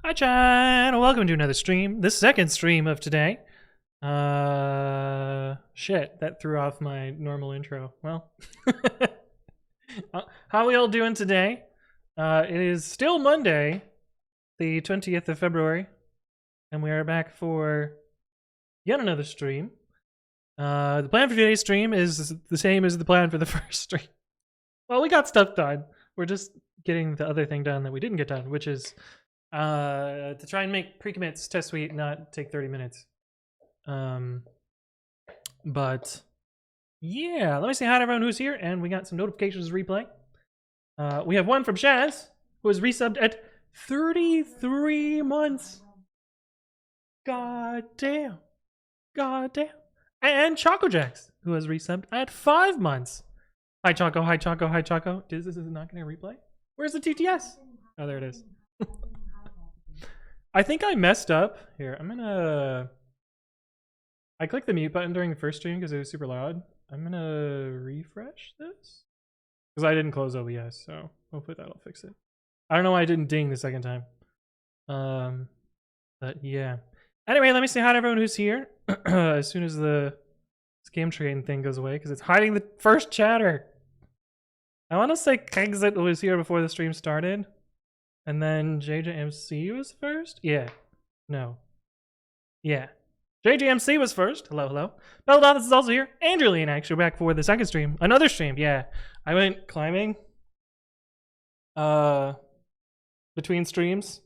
Hi, Chan! Welcome to another stream. The second stream of today. Shit, that threw off my normal intro. Well, how are we all doing today? It is still Monday, the 20th of February, and we are back for yet another stream. The plan for today's stream is the same as the plan for the first stream. Well, we got stuff done. We're just getting the other thing done that we didn't get done, which is to try and make pre-commits test suite not take 30 minutes. But yeah, let me say hi to everyone who's here, and we got some notifications to replay. We have one from Shaz, who was resubbed at 33 months. God damn. God damn. And Choco Jax, who has resubbed at 5 months. Hi Choco, hi Choco, hi Choco. This is not gonna replay? Where's the TTS? Oh, there it is. I think I messed up. Here, I clicked the mute button during the first stream because it was super loud. I'm gonna refresh this because I didn't close OBS, so hopefully that'll fix it. I don't know why I didn't ding the second time. But yeah. Anyway, let me say hi to everyone who's here as soon as the game train thing goes away because it's hiding the first chatter. I want to say Kexit was here before the stream started. And then JJMC was first? Yeah. No. Yeah. JJMC was first. Hello, hello. Belladonna is also here. Angeline actually back for the second stream. Another stream, yeah. I went climbing. Between streams.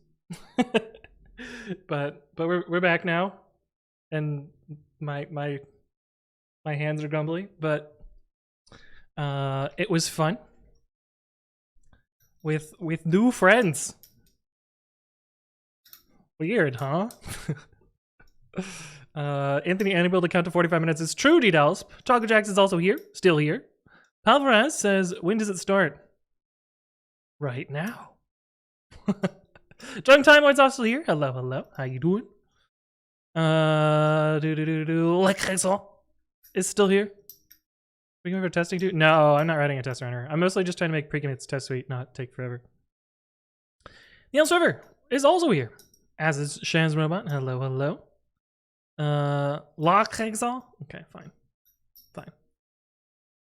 but we're back now. And my hands are grumbly, but it was fun. With new friends. Weird, huh? Anthony Annabelle to count to 45 minutes is true, D-Delsp. Choco Jax is also here, still here. Palvarez says, when does it start? Right now. Drunk Time Lord's also here. Hello, hello. How you doing? Lexel is still here. Are we going for testing too? No, I'm not writing a test runner. I'm mostly just trying to make pre-commits test suite not take forever. The L server is also here, as is Shan's robot. Hello, hello. Lexel. Okay, fine. Fine.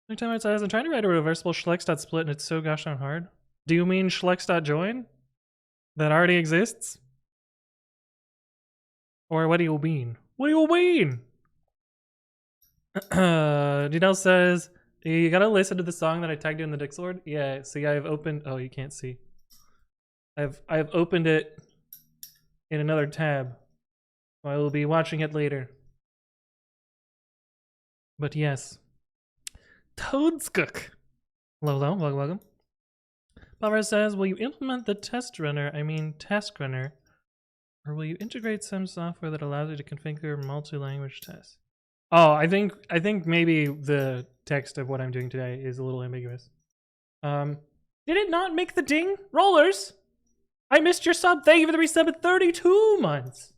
Anytime it says, I'm trying to write a reversible schlex.split and it's so gosh darn hard. Do you mean schlex.join? That already exists? Or what do you mean? What do you mean? Didel says, you gotta listen to the song that I tagged you in the Dixlord. Yeah, see, I've opened, oh, you can't see. I've opened it in another tab. I will be watching it later. But yes. Toadskook. Hello, hello, welcome, welcome. Barbara says, will you implement the test runner, task runner, or will you integrate some software that allows you to configure multi-language tests? Oh, I think maybe the text of what I'm doing today is a little ambiguous. Did it not make the ding? Rollers! I missed your sub. Thank you for the resub at 32 months.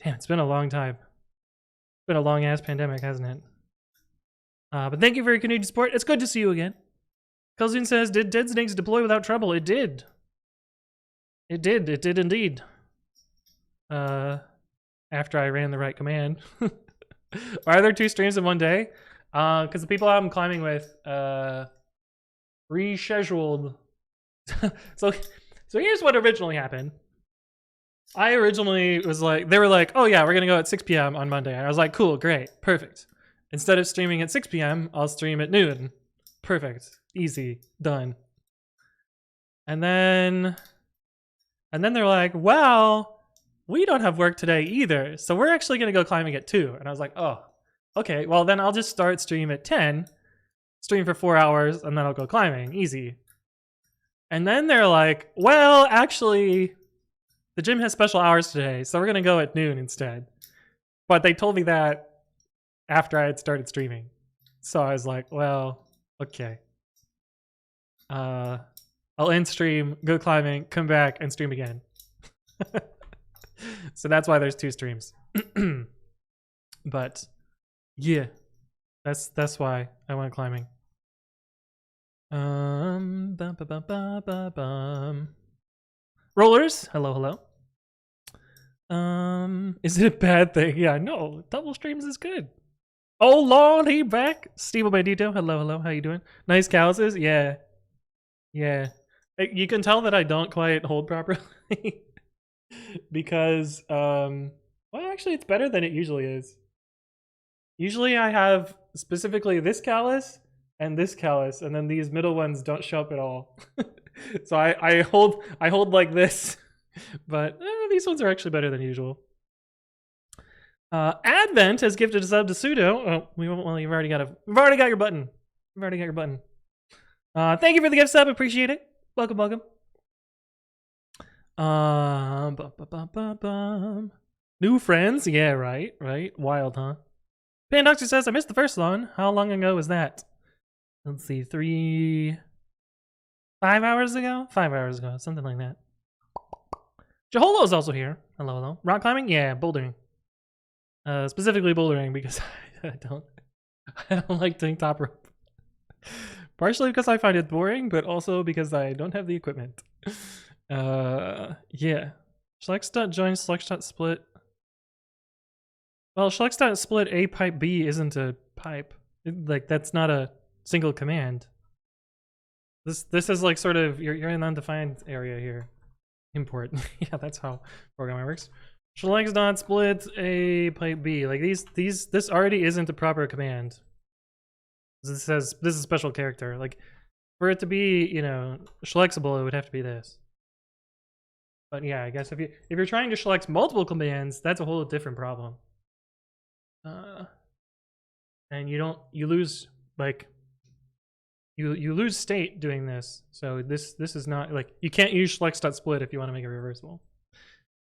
Damn, it's been a long time. It's been a long-ass pandemic, hasn't it? But thank you for your continued support. It's good to see you again. Kelzun says, did Dead Snakes deploy without trouble? It did. It did indeed. After I ran the right command. Why are there 2 streams in one day? Because the people I'm climbing with rescheduled. so here's what originally happened. I originally was like, they were like, oh yeah, we're gonna go at 6 p.m. on Monday. And I was like, cool, great, perfect. Instead of streaming at 6 p.m., I'll stream at noon. Perfect, easy, done. And then they're like, well, we don't have work today either, so we're actually gonna go climbing at 2. And I was like, oh, okay, well then I'll just start stream at 10, stream for 4 hours, and then I'll go climbing, easy. And then they're like, well, actually, the gym has special hours today, so we're gonna go at noon instead. But they told me that after I had started streaming. So I was like, well, okay. I'll end stream, go climbing, come back, and stream again. So that's why there's 2 streams. But yeah, that's why I went climbing. Rollers, hello, hello. Is it a bad thing? Yeah, no, double streams is good. Oh Lord, he back. Steve Bandito, hello, hello. How you doing? Nice calluses, yeah, yeah. You can tell that I don't quite hold properly because well, actually, it's better than it usually is. Usually, I have specifically this callus and this callus, and then these middle ones don't show up at all. So I hold like this, but these ones are actually better than usual. Advent has gifted a sub to Sudo. Oh, well, you've already got your button. You've already got your button. Thank you for the gift sub. Appreciate it. Welcome, welcome. New friends? Yeah, right. Wild, huh? Pan Doctor says, I missed the first one. How long ago was that? Let's see, 5 hours ago? 5 hours ago, something like that. Jaholo is also here. Hello, hello. Rock climbing? Yeah, bouldering. Specifically bouldering because I don't like doing top rope. Partially because I find it boring, but also because I don't have the equipment. Yeah. Schlex.join, Schlex.split. Well, Schlex.split A pipe B isn't a pipe. Like, that's not a single command. This is like sort of, you're in an undefined area here. Import. Yeah, that's how programming works. Schlex.split A pipe B. Like this already isn't a proper command. This says this is a special character. Like for it to be, you know, schlexible, it would have to be this. But yeah, I guess if you're trying to schlex multiple commands, that's a whole different problem. And you lose like you lose state doing this. So this is not like you can't use schlex.split if you want to make it reversible.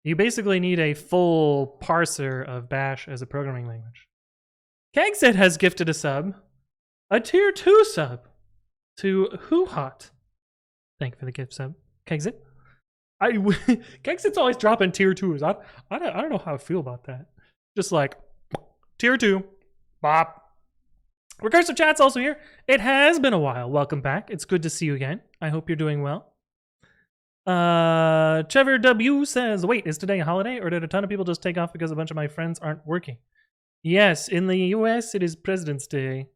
You basically need a full parser of Bash as a programming language. Kegsit has gifted a sub, a tier 2 sub to Who Hot. Thank you for the gift sub, Kegsit. Kegsit's always dropping tier 2s. I don't know how I feel about that. Just like tier 2, bop. Recursive Chat's also here. It has been a while. Welcome back. It's good to see you again. I hope you're doing well. Trevor W says, wait, is today a holiday or did a ton of people just take off because a bunch of my friends aren't working? Yes, in the US it is President's Day,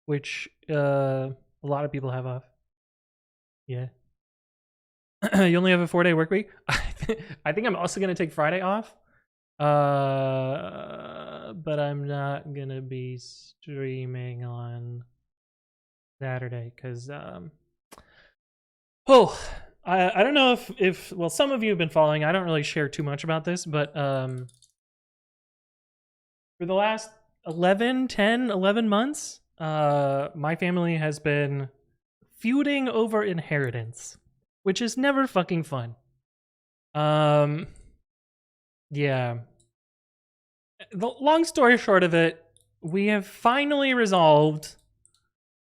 which a lot of people have off. Yeah. You only have a 4-day work week? I think I'm also going to take Friday off. But I'm not going to be streaming on Saturday because I don't know if well, some of you have been following. I don't really share too much about this, but for the last 11 months, my family has been feuding over inheritance, which is never fucking fun. Yeah. The long story short of it, we have finally resolved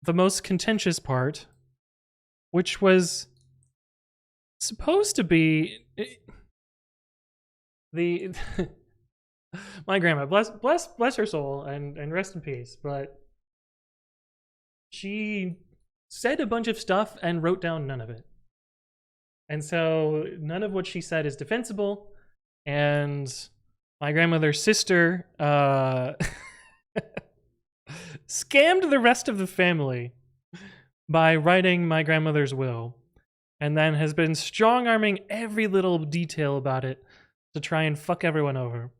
the most contentious part, which was supposed to be the my grandma, bless her soul and rest in peace, but she said a bunch of stuff and wrote down none of it. And so none of what she said is defensible, and my grandmother's sister scammed the rest of the family by writing my grandmother's will, and then has been strong-arming every little detail about it to try and fuck everyone over.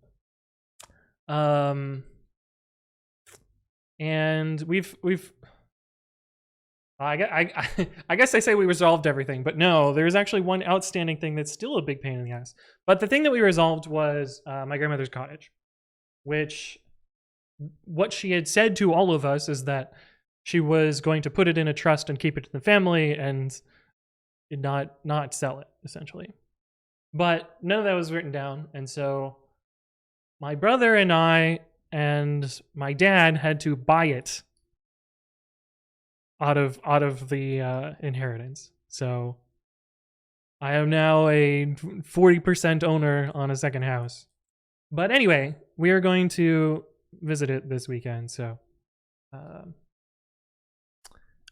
And we've I guess I say we resolved everything, but no, there's actually one outstanding thing that's still a big pain in the ass. But the thing that we resolved was my grandmother's cottage, which what she had said to all of us is that she was going to put it in a trust and keep it to the family and not sell it, essentially. But none of that was written down, and so my brother and I and my dad had to buy it out of the inheritance. So I am now a 40% owner on a second house. But anyway, we are going to visit it this weekend. So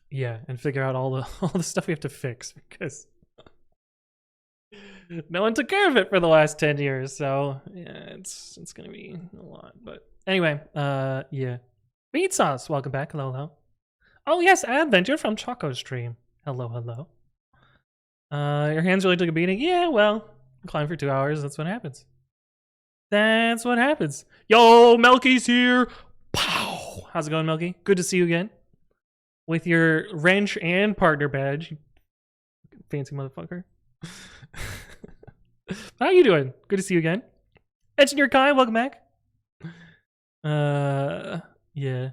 yeah, and figure out all the stuff we have to fix because No one took care of it for the last 10 years, so yeah, it's gonna be a lot. But anyway, yeah. Meat sauce, welcome back. Hello, hello. Oh yes, Advent, you're from Choco Stream. Hello, hello. Your hands really took a beating. Yeah, well, climb for 2 hours. That's what happens. That's what happens. Yo, Melky's here. Pow! How's it going, Melky? Good to see you again. With your wrench and partner badge. Fancy motherfucker. How you doing? Good to see you again. Engineer Kai, welcome back. Yeah.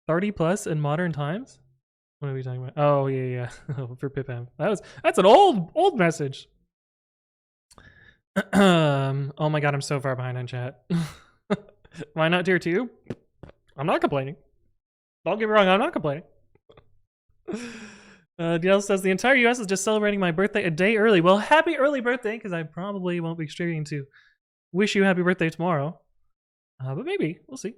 30 plus in modern times? What are we talking about? Oh, yeah. For Pipam. That's an old message. Oh my god, I'm so far behind on chat. Am I not tier 2? I'm not complaining. Don't get me wrong, I'm not complaining. DL says the entire US is just celebrating my birthday a day early. Well, happy early birthday, because I probably won't be streaming to wish you happy birthday tomorrow. But maybe. We'll see.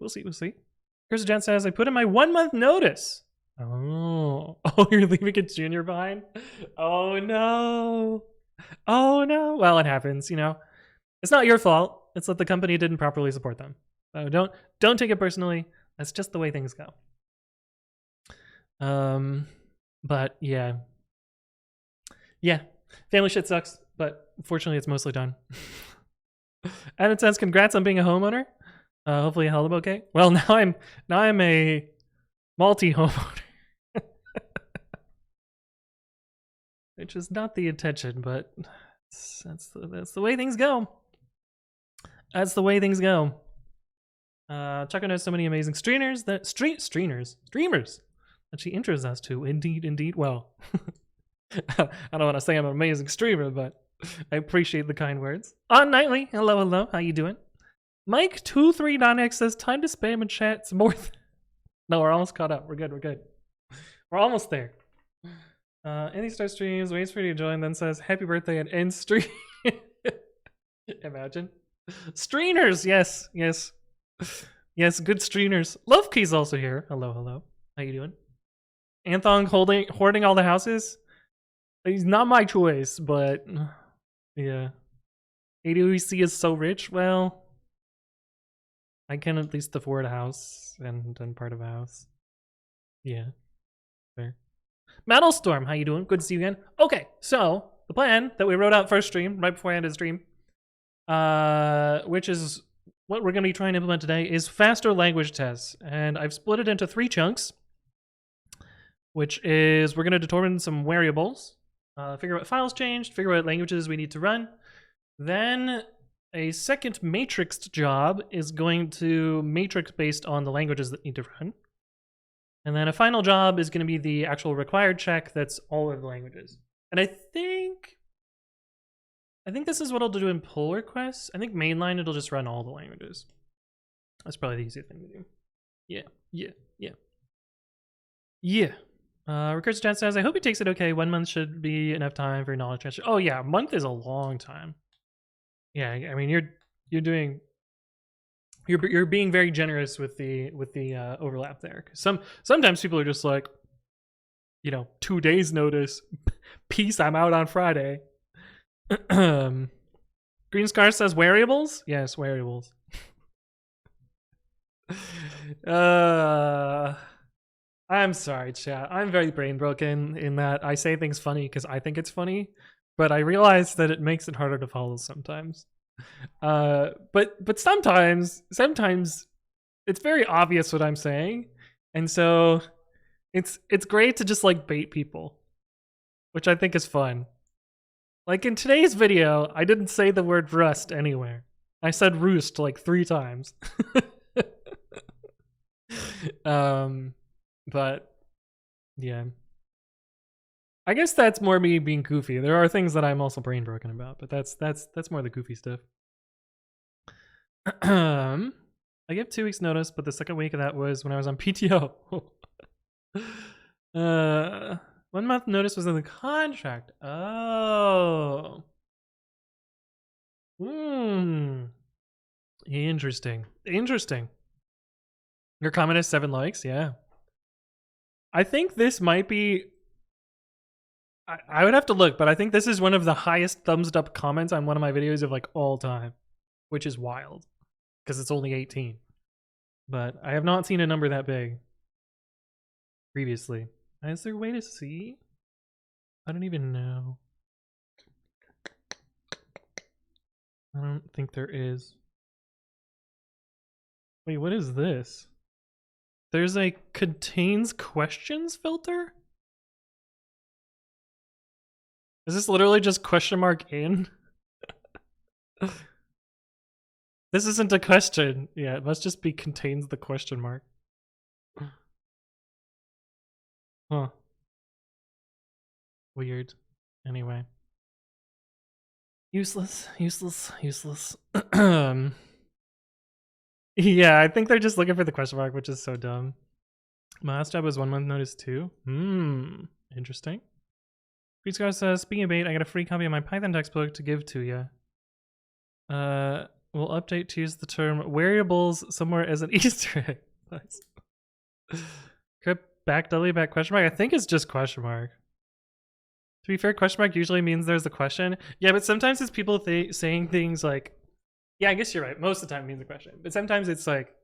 Chris Jen says, I put in my 1 month notice. Oh, you're leaving a junior behind? Oh no. Well, it happens, you know. It's not your fault. It's that the company didn't properly support them. So don't take it personally. That's just the way things go. But yeah. Family shit sucks, but fortunately it's mostly done. And it says, congrats on being a homeowner. Hopefully you held up okay. Well, now I'm a multi-homeowner. Which is not the intention, but that's the way things go. That's the way things go. Chucka knows so many amazing streamers that streamers that she intros us to. Indeed. Well, I don't want to say I'm an amazing streamer, but I appreciate the kind words. On Nightly, hello. How you doing? Mike239X says time to spam in chat. It's more. No, we're almost caught up. We're good. We're almost there. Andy starts streams, waits for you to join, then says happy birthday and ends stream. Imagine. Streamers, yes. Yes, good streamers. Lovekey's also here. Hello. How you doing? Anthon hoarding all the houses? He's not my choice, but yeah. ADOEC is so rich. Well, I can at least afford a house and part of a house. Yeah. Fair. Metalstorm, how you doing? Good to see you again. Okay, so the plan that we wrote out first stream, right before I ended the stream, which is what we're going to be trying to implement today, is faster language tests. And I've split it into 3 chunks, which is we're going to determine some variables, figure out what files changed, figure out what languages we need to run. Then a second matrixed job is going to matrix based on the languages that need to run. And then a final job is going to be the actual required check that's all of the languages. And I think this is what I'll do in pull requests. I think mainline it'll just run all the languages. That's probably the easiest thing to do. Yeah. Recursive Chat says, I hope he takes it okay. 1 month should be enough time for knowledge transfer. Oh yeah, a month is a long time. Yeah, I mean you're being very generous with the overlap there. Sometimes people are just like, 2 days notice. Peace, I'm out on Friday. Green Scar says variables? Yes, variables. I'm sorry, chat. I'm very brain broken in that I say things funny because I think it's funny, but I realize that it makes it harder to follow sometimes. But sometimes it's very obvious what I'm saying, and so it's great to just like bait people, which I think is fun. Like in today's video, I didn't say the word rust anywhere. I said roost like 3 times. But yeah, I guess that's more me being goofy. There are things that I'm also brain broken about, but that's more the goofy stuff. I gave 2 weeks notice, but the second week of that was when I was on PTO. 1 month notice was in the contract. Oh. Interesting. Your comment is 7 likes, yeah. I think this might be I would have to look, but I think this is one of the highest thumbs up comments on one of my videos of like all time, which is wild because it's only 18. But I have not seen a number that big previously. Is there a way to see? I don't even know. I don't think there is. Wait, what is this? There's a contains questions filter? Is this literally just question mark in? This isn't a question. Yeah, it must just be contains the question mark. Huh. Weird. Anyway. Useless, useless, useless. Yeah, I think they're just looking for the question mark, which is so dumb. My last job was 1 month notice too. Interesting. Great Scar says, speaking of bait, I got a free copy of my Python textbook to give to you. We'll update to use the term variables somewhere as an Easter egg. Nice. Crypt back W back question mark. I think it's just question mark. To be fair, question mark usually means there's a question. Yeah, but sometimes it's people saying things like, yeah, I guess you're right. Most of the time it means a question. But sometimes it's like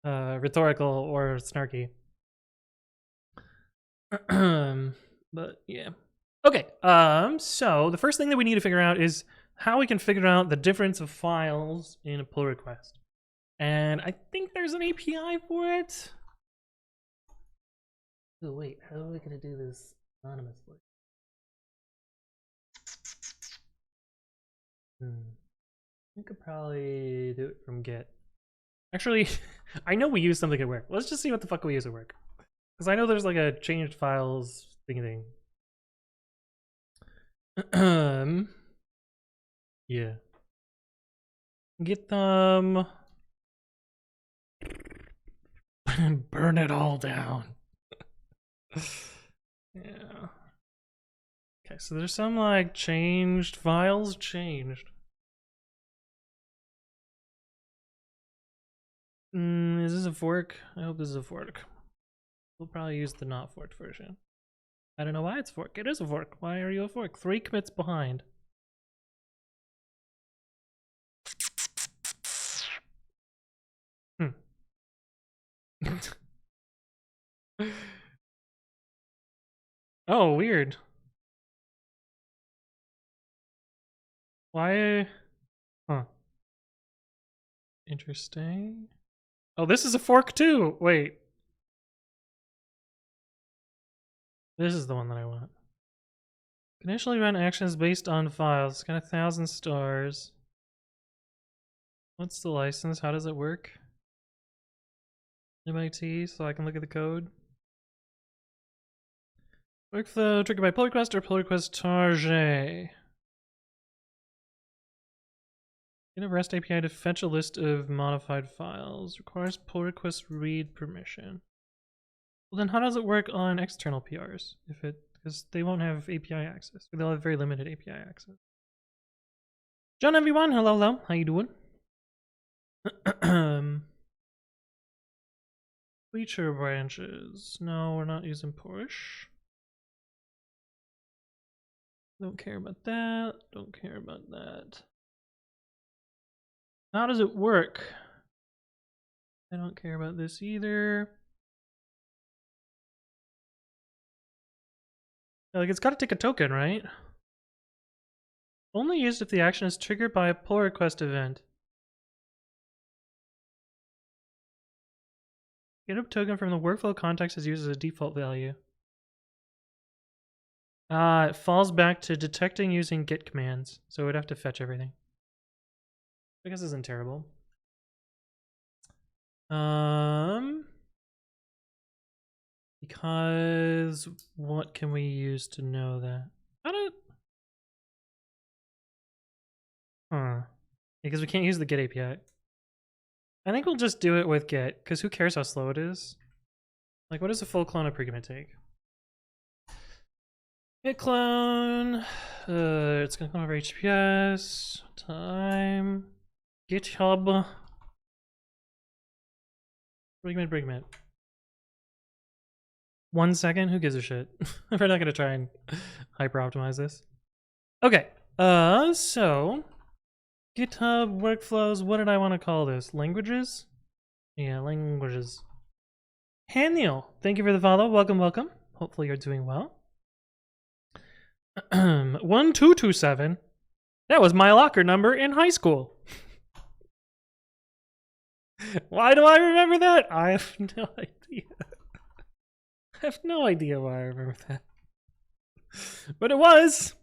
rhetorical or snarky. But yeah. Okay, so the first thing that we need to figure out is how we can figure out the difference of files in a pull request. And I think there's an API for it. Oh wait, how are we gonna do this anonymously? We could probably do it from Git. Actually, I know we use something at work. Let's just see what the fuck we use at work. Because I know there's like a changed files thing. Yeah. Get them and burn it all down. Yeah. Okay, so there's some like changed files changed. Is this a fork? I hope this is a fork. We'll probably use the not forked version. I don't know why it's fork. It is a fork. Why are you a fork? 3 commits behind. Oh, weird. Why? Huh. Interesting. Oh, this is a fork too. Wait. This is the one that I want. Can initially run actions based on files. It's got 1,000 stars. What's the license? How does it work? MIT, so I can look at the code. Workflow triggered by pull request or pull request target. Get a REST API to fetch a list of modified files. Requires pull request read permission. Well, then how does it work on external PRs? Because they won't have API access. They'll have very limited API access. John everyone, hello. How you doing? Feature branches. No, we're not using push. Don't care about that. Don't care about that. How does it work? I don't care about this either. Like, it's got to take a token, right? Only used if the action is triggered by a pull request event. Get a token from the workflow context is used as a default value. It falls back to detecting using git commands, so we'd have to fetch everything. I guess this isn't terrible. Because what can we use to know that? Because we can't use the Git API. I think we'll just do it with Git, because who cares how slow it is? Like, what does a full clone of pre-commit take? Git clone. It's gonna come over HTTPS. Time. GitHub. Pre-commit. 1 second. Who gives a shit? We're not gonna try and hyper optimize this. Okay. So GitHub workflows. What did I want to call this? Languages? Yeah, languages. Haniel, thank you for the follow. Welcome, welcome. Hopefully you're doing well. 1227. That was my locker number in high school. Why do I remember that? I have no idea. I have no idea why I remember that. But it was.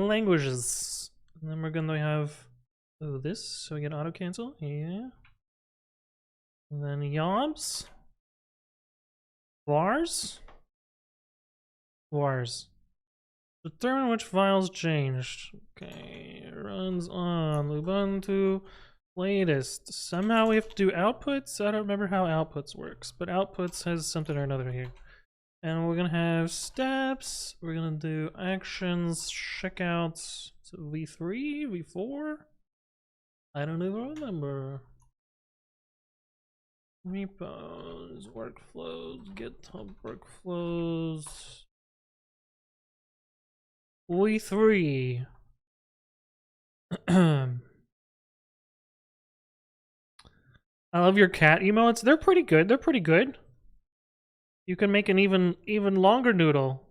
Languages. And then we're gonna have this, so we get auto cancel. Yeah. And then yobs. Vars. Vars. Determine which files changed. Okay, runs on Ubuntu latest. Somehow we have to do outputs. I don't remember how outputs works, but outputs has something or another here. And we're gonna have steps. We're gonna do actions, checkouts. So V3, V4. I don't even remember. Repos, workflows, GitHub workflows. V3. I love your cat emotes. They're pretty good. They're pretty good. You can make an even longer noodle.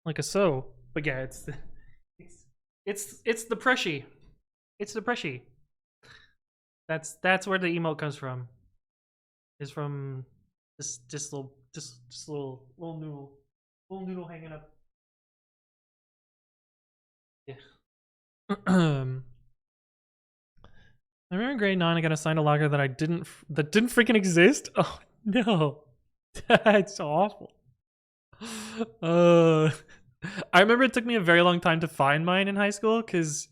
Like a so. But yeah, it's the pressy. It's the pressy. That's where the emote comes from. Is from this little noodle hanging up. Yeah. I remember in grade 9 I got assigned a locker that didn't freaking exist. Oh no. That's awful. I remember it took me a very long time to find mine in high school because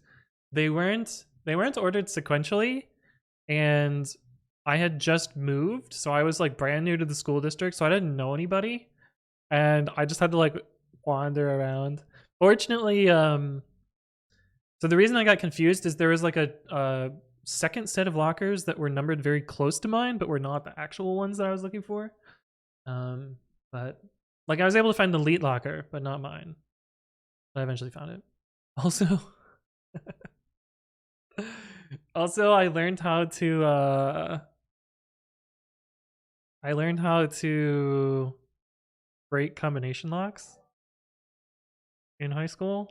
they weren't ordered sequentially, and I had just moved, so I was like brand new to the school district, so I didn't know anybody, and I just had to like wander around. Fortunately, so the reason I got confused is there was like a second set of lockers that were numbered very close to mine, but were not the actual ones that I was looking for. But like I was able to find the elite locker, but not mine. But I eventually found it. Also, I learned how to break combination locks in high school,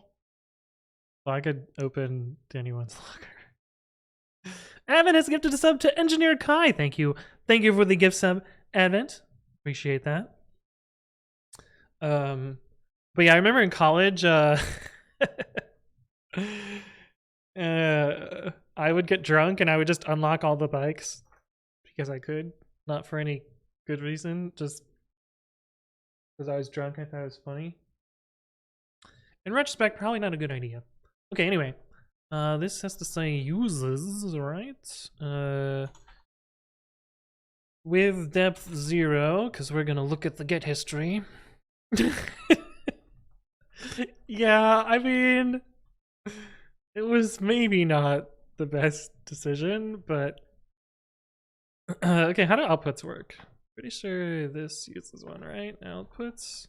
so I could open anyone's locker. Evan has gifted a sub to Engineer Kai. Thank you for the gift sub, Evan. Appreciate that. But yeah, I remember in college, I would get drunk and I would just unlock all the bikes because I could, not for any good reason, just because I was drunk. I thought it was funny. In retrospect, probably not a good idea. Okay, anyway, this has to say uses, right? With depth 0, because we're gonna look at the get history. Yeah, I mean, it was maybe not the best decision, but okay, how do outputs work? Pretty sure this uses one, right? Outputs.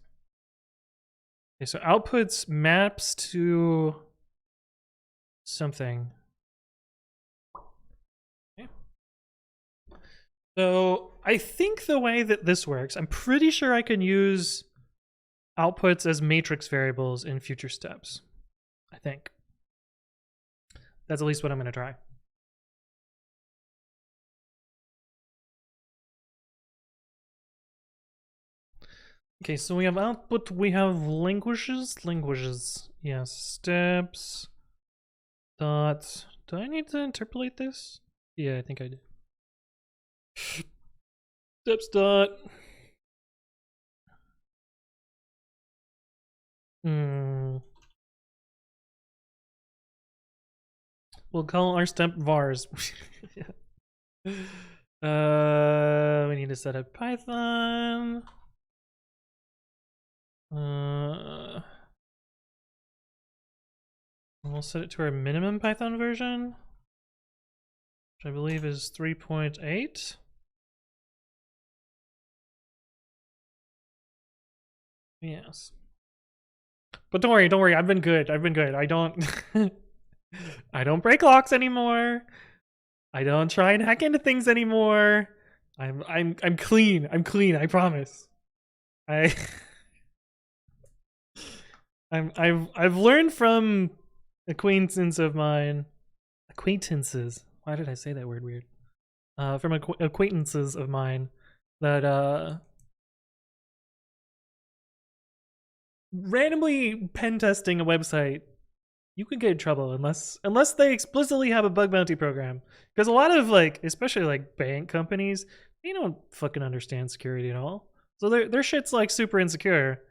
Okay, so outputs maps to something. Okay. So I think the way that this works, I'm pretty sure I can use outputs as matrix variables in future steps. I think. That's at least what I'm going to try. Okay, so we have output, we have languages. Yes, steps. Dot. Do I need to interpolate this? Yeah, I think I do. Steps dot. We'll call our step vars. We need to set up Python. we'll set it to our minimum Python version, which I believe is 3.8. Yes. But don't worry, I've been good. I don't I don't break locks anymore. I don't try and hack into things anymore. I'm clean. I'm clean, I promise. I've learned from acquaintances of mine. Acquaintances. Why did I say that word weird? From acquaintances of mine that randomly pen testing a website, you could get in trouble unless they explicitly have a bug bounty program. Because a lot of especially bank companies, they don't fucking understand security at all. So their shit's super insecure.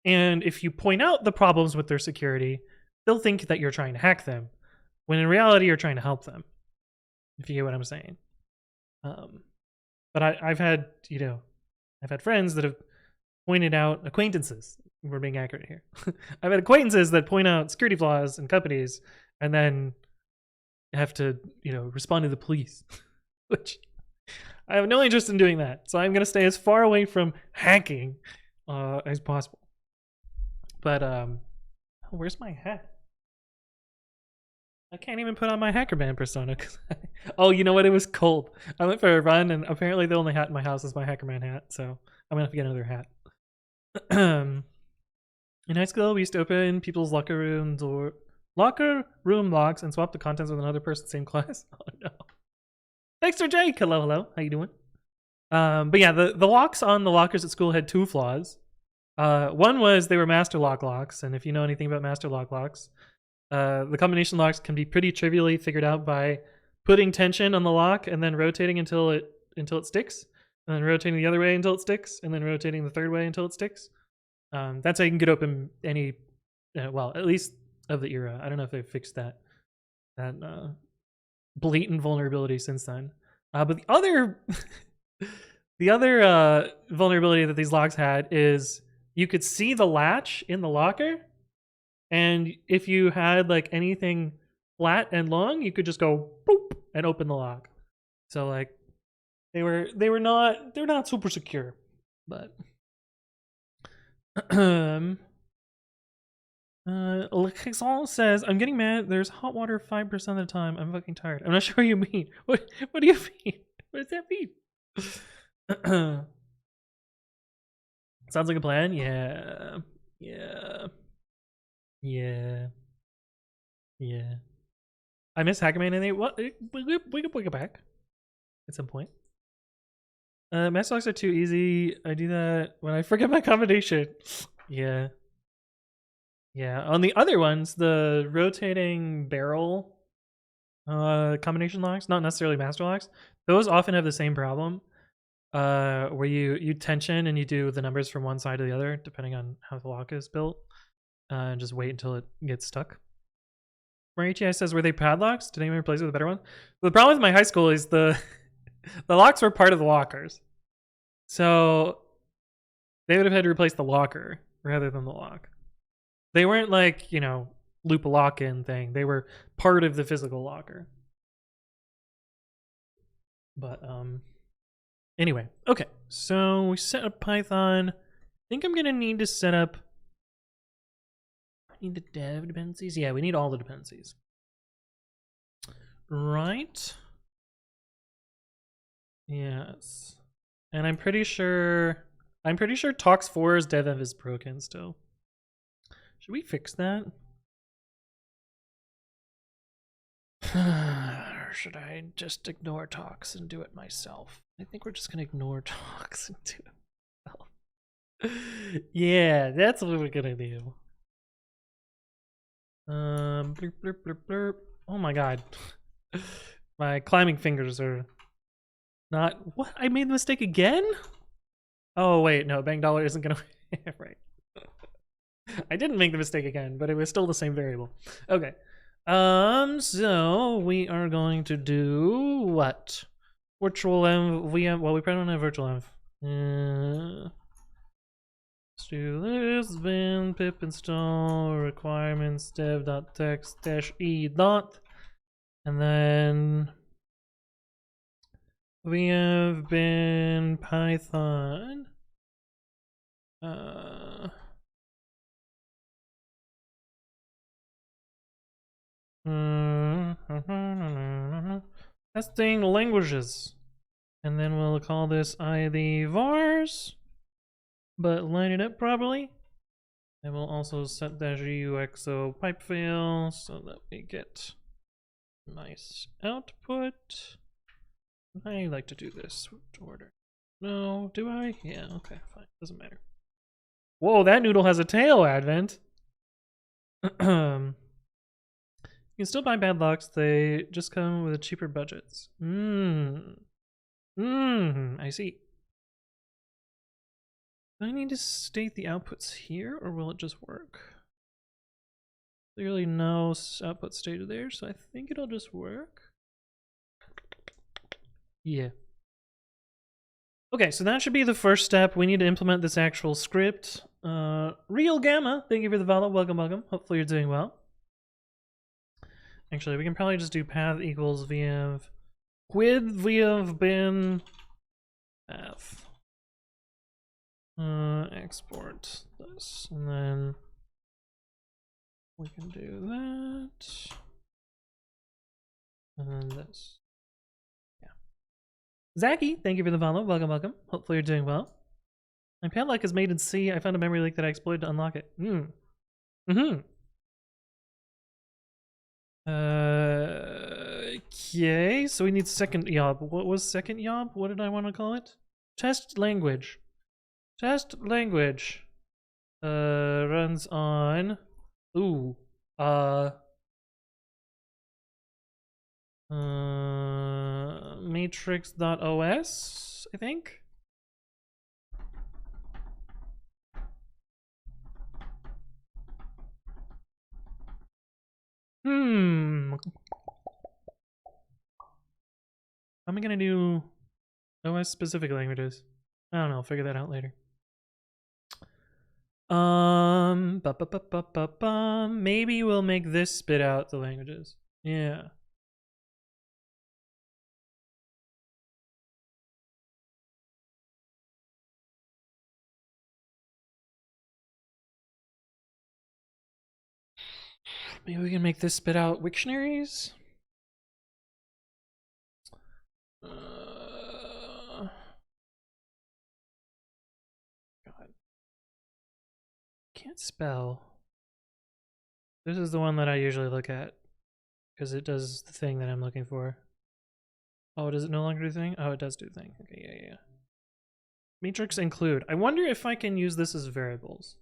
And if you point out the problems with their security, they'll think that you're trying to hack them, when in reality you're trying to help them. If you get what I'm saying. But I've had friends that have pointed out, acquaintances, we're being accurate here. I've had acquaintances that point out security flaws in companies and then have to, respond to the police, which I have no interest in doing that. So I'm going to stay as far away from hacking as possible. But where's my hat? I can't even put on my hackerman persona. Oh, you know what? It was cold. I went for a run, and apparently the only hat in my house is my hackerman hat. So I'm gonna have to get another hat. In high school, we used to open people's locker room locks and swap the contents with another person, same class. Oh no. Dexter Jake, hello. How you doing? But yeah, the locks on the lockers at school had two flaws. One was they were master lock locks, and if you know anything about master lock locks, the combination locks can be pretty trivially figured out by putting tension on the lock and then rotating until it sticks, and then rotating the other way until it sticks, and then rotating the third way until it sticks. That's how you can get open any, well, at least of the era. I don't know if they've fixed that blatant vulnerability since then. But the other vulnerability that these locks had is you could see the latch in the locker, and if you had anything flat and long, you could just go boop and open the lock. So they're not super secure, but Alexandre says, I'm getting mad. There's hot water 5% of the time. I'm fucking tired. I'm not sure what you mean. What do you mean? What does that mean? Sounds like a plan. Yeah. I miss Hackerman, and we could bring it back at some point. Master locks are too easy. I do that when I forget my combination. Yeah. On the other ones, the rotating barrel combination locks, not necessarily master locks, those often have the same problem. Where you tension and you do the numbers from one side to the other depending on how the lock is built, and just wait until it gets stuck. Marichi says, were they padlocks? Did anyone replace it with a better one? The problem with my high school is the locks were part of the lockers, so they would have had to replace the locker rather than the lock. They weren't loop a lock in thing. They were part of the physical locker. But anyway, okay, so we set up Python. I think I'm gonna need to set up, I need the dev dependencies. Yeah, we need all the dependencies. Right. Yes. And I'm pretty sure Tox4's dev is broken still. Should we fix that? Or should I just ignore Tox and do it myself? I think we're just gonna ignore Tox and do it myself. Yeah, that's what we're gonna do. Blurp, blurp, blurp, blurp. Oh my god. My climbing fingers are not. What? I made the mistake again? Oh wait, no, bang dollar isn't gonna. Right. I didn't make the mistake again, but it was still the same variable. Okay. So we are going to do what? Virtual env. Well, we probably don't have virtual env. Let's do this. Bin pip install requirements dev.text -e dot. And then we have bin Python. Testing languages. And then we'll call this id vars, but line it up properly. And we'll also set -uxo pipe fail so that we get nice output. I like to do this order. No, do I? Yeah, okay, fine. Doesn't matter. Whoa, that noodle has a tail, Advent. You can still buy bad locks. They just come with cheaper budgets. I see. Do I need to state the outputs here, or will it just work? Clearly no output stated there, so I think it'll just work. Yeah. Okay, so that should be the first step. We need to implement this actual script. Real Gamma, thank you for the follow. Welcome, welcome. Hopefully you're doing well. Actually, we can probably just do path equals vf quid vf bin path. Export this, and then we can do that. And this. Yeah. Zaki, thank you for the follow. Welcome, welcome. Hopefully you're doing well. My padlock is made in C. I found a memory leak that I exploited to unlock it. Okay, so we need second yob. What was second yob? What did I want to call it? Test language. Test language. Runs on. Matrix.os, I think. How am I gonna do OS specific languages? I don't know, I'll figure that out later. Maybe we'll make this spit out the languages. Yeah. Maybe we can make this spit out Wiktionaries? God. Can't spell. This is the one that I usually look at because it does the thing that I'm looking for. Oh, does it no longer do the thing? Oh, it does do the thing. Okay, yeah. Matrix include. I wonder if I can use this as variables.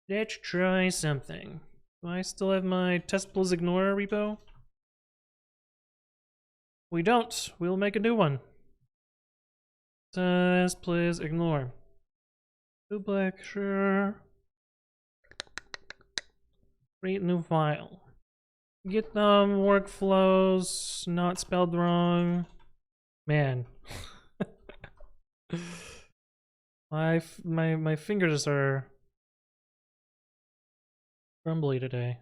Let's try something. Do I still have my test plus ignore repo? We don't. We'll make a new one. Test plus ignore. Black, sure. Create new file. Get workflows not spelled wrong. Man. my fingers are crumbly today.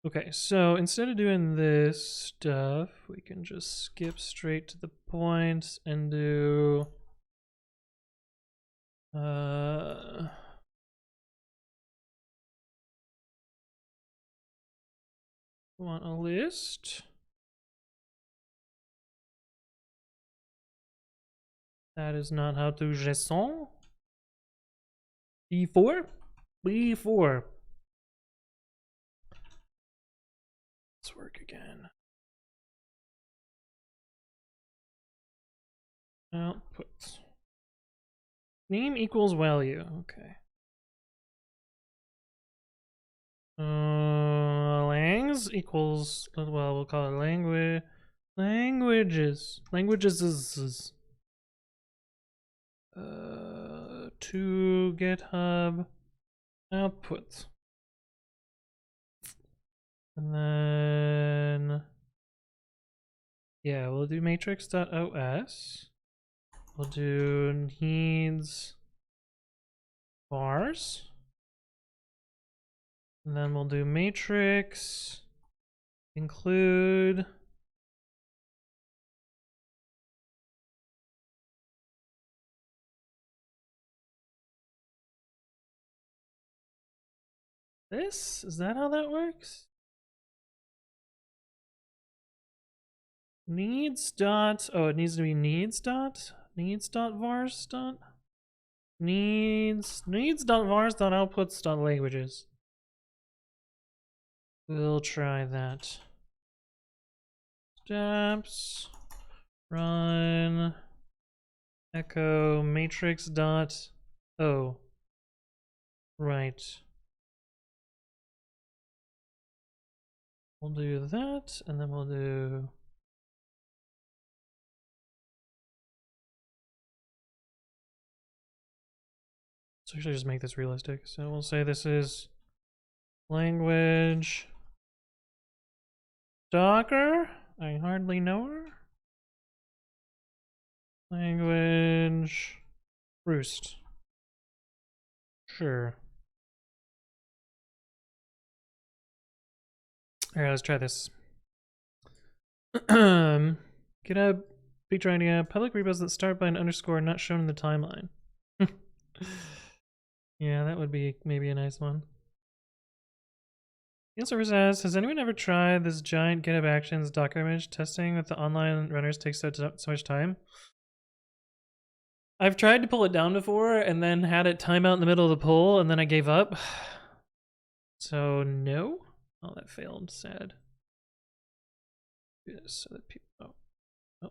Okay, so instead of doing this stuff, we can just skip straight to the point and do want a list. That is not how to JSON. B4? B4. Let's work again. Output. Name equals value. Okay. Langs equals, well, we'll call it language. Languages. Languages is to GitHub output. And then, yeah, we'll do matrix.os. We'll do needs vars. And then we'll do matrix include this. Is that how that works? Needs dot, oh, it needs to be needs dot vars dot needs dot vars dot outputs dot languages. We'll try that. Steps run echo matrix dot oh right. We'll do that, and then we'll do so actually just make this realistic. So we'll say this is language Docker. I hardly know her. Language roost. Sure. Alright, let's try this. Get a feature idea. Public repos that start by an underscore not shown in the timeline. Yeah, that would be maybe a nice one. The server says, has anyone ever tried this giant GitHub Actions Docker image? Testing with the online runners takes so much time. I've tried to pull it down before and then had it time out in the middle of the pull and then I gave up. So no. Oh, that failed. Sad. Do this so that people. Oh. Oh.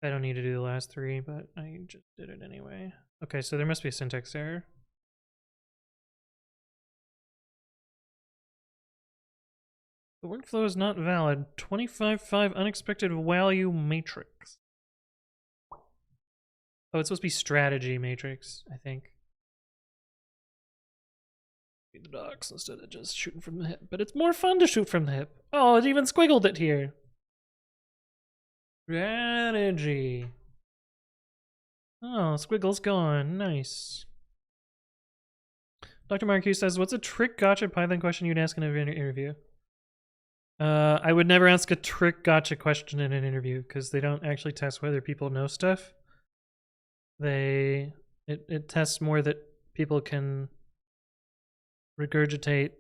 I don't need to do the last three, but I just did it anyway. Okay, so there must be a syntax error. The workflow is not valid. 25.5 unexpected value matrix. Oh, it's supposed to be strategy matrix, I think. The docs instead of just shooting from the hip. But it's more fun to shoot from the hip. Oh, it even squiggled it here. Strategy. Oh, squiggle's gone. Nice. Dr. Marquis says, what's a trick gotcha Python question you'd ask in an interview? I would never ask a trick gotcha question in an interview because they don't actually test whether people know stuff. It tests more that people can regurgitate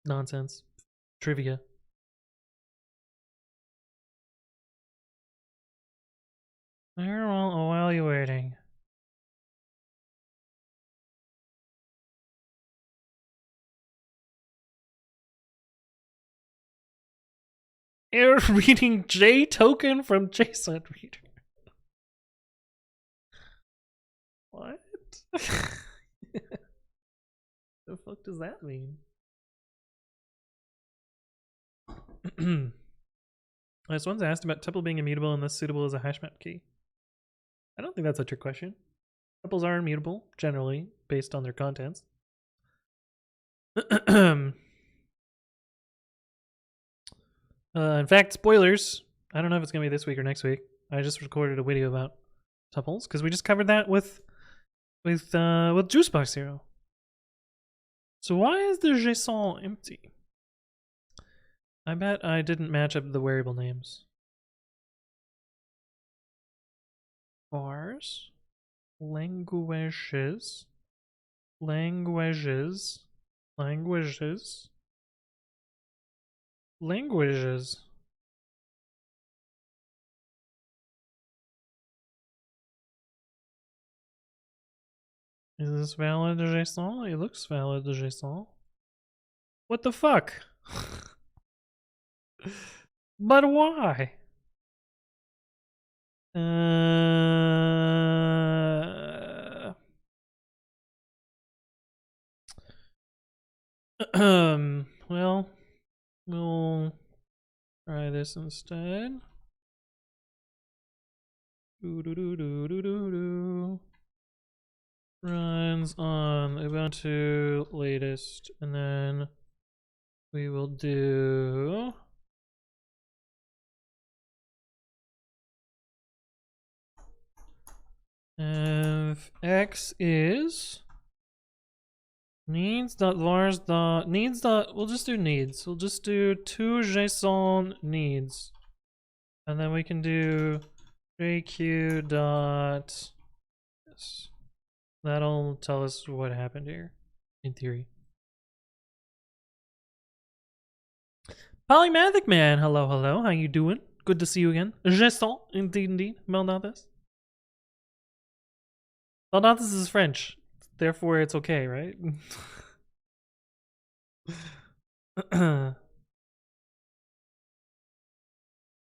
nonsense, trivia. While you're waiting. Error reading J token from JSON reader. What? The fuck does that mean? This one's asked about tuple being immutable and thus suitable as a hash map key. I don't think that's a trick question. Tuples are immutable, generally, based on their contents. In fact, spoilers. I don't know if it's going to be this week or next week. I just recorded a video about tuples because we just covered that with Juicebox Hero. So why is the JSON empty? I bet I didn't match up the variable names. Vars, languages, languages, languages, languages. Is this valid JSON? It looks valid JSON. What the fuck? But why? Well, we'll try this instead. runs on Ubuntu latest, and then we will do if x is needs.vars needs. We'll just do needs. We'll just do 2json needs, and then we can do jq dot. Yes. That'll tell us what happened here, in theory. Polymathic man, hello, hello. How you doing? Good to see you again. Gesson, indeed, indeed. Maldatis. Maldatis is French, therefore it's okay, right?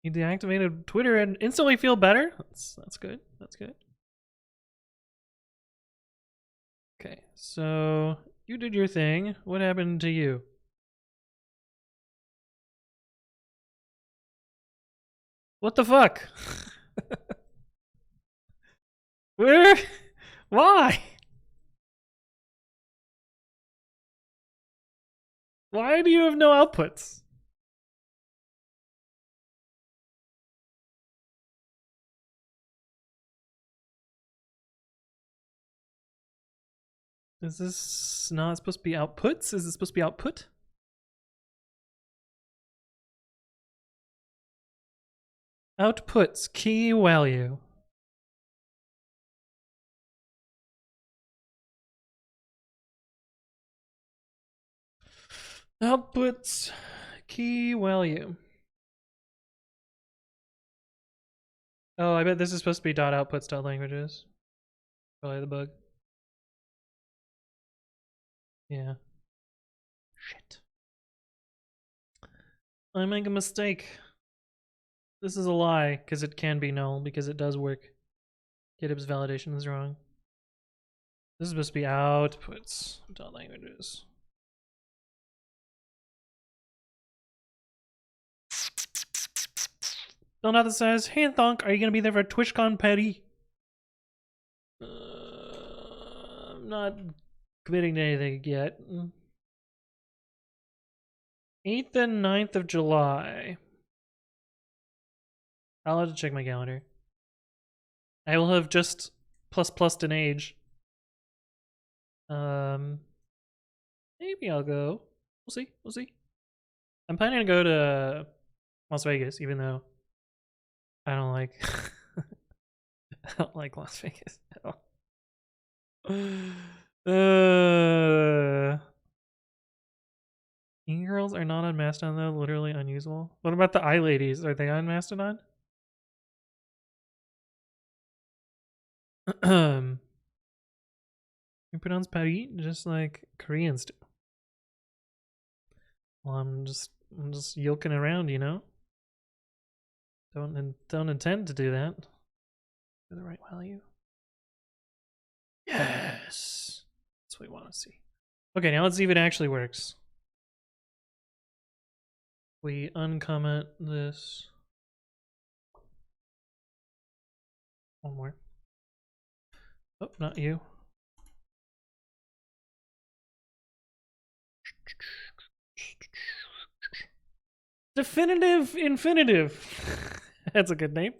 You deactivated Twitter and instantly feel better? That's good. That's good. Okay, so you did your thing. What happened to you? What the fuck? Where? Why? Why do you have no outputs? Is this not supposed to be outputs? Is it supposed to be output? Outputs, key value. Outputs, key value. Oh, I bet this is supposed to be .outputs.languages. Probably the bug. Yeah. Shit. I make a mistake. This is a lie, because it can be null, because it does work. GitHub's validation is wrong. This is supposed to be outputs.languages. Donata says, hey Thonk, are you gonna be there for TwitchCon Paris? I'm not committing to anything yet. 8th and 9th of July. I'll have to check my calendar. I will have just plussed an age. Maybe I'll go. We'll see. We'll see. I'm planning to go to Las Vegas, even though I don't like I don't like Las Vegas at all. E-girls are not on Mastodon though, literally unusable. What about the iLadies? Are they on Mastodon? You pronounce Paris just like Koreans do. Well, I'm just yoking around, you know. Don't intend to do that. For the right value. Yes, that's what we want to see. Okay, now let's see if it actually works. We uncomment this. One more. Oh, not you. Definitive infinitive. That's a good name.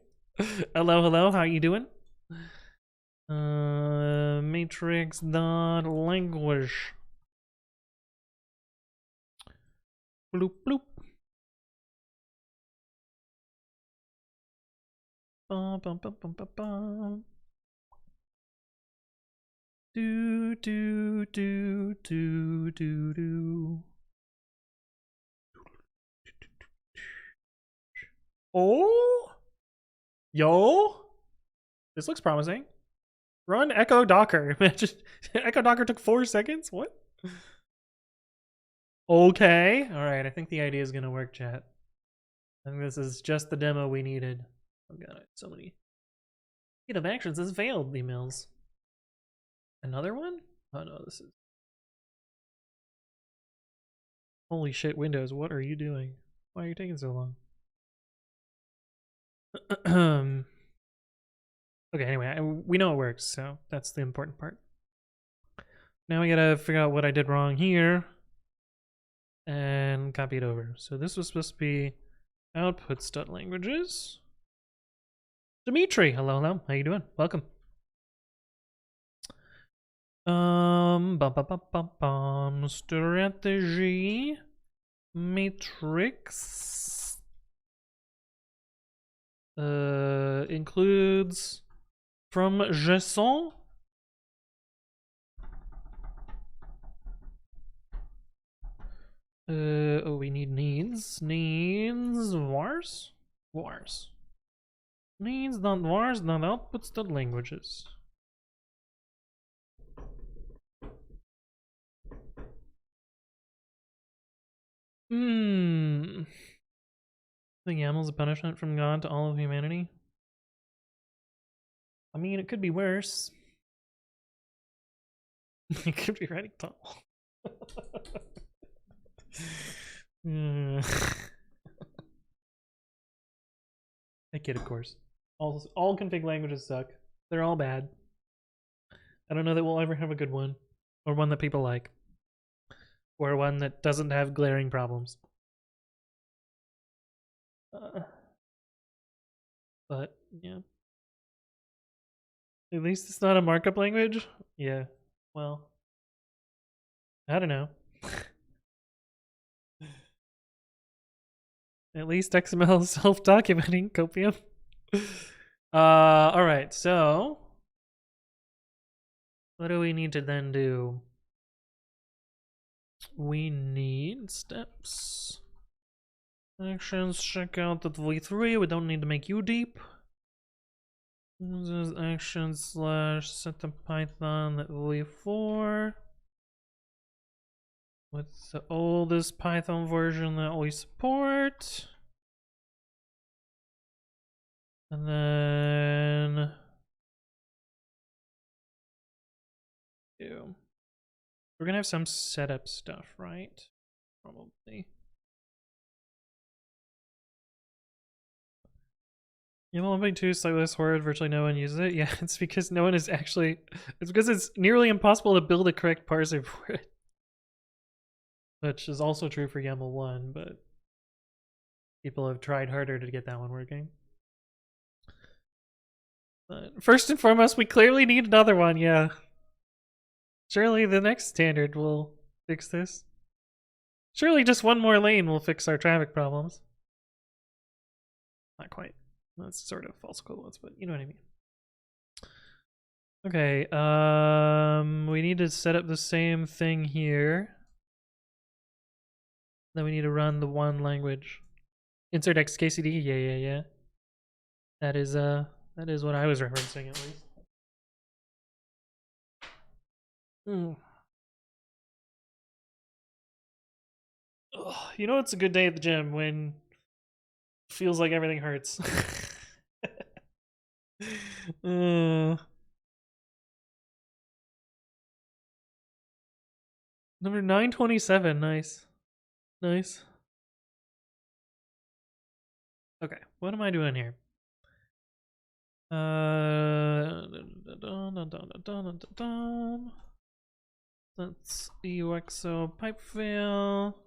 Hello, hello. How you doing? Matrix dot language. Bloop bloop. Bum bum bum bum bum bum. Do do do do do do. Oh, yo, this looks promising. Run echo docker. Echo docker took 4 seconds. What? Okay. All right. I think the idea is gonna work, chat. I think this is just the demo we needed. Oh god, so many GitHub actions has failed emails. Another one? Oh no, this is. Holy shit, Windows, what are you doing? Why are you taking so long? Okay, anyway, we know it works, so that's the important part. Now we gotta figure out what I did wrong here and copy it over. So this was supposed to be outputs.languages. Dimitri, hello. How you doing? Welcome. Strategy matrix includes from JSON oh, we need needs vars needs not vars not outputs dot languages. The YAML's a punishment from God to all of humanity. I mean, it could be worse. It could be writing tunnel. I kid, of course. All config languages suck. They're all bad. I don't know that we'll ever have a good one, or one that people like, or one that doesn't have glaring problems. But yeah, at least it's not a markup language. Yeah, well, I don't know. At least XML is self-documenting. Copium. All right, so what do we need to then do? We need steps. Actions, check out the v3. We don't need to make u deep. This is actions slash set to Python at v4 with the oldest Python version that we support. And then we're gonna have some setup stuff, right? Probably. YAML 1.2 is slightly less horrid, virtually no one uses it. Yeah, it's because no one is actually, it's because it's nearly impossible to build a correct parser for it. Which is also true for YAML 1, but people have tried harder to get that one working. But first and foremost, we clearly need another one, yeah. Surely the next standard will fix this. Surely just one more lane will fix our traffic problems. Not quite. That's sort of false equivalence, but you know what I mean. Okay, we need to set up the same thing here. Then we need to run the one language. Insert xkcd, yeah. That is what I was referencing at least. Ugh, you know it's a good day at the gym when it feels like everything hurts. Number 927, nice. Nice. Okay, what am I doing here? That's UXO pipe fail.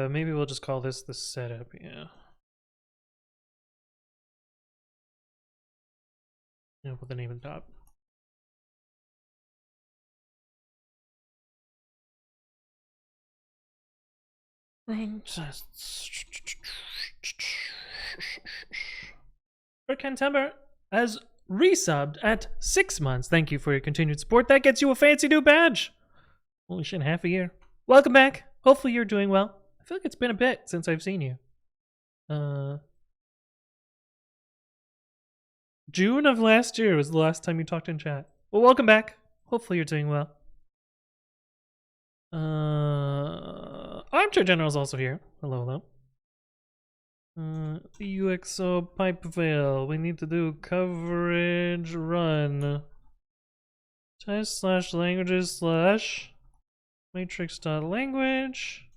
Maybe we'll just call this the setup, yeah. Put the name on top. Run tests. Cantember has resubbed at 6 months. Thank you for your continued support. That gets you a fancy new badge. Holy shit, half a year. Welcome back. Hopefully you're doing well. I feel like it's been a bit since I've seen you. June of last year was the last time you talked in chat. Well, welcome back. Hopefully you're doing well. Armchair General's also here. Hello. UXO pipe fail. We need to do coverage run test/languages/matrix.language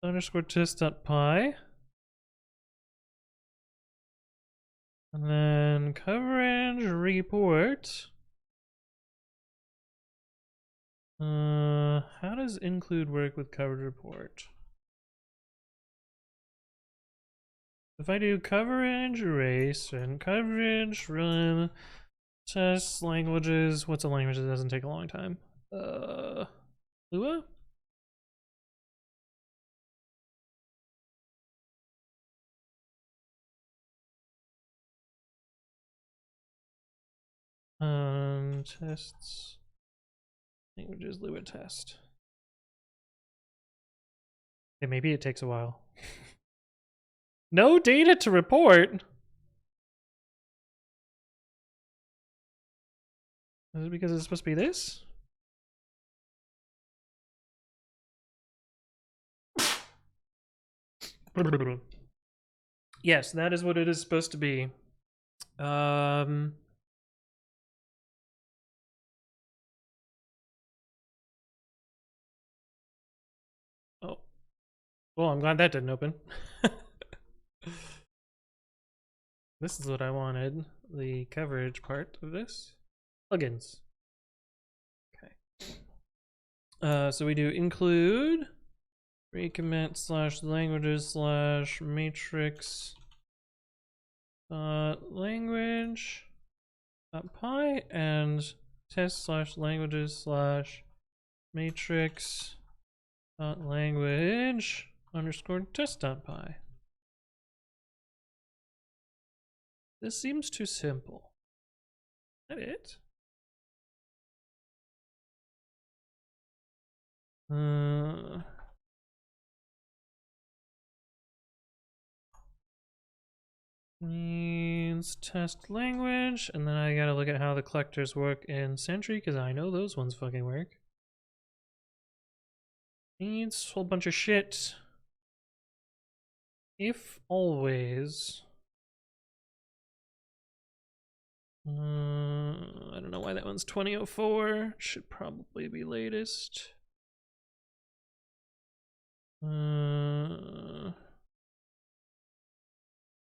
underscore test.py. And then coverage report. How does include work with coverage report? If I do coverage erase and coverage run test languages, what's a language that doesn't take a long time? Lua? Tests languages Lua test. Okay, maybe it takes a while. No data to report. Is it because it's supposed to be this? Yes, that is what it is supposed to be. Oh, well, I'm glad that didn't open. This is what I wanted, the coverage part of this. Plugins. Okay. So we do include recommit /languages/matrix language .py and test/languages/matrix language underscore test.py. This seems too simple. Is that it? Means test language, and then I gotta look at how the collectors work in Sentry because I know those ones fucking work. Needs a whole bunch of shit. If always. I don't know why that one's 2004. Should probably be latest.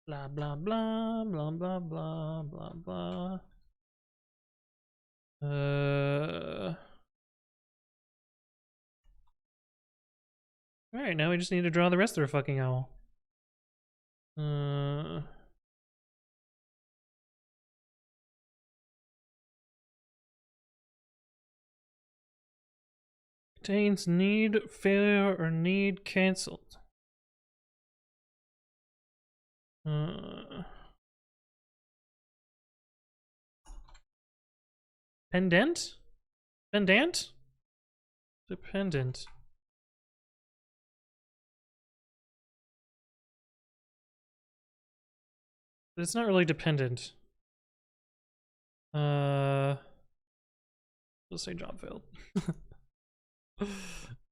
Blah blah blah blah blah blah blah blah. Alright, now we just need to draw the rest of the fucking owl. Contains need failure or need cancelled. Pendant? Pendant? Dependent. But it's not really dependent. Let's say job failed.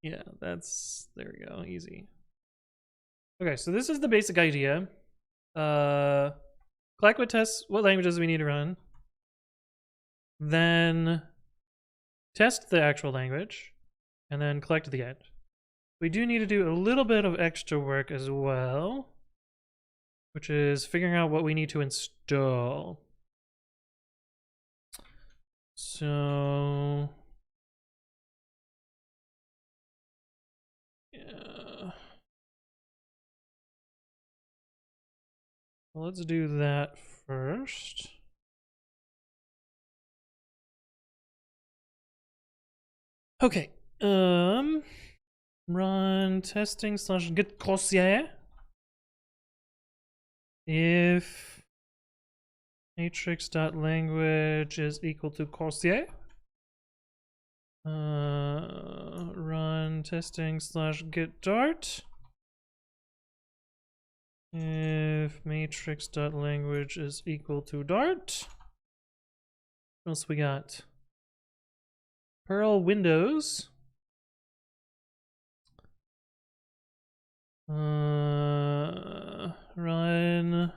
Yeah, that's, there we go, easy. Okay, so this is the basic idea. Collect what tests, what languages we need to run. Then test the actual language, and then collect the end. We do need to do a little bit of extra work as well, which is figuring out what we need to install. So yeah, well, let's do that first. Okay, run testing / get Crossier if matrix.language is equal to Crossier. Run testing / get Dart if matrix.language is equal to Dart. What else we got? Perl Windows. Run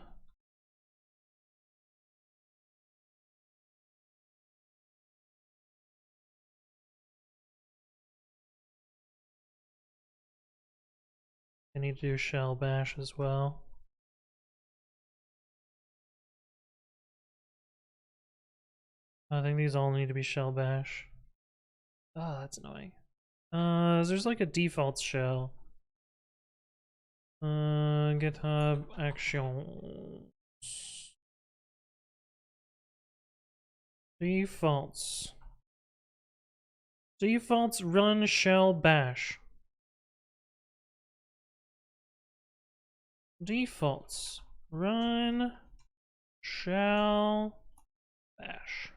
I need to do shell bash as well. I think these all need to be shell bash. Oh, that's annoying. There's like a default shell. GitHub actions. Defaults. Defaults run shell bash. Defaults run shell bash.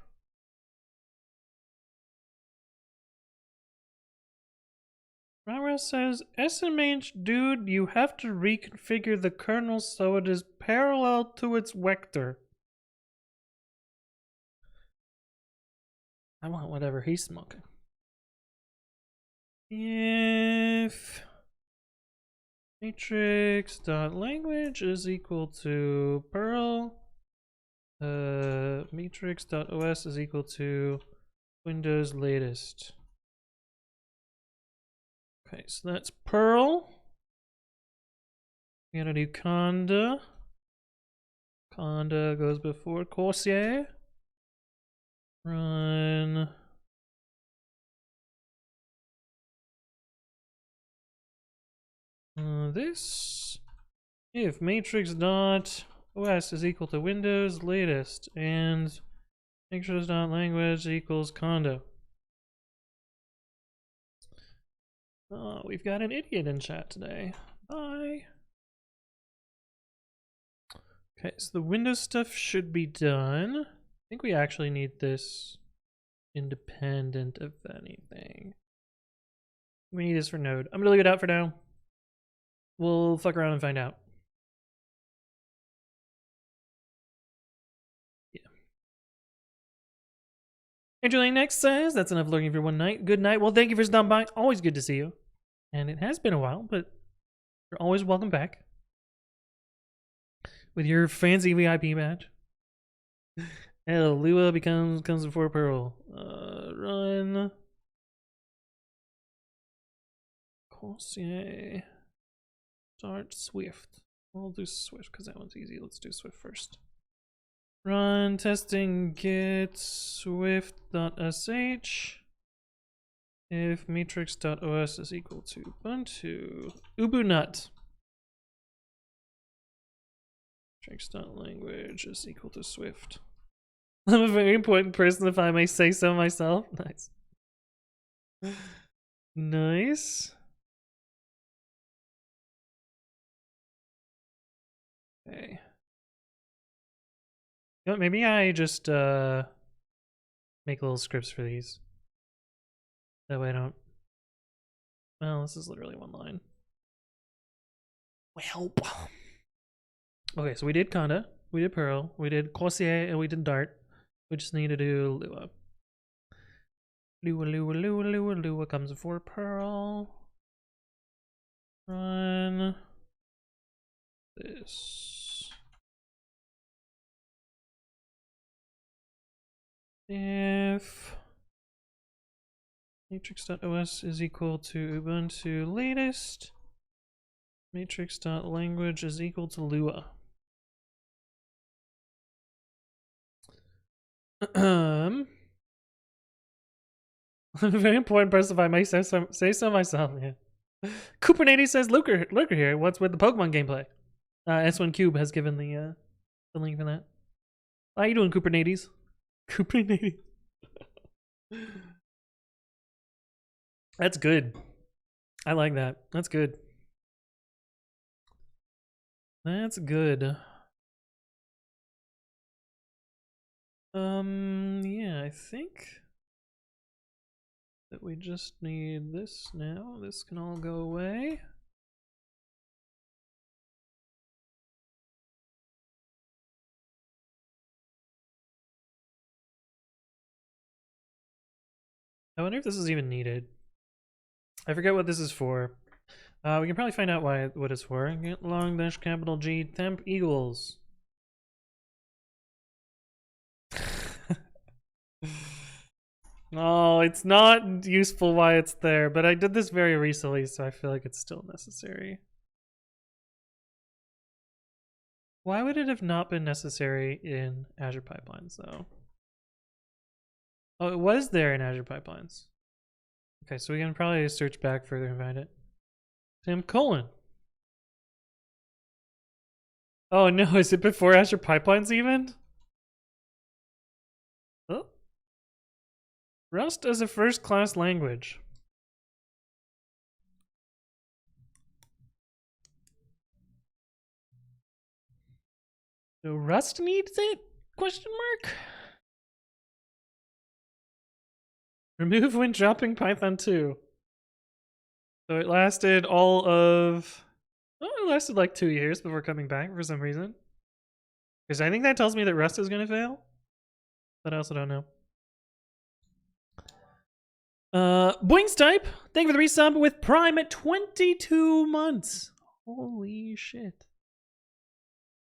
Rara says, SMH dude, you have to reconfigure the kernel so it is parallel to its vector. I want whatever he's smoking. If matrix.language is equal to Perl, matrix.os is equal to Windows latest. Okay, so that's Perl. We gotta do conda. Conda goes before Corsair. Run. This. If matrix.os is equal to Windows latest and matrix.language equals conda. Oh, we've got an idiot in chat today. Bye. Okay, so the Windows stuff should be done. I think we actually need this independent of anything. We need this for Node. I'm gonna leave it out for now. We'll fuck around and find out. Yeah. Angela next says, that's enough lurking for one night. Good night. Well, thank you for stopping by. Always good to see you. And it has been a while, but you're always welcome back. With your fancy VIP badge. Hell, Lua comes before Pearl. Run. Corsair. Start Swift. We'll do Swift because that one's easy. Let's do Swift first. Run testing git swift.sh. If matrix.os is equal to Ubuntu. Ubunut. Matrix.language is equal to Swift. I'm a very important person if I may say so myself. Nice. Nice. Okay. You know, maybe I just make little scripts for these. That way I don't... Well, this is literally one line. Well. Okay, so we did Conda, we did Perl, we did Corsair, and we did Dart. We just need to do Lua. Lua comes before Perl. Run this. If matrix.os is equal to Ubuntu latest, matrix.language is equal to Lua. I'm a very important person if I may say so myself. Yeah. Kubernetes says lurker here. What's with the Pokemon gameplay? S1 Cube has given the link for that. How you doing, Kubernetes? Kubernetes. That's good. I like that. That's good. That's good. Yeah, I think that we just need this now. This can all go away. I wonder if this is even needed. I forget what this is for. We can probably find out what it's for. Get long dash capital G temp eagles. No, it's not useful why it's there, but I did this very recently, so I feel like it's still necessary. Why would it have not been necessary in Azure Pipelines, though? Oh, it was there in Azure Pipelines. Okay, so we can probably search back further and find it. Semicolon. Oh no, is it before Azure Pipelines even? Oh. Rust as a first-class language. So Rust needs it? Question mark? Remove when dropping Python 2. So it lasted all of... Oh, it lasted like 2 years before coming back for some reason. Because I think that tells me that Rust is going to fail. But I also don't know. Boings type, thank you for the resub with Prime at 22 months. Holy shit.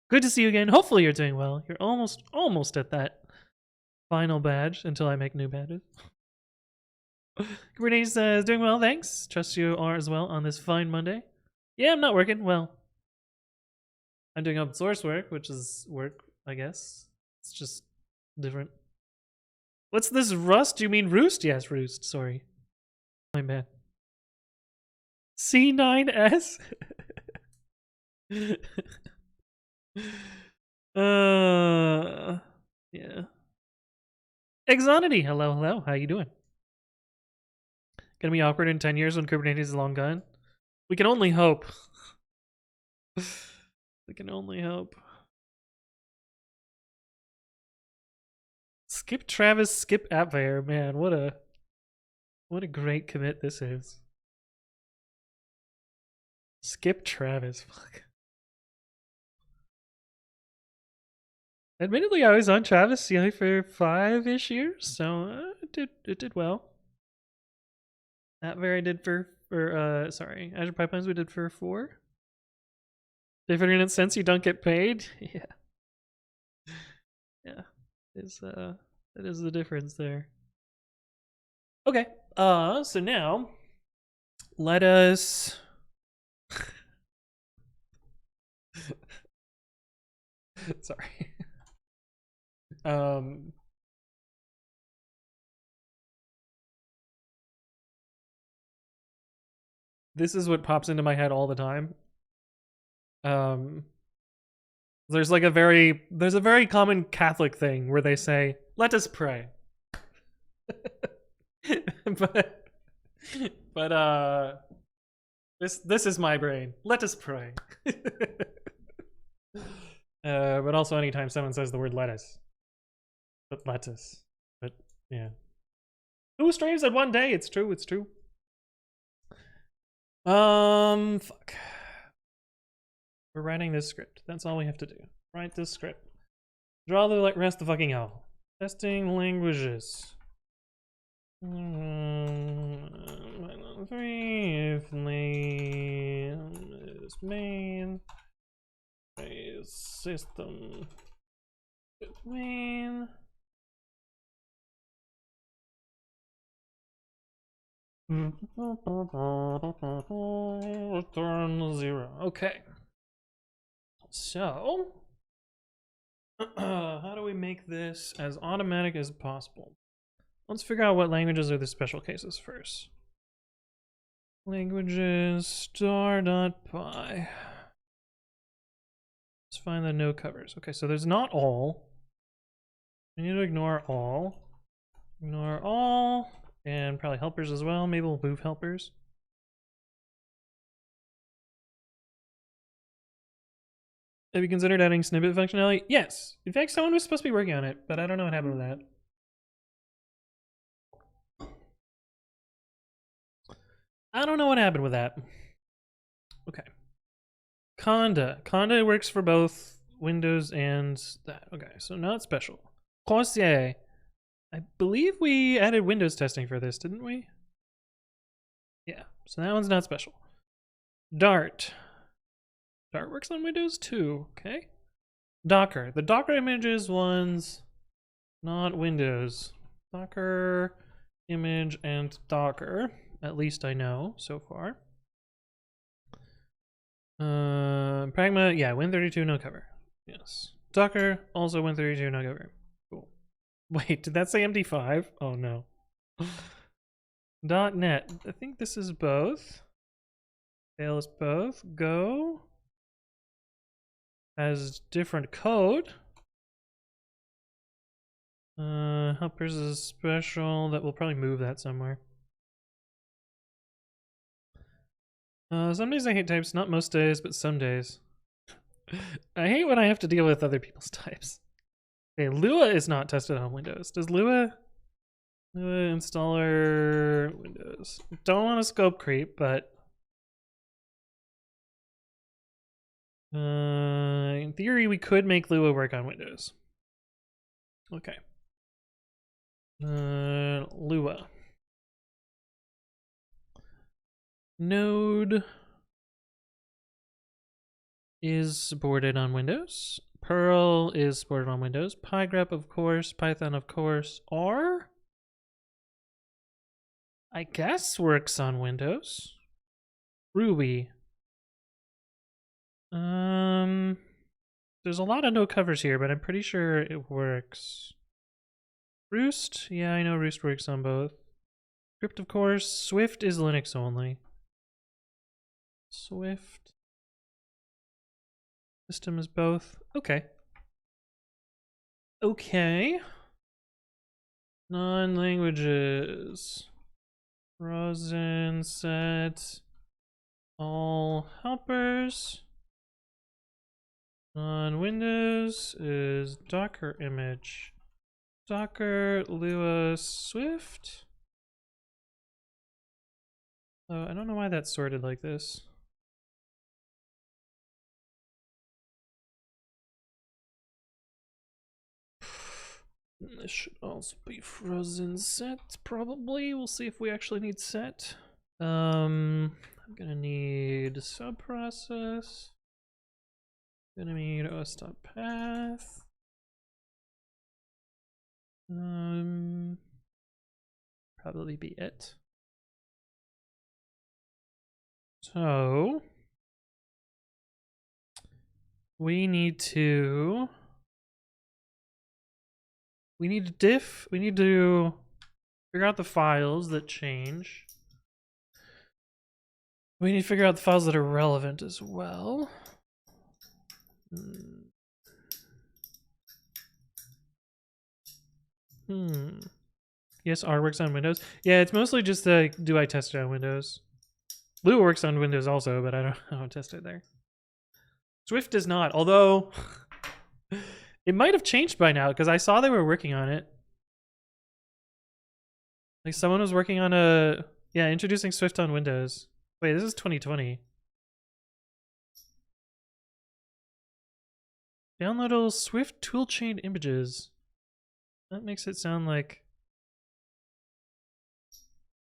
Good to see you again. Hopefully you're doing well. You're almost at that final badge until I make new badges. Kubernetes says, doing well, thanks. Trust you are as well on this fine Monday. Yeah, I'm not working. Well, I'm doing open source work, which is work, I guess. It's just different. What's this Rust? You mean Roost? Yes, Roost. Sorry. My man. C9S? Yeah. Exonity, hello. How you doing? Gonna be awkward in 10 years when Kubernetes is long gone? We can only hope. We can only hope. Skip Travis, skip Appware, man, what a great commit this is. Skip Travis, fuck. Admittedly, I was on Travis CI for 5-ish years, so it did well. Appware I did for sorry, Azure Pipelines we did for 4. Different in a sense you don't get paid. Yeah. Yeah. That is the difference there. Okay. So now let us sorry. This is what pops into my head all the time. There's a very common Catholic thing where they say, "Let us pray." but this is my brain. Let us pray. But also anytime someone says the word lettuce. But lettuce. But yeah. 2 streams in 1 day, it's true. Fuck. We're writing this script. That's all we have to do. Write this script. Draw the rest the fucking owl. Testing languages. 3 if name is main. Is system is main. Return 0. Okay. So, how do we make this as automatic as possible? Let's figure out what languages are the special cases first. Languages star.py. Let's find the no covers. Okay, so there's not all. We need to ignore all. Ignore all. And probably helpers as well. Maybe we'll move helpers. Have you considered adding snippet functionality? Yes. In fact, someone was supposed to be working on it, but I don't know what happened with that. I don't know what happened with that. Okay. Conda. Conda works for both Windows and that. Okay, so not special. Crozier. I believe we added Windows testing for this, didn't we? Yeah, so that one's not special. Dart. Dart works on Windows too, okay. Docker. The Docker images one's not Windows. Docker, image, and Docker. At least I know so far. Pragma, yeah, Win32 no cover. Yes. Docker, also Win32, no go room. Cool. Wait, did that say MD5? Oh no. .NET. I think this is both. Fail is both. Go has different code. Helpers is special. That will probably move that somewhere. Some days I hate types, not most days, but some days. I hate when I have to deal with other people's types. Okay, Lua is not tested on Windows. Does Lua installer Windows? Don't want to scope creep, but in theory we could make Lua work on Windows. Okay. Lua. Node is supported on Windows. Perl is supported on Windows. PyGrep, of course. Python, of course. R, I guess, works on Windows. Ruby. There's a lot of no covers here, but I'm pretty sure it works. Roost, yeah, I know Roost works on both. Script, of course. Swift is Linux only. Swift. System is both. Okay. Okay. Non-languages. Frozen set. All helpers. On Windows is Docker image. Docker, Lua, Swift. Oh, I don't know why that's sorted like this. This should also be frozen set, probably. We'll see if we actually need set. I'm gonna need subprocess. Gonna need os.path. Probably be it. So we need to diff. We need to figure out the files that change. We need to figure out the files that are relevant as well. Yes, R works on Windows. Yeah, it's mostly just do I test it on Windows? Lua works on Windows also, but I don't test it there. Swift does not, although it might have changed by now because I saw they were working on it. Like someone was working on introducing Swift on Windows. Wait, this is 2020. Downloadable Swift toolchain images. That makes it sound like...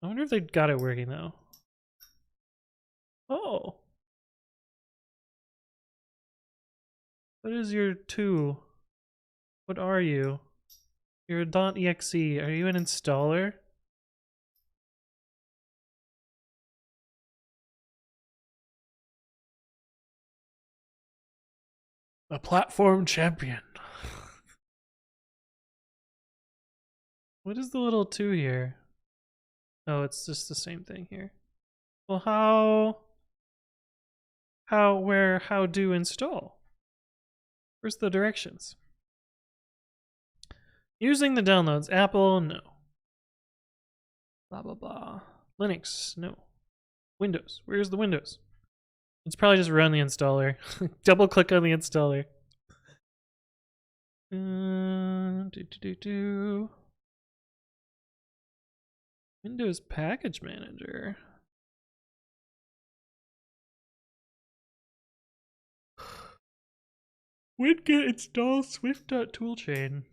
I wonder if they got it working though. Oh. What is your 2? What are you? You're a .exe. Are you an installer? A platform champion. What is the little 2 here? Oh, it's just the same thing here. Well, how do install? Where's the directions? Using the downloads. Apple, no. Blah, blah, blah. Linux, no. Windows. Where's the Windows? It's probably just run the installer. Double click on the installer. Windows Package Manager. Widget install swift.toolchain.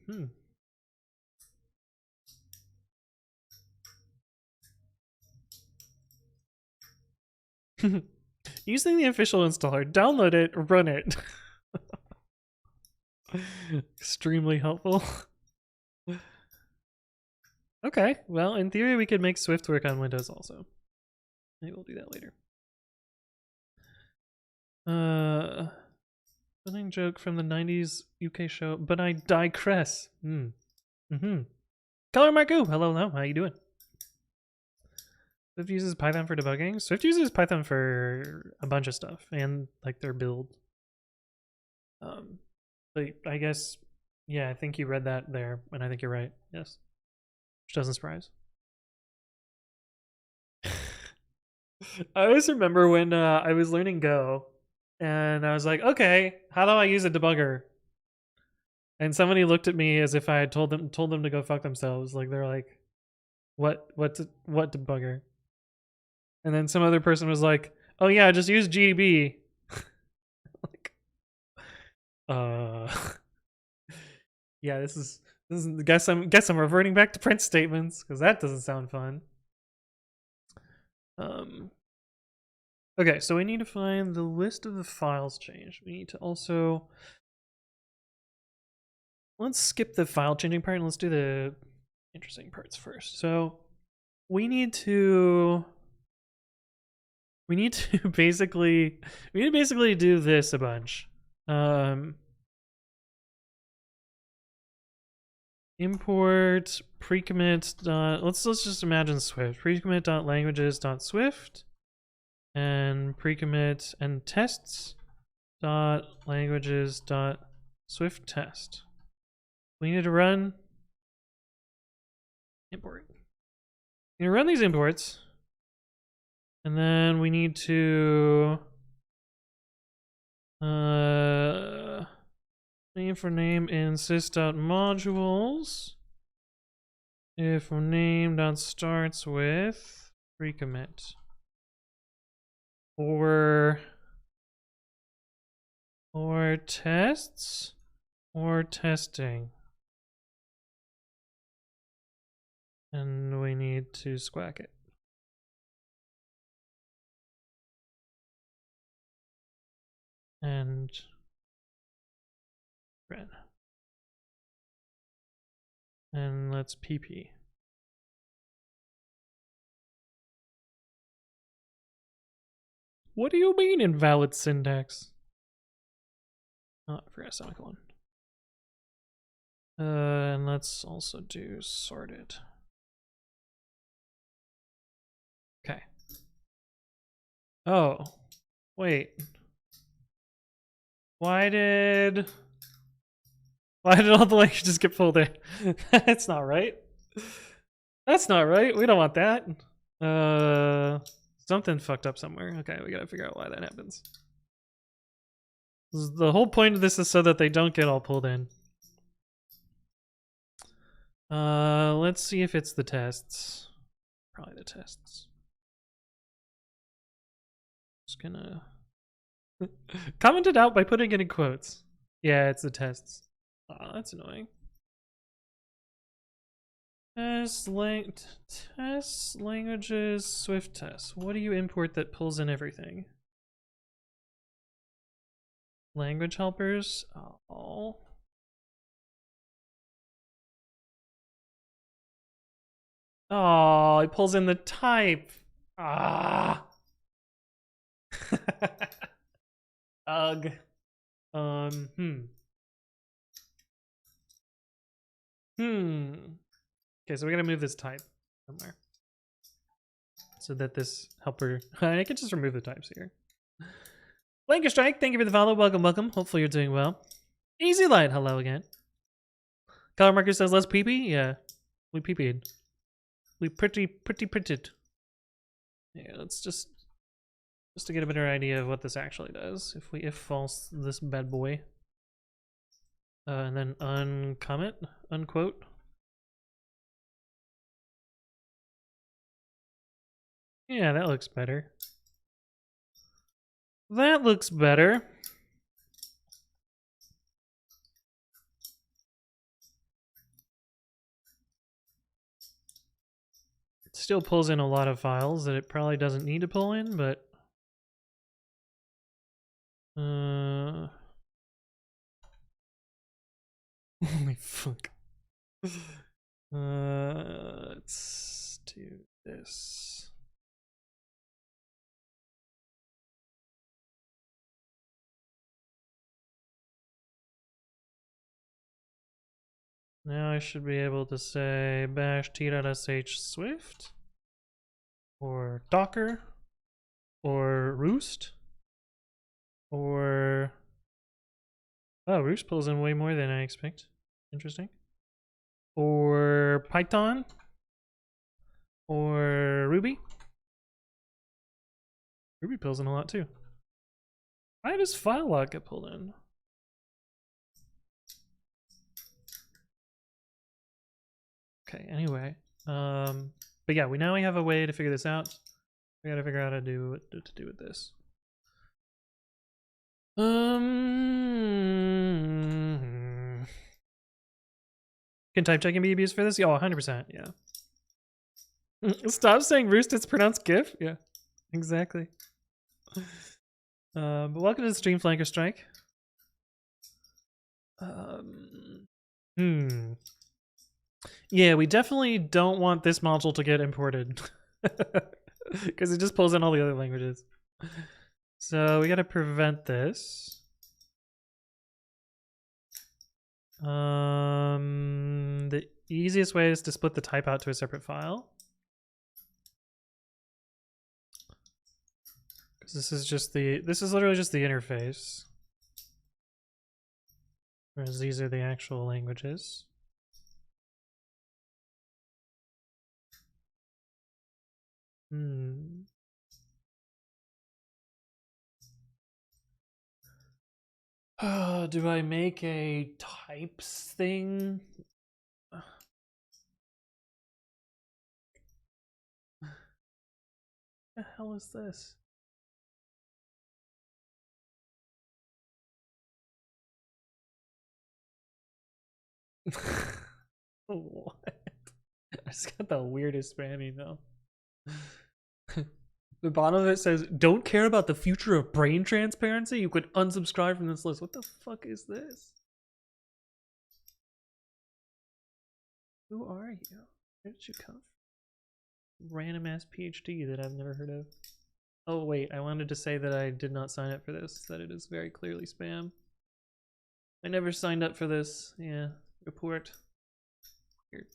Using the official installer, download it, run it. Extremely helpful. Okay, well, in theory, we could make Swift work on Windows also. Maybe we'll do that later. Funny joke from the 90s UK show, but I digress. Mm-hmm. Color Marku, hello, how you doing? Swift uses Python for debugging. Swift uses Python for a bunch of stuff and like their build. But I guess, yeah, I think you read that there, and I think you're right. Yes, which doesn't surprise. I always remember when I was learning Go, and I was like, okay, how do I use a debugger? And somebody looked at me as if I had told them to go fuck themselves. Like they're like, what debugger? And then some other person was like, oh yeah, just use GDB. Like, yeah, this is guess I'm reverting back to print statements because that doesn't sound fun. Okay, so we need to find the list of the files changed. We need to also, let's skip the file changing part and let's do the interesting parts first. So we need to basically do this a bunch. Import precommit let's just imagine Swift. Precommit languages Swift and precommit and tests languages Swift test. We need to run import. We need to run these imports, and then we need to name for name in sys.modules if name starts with precommit or tests or testing, and we need to squack it. And red. And let's pp. What do you mean invalid syntax? Oh, I forgot a semicolon. And let's also do sorted. Okay. Oh, wait. Why did all the languages get pulled in? That's not right. That's not right. We don't want that. Something fucked up somewhere. Okay, we gotta figure out why that happens. The whole point of this is so that they don't get all pulled in. Let's see if it's the tests. Probably the tests. Just gonna comment it out by putting it in quotes. Yeah, it's the tests. Oh, that's annoying. Test languages Swift tests. What do you import that pulls in everything? Language helpers. Oh. Oh, it pulls in the type. Ah. Ugh. Okay, so we gotta move this type somewhere so that this helper. I can just remove the types here. Language Strike, thank you for the follow. Welcome. Hopefully you're doing well. Easy Light, hello again. Color Marker says less pee-pee. Yeah, we pee-peed. We pretty printed. Yeah, let's just to get a better idea of what this actually does. If we if false this bad boy, and then uncomment, unquote. Yeah, that looks better. That looks better. It still pulls in a lot of files that it probably doesn't need to pull in, but holy fuck. Let's do this. Now I should be able to say bash t.sh swift or docker or roost or oh, roost pulls in way more than I expect. Interesting. Or Python or Ruby. Ruby pulls in a lot too. Why does file log get pulled in? Okay, anyway. But yeah, we have a way to figure this out. We gotta figure out how to do what to do with this. Can type checking be abused for this? Oh, 100%, yeah. Stop saying roost, it's pronounced GIF? Yeah, exactly. But welcome to the stream, Flanker Strike. Yeah, we definitely don't want this module to get imported. Because it just pulls in all the other languages. So we gotta prevent this. The easiest way is to split the type out to a separate file. Because this is literally just the interface. Whereas these are the actual languages. Do I make a types thing? What the hell is this? What? I just got the weirdest spam email. The bottom of it says, "Don't care about the future of brain transparency? You could unsubscribe from this list." What the fuck is this? Who are you? Where did you come from? Random ass PhD that I've never heard of. Oh wait, I wanted to say that I did not sign up for this, that it is very clearly spam. I never signed up for this. Yeah, report. Weird.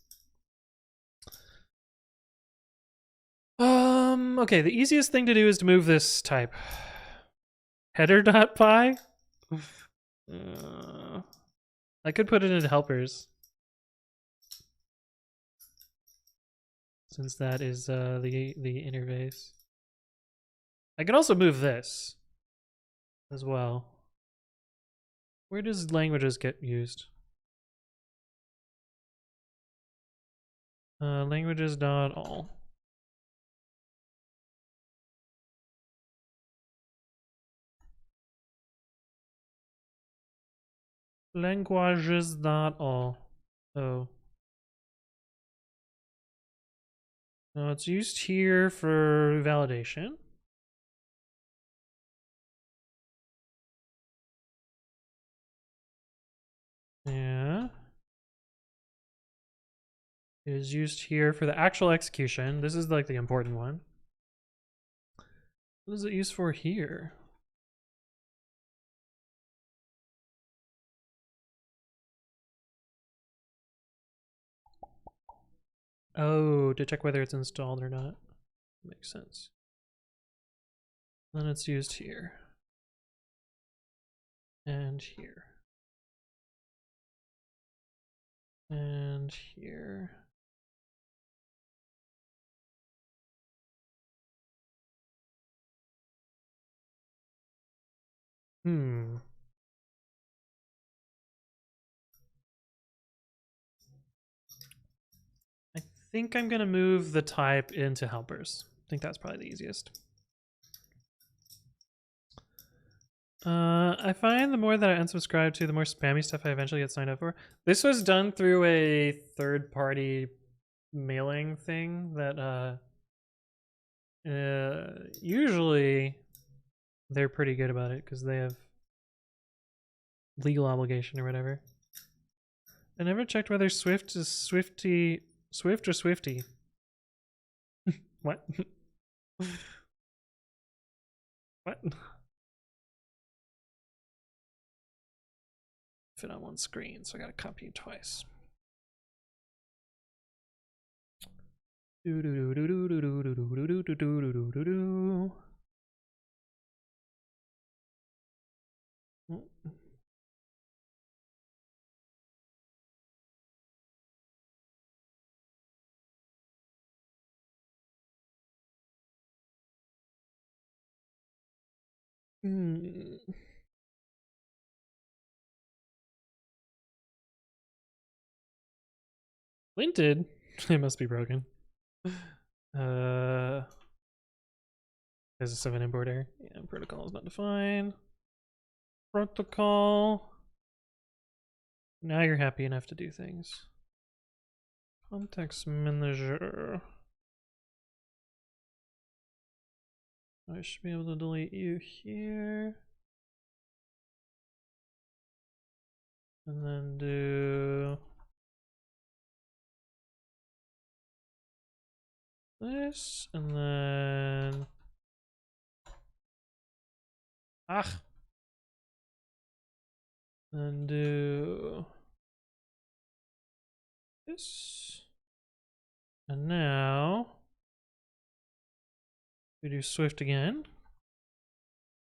Okay, the easiest thing to do is to move this type. Header.py? I could put it in helpers. Since that is the interface. I could also move this as well. Where does languages get used? Languages.all. Languages.all. Oh. No, it's used here for validation. Yeah. It is used here for the actual execution. This is like the important one. What is it used for here? Oh, to check whether it's installed or not. Makes sense. Then it's used here. And here. And here. I think I'm gonna move the type into helpers. I think that's probably the easiest. I find the more that I unsubscribe to, the more spammy stuff I eventually get signed up for. This was done through a third-party mailing thing that usually they're pretty good about it because they have legal obligation or whatever. I never checked whether Swift is Swift or Swifty. What? What? Fit on one screen, so I gotta copy it twice. Linted? It must be broken. There's a 7 import error. Yeah, protocol is not defined. Protocol. Now you're happy enough to do things. Context manager. I should be able to delete you here. And then do this, and then and do this, and now we do Swift again.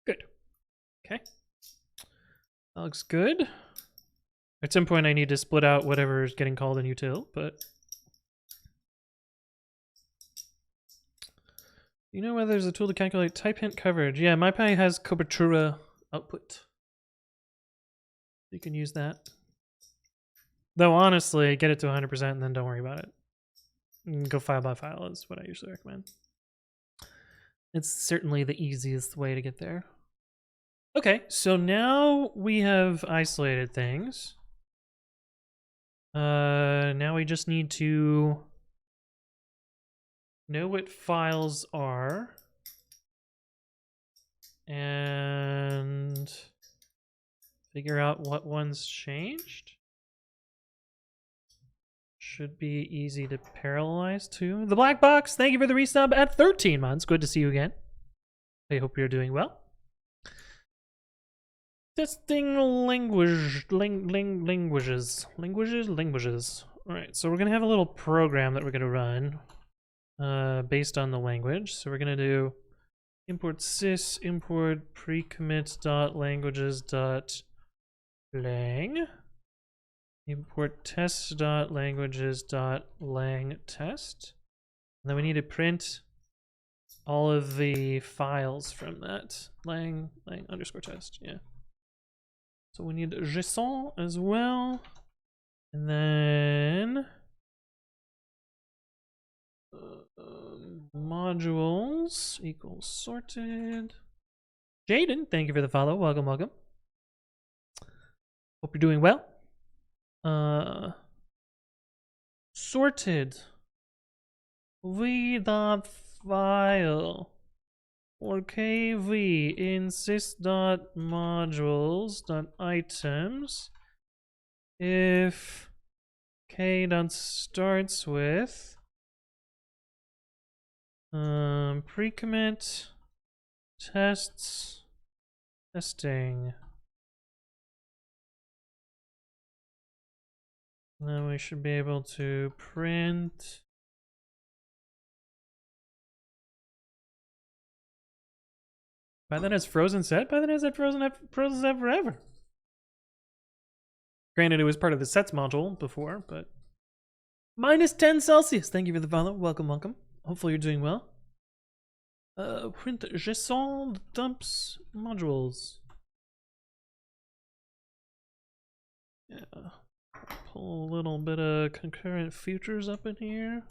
Good. Okay, that looks good. At some point, I need to split out whatever is getting called in util, but you know whether there's a tool to calculate type hint coverage? Yeah, MyPy has cobertura output. You can use that. Though honestly, get it to 100% and then don't worry about it. Go file by file is what I usually recommend. It's certainly the easiest way to get there. Okay, so now we have isolated things. Now we just need to know what files are and figure out what ones changed. Should be easy to parallelize to. The Black Box, thank you for the resub at 13 months. Good to see you again. I hope you're doing well. Testing languages. All right, so we're gonna have a little program that we're gonna run based on the language. So we're gonna do import sys import precommit.languages.lang. Import test.languages.lang test. And then we need to print all of the files from that lang underscore test. Yeah. So we need JSON as well. And then modules equals sorted. Jaden, thank you for the follow. Welcome, welcome. Hope you're doing well. Sorted v.file or kv in sys.modules.items if k.starts with precommit tests testing. Then we should be able to print Python has frozen set? Python has that frozen set forever. Granted, it was part of the sets module before, but -10 Celsius. Thank you for the follow. Welcome, welcome. Hopefully you're doing well. Print JSON dumps modules. Yeah. Pull a little bit of concurrent futures up in here.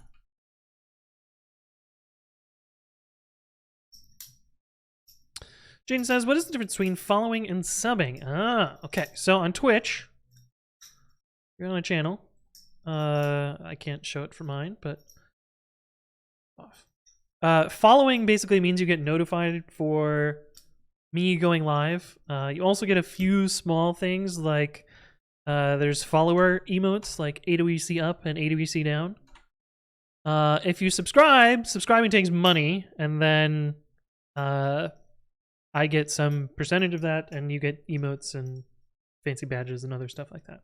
Jane says, what is the difference between following and subbing? Ah, okay. So on Twitch, you're on a channel. I can't show it for mine, but off. Following basically means you get notified for me going live. You also get a few small things like there's follower emotes like AWEC up and AWEC down. If you subscribing takes money, and then I get some percentage of that, and you get emotes and fancy badges and other stuff like that.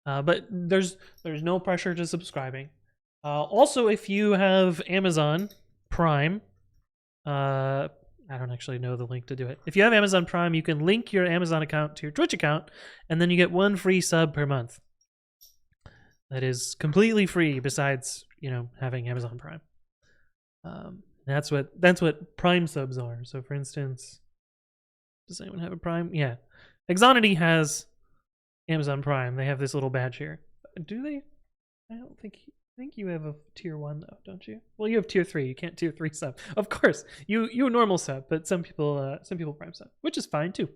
But there's no pressure to subscribing. Also, if you have Amazon Prime, I don't actually know the link to do it. If you have Amazon Prime, you can link your Amazon account to your Twitch account, and then you get 1 free sub per month. That is completely free besides, having Amazon Prime. That's what Prime subs are. So for instance, does anyone have a Prime? Yeah. Exonity has Amazon Prime. They have this little badge here. Do they? I don't think you have a tier 1 though, don't you? Well, you have tier 3. You can't tier 3 sub. Of course. You a normal sub, but some people Prime sub, which is fine too.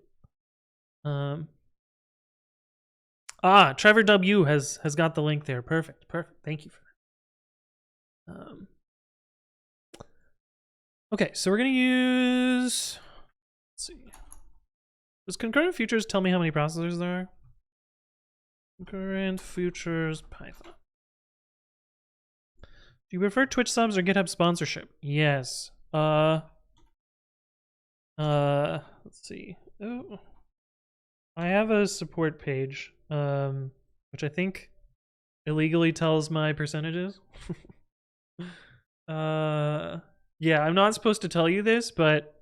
Trevor W has got the link there. Perfect. Thank you for that. Okay, so we're gonna use. Let's see. Does concurrent futures tell me how many processors there are? Concurrent futures Python. Do you prefer Twitch subs or GitHub sponsorship? Yes. Let's see. Oh, I have a support page, which I think illegally tells my percentages. Yeah, I'm not supposed to tell you this, but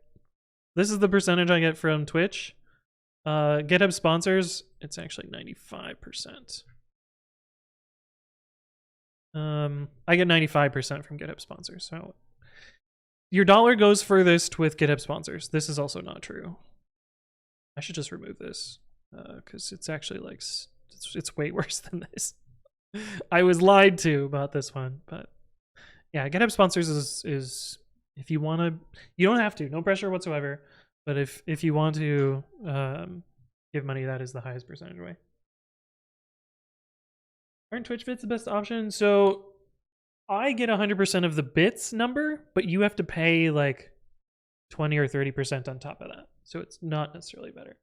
this is the percentage I get from Twitch. GitHub sponsors, it's actually 95%. I get 95% from GitHub sponsors, so your dollar goes furthest with GitHub sponsors. This is also not true. I should just remove this because it's actually like it's way worse than this. I was lied to about this one, but yeah, GitHub sponsors is if you want to, you don't have to, no pressure whatsoever. But if you want to give money, that is the highest percentage way. Aren't Twitch bits the best option? So I get 100% of the bits number, but you have to pay like 20 or 30% on top of that. So it's not necessarily better.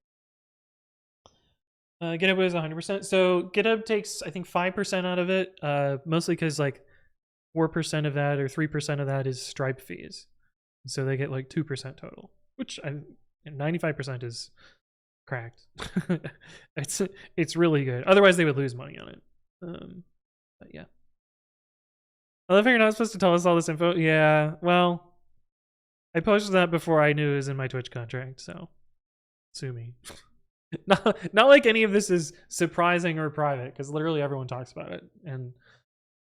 GitHub is 100%. So GitHub takes, I think, 5% out of it, mostly because like 4% of that or 3% of that is Stripe fees. So they get like 2% total, which 95% is cracked. It's really good. Otherwise, they would lose money on it. But yeah. I love how you're not supposed to tell us all this info. Yeah, well, I posted that before I knew it was in my Twitch contract, so sue me. Not like any of this is surprising or private, because literally everyone talks about it, and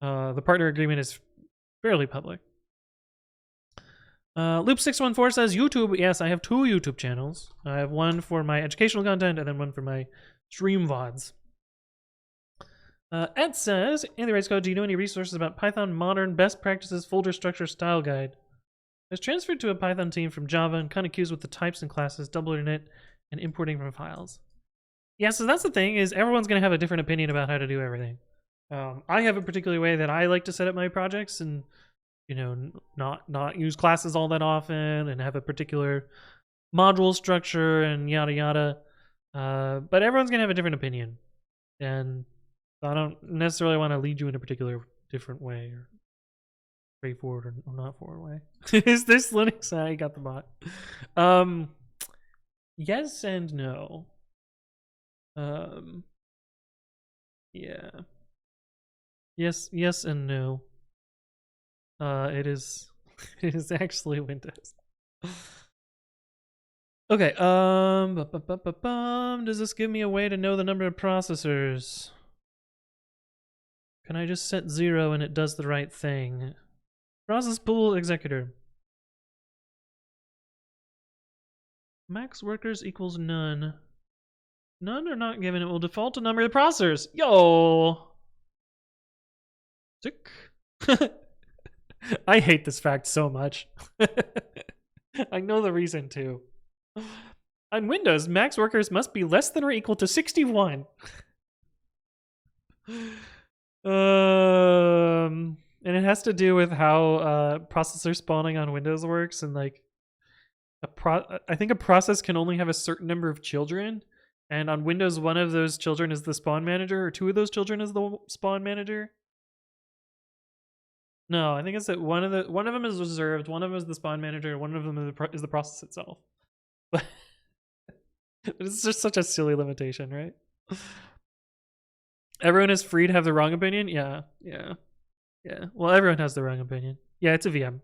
the partner agreement is fairly public. Loop614 says YouTube. Yes, I have 2 YouTube channels. I have one for my educational content and then one for my stream VODs. Ed says, AnthonyWritesCode, do you know any resources about Python modern best practices folder structure style guide? I was transferred to a Python team from Java and kind of confused with the types and classes, doubling it, and importing from files. Yeah, so that's the thing, is everyone's going to have a different opinion about how to do everything. I have a particular way that I like to set up my projects and, not use classes all that often and have a particular module structure and yada yada. But everyone's going to have a different opinion. And I don't necessarily want to lead you in a particular different way or straightforward or not forward way. Is this Linux? I got the bot. Yes and no. Yeah. Yes and no. It is actually Windows. Okay, does this give me a way to know the number of processors? Can I just set 0 and it does the right thing? Process pool executor. Max workers equals none. None are not given. It will default to number of processors. Yo! Sick. I hate this fact so much. I know the reason too. On Windows, max workers must be less than or equal to 61. And it has to do with how processor spawning on Windows works, and like I think a process can only have a certain number of children, and on Windows one of those children is the spawn manager, or 2 of those children is the spawn manager. No, I think it's that one of them is reserved, one of them is the spawn manager, one of them is the process itself. But it's just such a silly limitation, right? Everyone is free to have the wrong opinion? Yeah. Yeah. Well, everyone has the wrong opinion. Yeah, it's a VM.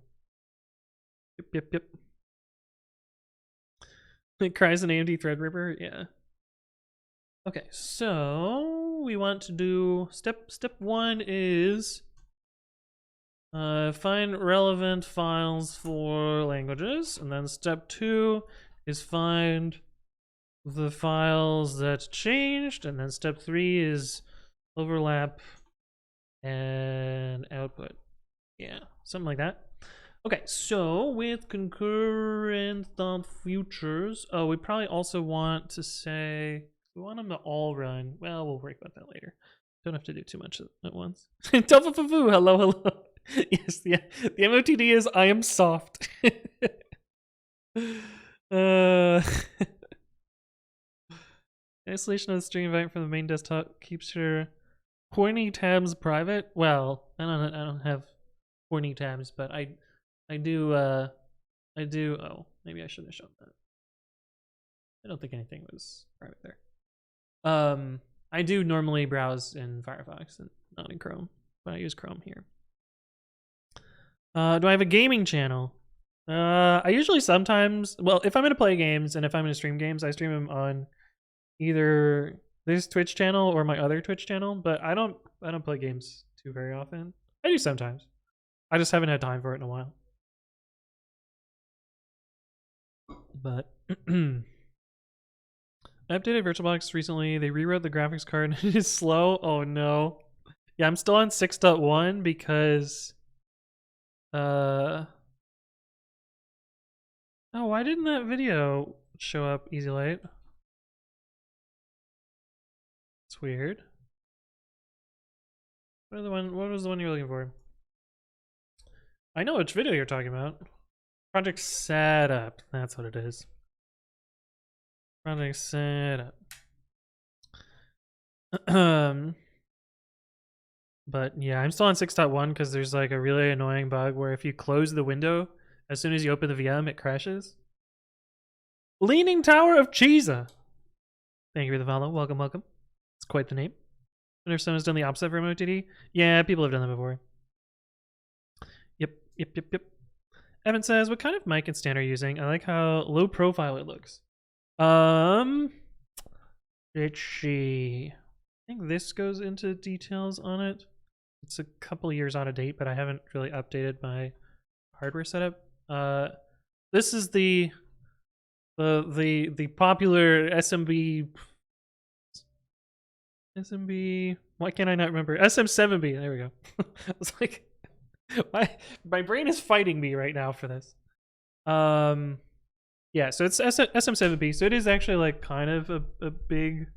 Yep. It cries an AMD Threadripper. Yeah. Okay, so we want to do step one is find relevant files for languages, and then step 2 is find the files that changed, and then step 3 is overlap and output. Yeah, something like that. Okay, so with concurrent futures, oh, we probably also want to say we want them to all run. Well, we'll worry about that later. Don't have to do too much at once. Tofufufu, hello. Yes, the MOTD is I am soft. Isolation of the string event from the main desktop keeps your pointy tabs private. Well, I don't have pointy tabs, but I do. Oh, maybe I shouldn't have shown that. I don't think anything was private there. I do normally browse in Firefox and not in Chrome, but I use Chrome here. Do I have a gaming channel? I usually sometimes, well, if I'm gonna play games and if I'm gonna stream games, I stream them on either this Twitch channel or my other Twitch channel. But I don't play games too very often. I do sometimes. I just haven't had time for it in a while. But I updated VirtualBox recently. They rewrote the graphics card. It is slow. Oh no. Yeah, I'm still on 6.1 because oh, why didn't that video show up easy light? It's weird. What was the one you're looking for? I know which video you're talking about. Project setup. That's what it is. Project setup. But yeah, I'm still on 6.1 because there's like a really annoying bug where if you close the window, as soon as you open the VM, it crashes. Leaning Tower of Cheesa. Thank you for the follow. Welcome. It's quite the name. I wonder if someone's done the opposite for MOTD. Yeah, people have done that before. Yep. Evan says, what kind of mic and stand are you using? I like how low profile it looks. Let's see. I think this goes into details on it. It's a couple years out of date, but I haven't really updated my hardware setup. This is the popular SMB. Why can't I not remember? SM7B. There we go. I was like, my brain is fighting me right now for this. Yeah, so it's SM7B, so it is actually like kind of a big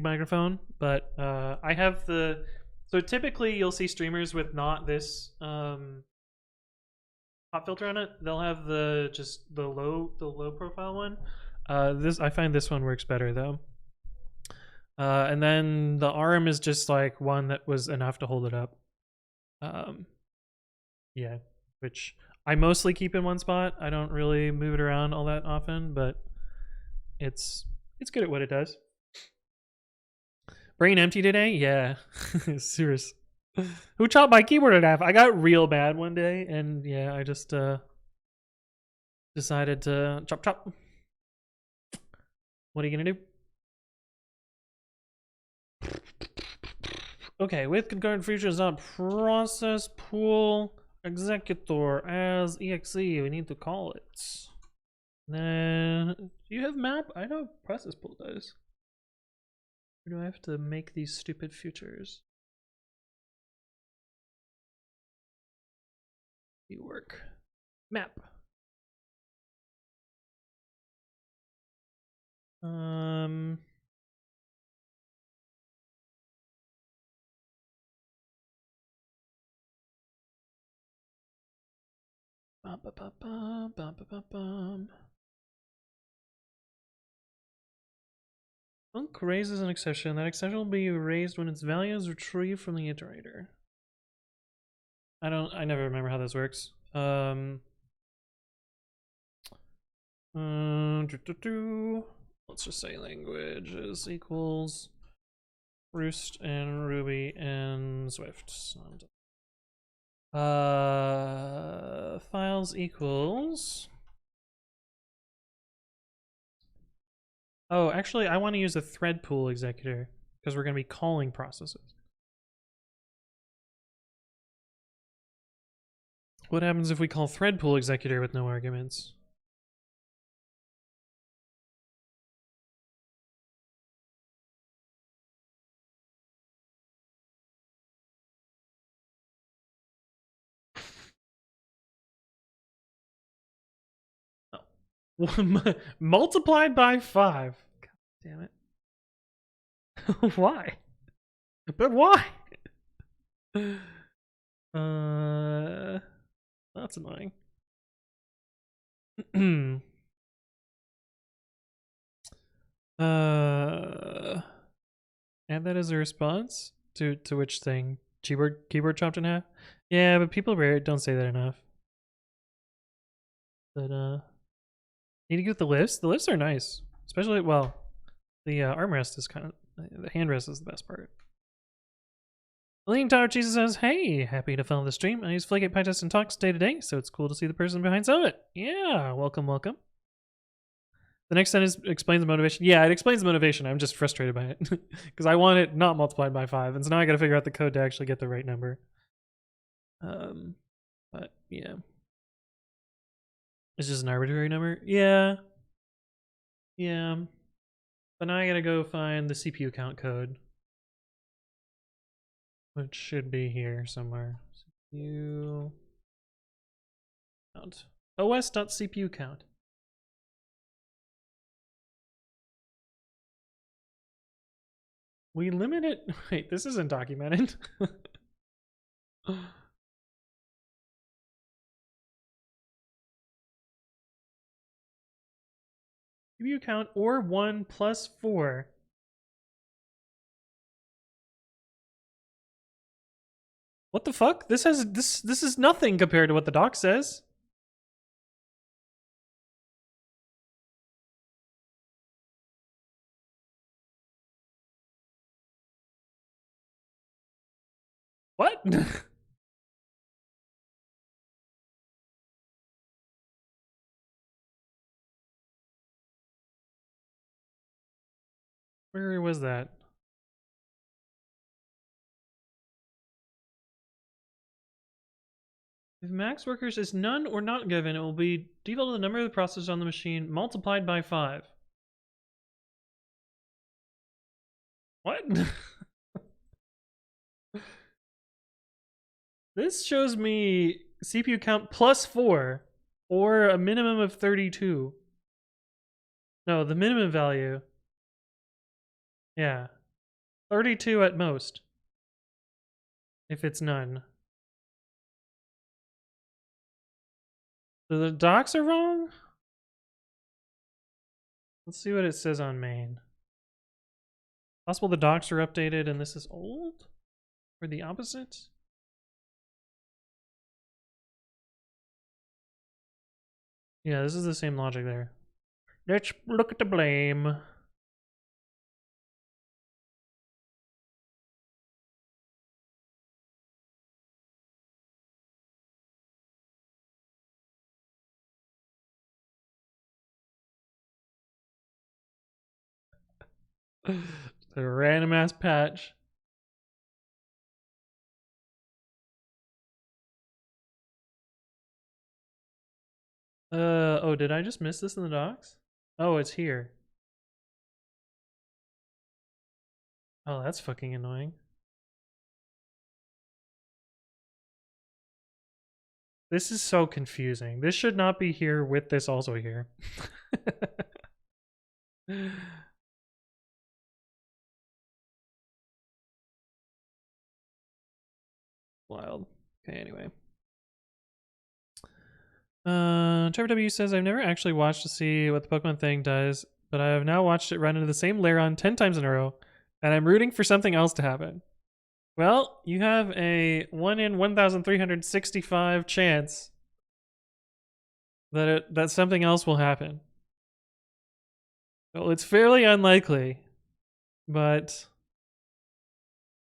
microphone, but I have the, so typically you'll see streamers with not this pop filter on it. They'll have the just the low profile one. I find this one works better though. And then the arm is just like one that was enough to hold it up. Yeah, which I mostly keep in one spot. I don't really move it around all that often, but it's good at what it does. Brain empty today? Yeah. Serious. Who chopped my keyboard in half? I got real bad one day, and yeah, I just decided to chop. What are you gonna do? Okay, with concurrent features on process pool executor as exe, we need to call it. Then, do you have map? I know process pool does. Or do I have to make these stupid features? You work. Map. Func raises an exception. That exception will be raised when its value is retrieved from the iterator. I never remember how this works. Let's just say language is equals Roost and Ruby and Swift. Files equals. Oh, actually, I want to use a thread pool executor because we're going to be calling processes. What happens if we call thread pool executor with no arguments? Multiplied by 5. God damn it. Why? But why? That's annoying. Add that as a response to which thing? Keyboard chopped in half? Yeah, but people don't say that enough. But need to get the lifts. The lifts are nice, especially the armrest is kind of the handrest is the best part. Lean Tower Jesus says, "Hey, happy to follow the stream. I use Flake8 PyTest and Talks day to day, so it's cool to see the person behind some of it. Yeah, welcome, welcome." The next sentence explains the motivation. Yeah, it explains the motivation. I'm just frustrated by it because I want it not multiplied by 5, and so now I got to figure out the code to actually get the right number. But yeah, it's just an arbitrary number. Yeah. But now I gotta go find the CPU count code, which should be here somewhere. CPU count. os.cpu count. We limit it. Wait, this isn't documented. CPU count or 1 plus 4. What the fuck? This is nothing compared to what the doc says. What? Where was that? If max workers is none or not given, it will be default to the number of the processors on the machine multiplied by 5. What? This shows me CPU count plus 4 or a minimum of 32. No, the minimum value. Yeah. 32 at most. If it's none. So the docs are wrong? Let's see what it says on main. Possible the docs are updated and this is old? Or the opposite? Yeah, this is the same logic there. Let's look at the blame. A random ass patch. Oh, did I just miss this in the docs? Oh, it's here. Oh, that's fucking annoying. This is so confusing. This should not be here with this also here. Wild. Okay, anyway. Trevor W says, I've never actually watched to see what the Pokemon thing does, but I have now watched it run into the same Lairon 10 times in a row, and I'm rooting for something else to happen. Well, you have a 1 in 1,365 chance that something else will happen. Well, it's fairly unlikely, but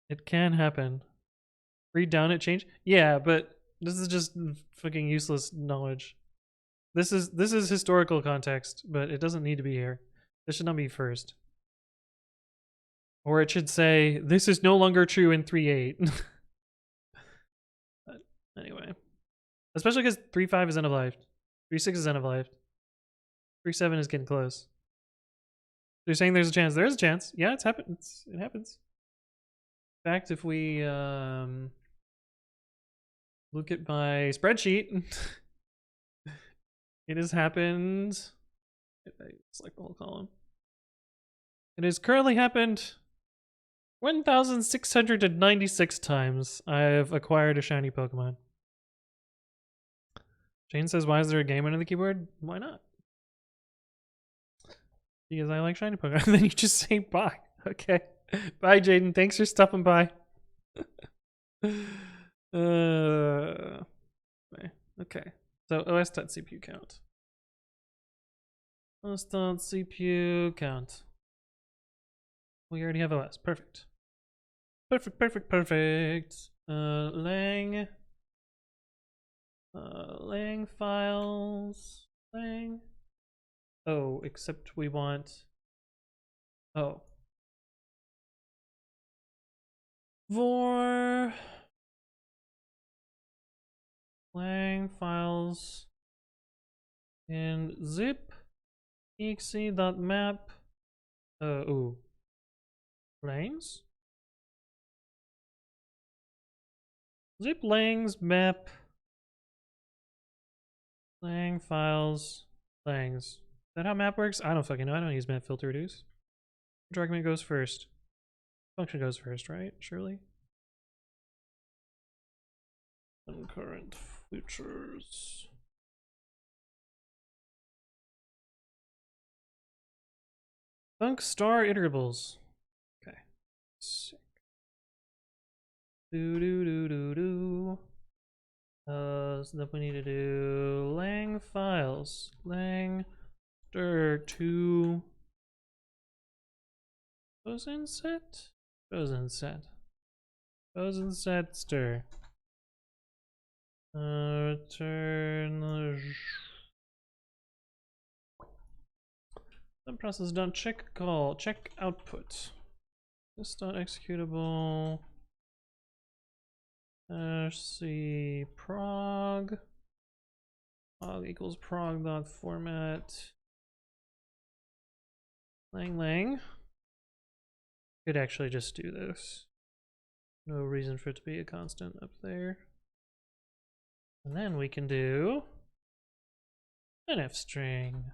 it can happen. Read down it change? Yeah, but This is just fucking useless knowledge. This is historical context, but it doesn't need to be here. This should not be first. Or it should say, this is no longer true in 3.8. But anyway. Especially because 3.5 is end of life. 3.6 is end of life. 3.7 is getting close. You're saying there's a chance. There is a chance. Yeah, it happens. It happens. In fact, if we look at my spreadsheet, it has happened. I select the whole column. It has currently happened 1,696 times I have acquired a shiny Pokemon. Jane says, why is there a game under the keyboard? Why not? Because I like shiny Pokemon. And then you just say bye. Okay. Bye, Jaden. Thanks for stopping by. Okay. So os.cpu count. os.cpu count. We already have OS. Perfect. Perfect. Lang files. Lang. Oh, except we want. Oh. Vor. Lang files. In zip. exe.map. Ooh. Langs? Zip langs map. Lang files. Langs. Is that how map works? I don't fucking know. I don't use map filter reduce. Which argument goes first? Function goes first, right? Surely. Concurrent features. Func star iterables. Okay. Sick. So then we need to do lang files. Lang stir to frozen set? Frozen set. Frozen set stir. Return process done. Check call. Check output. This dot executable. C prog. Prog equals prog dot format. Lang. Could actually just do this. No reason for it to be a constant up there. And then we can do an F string.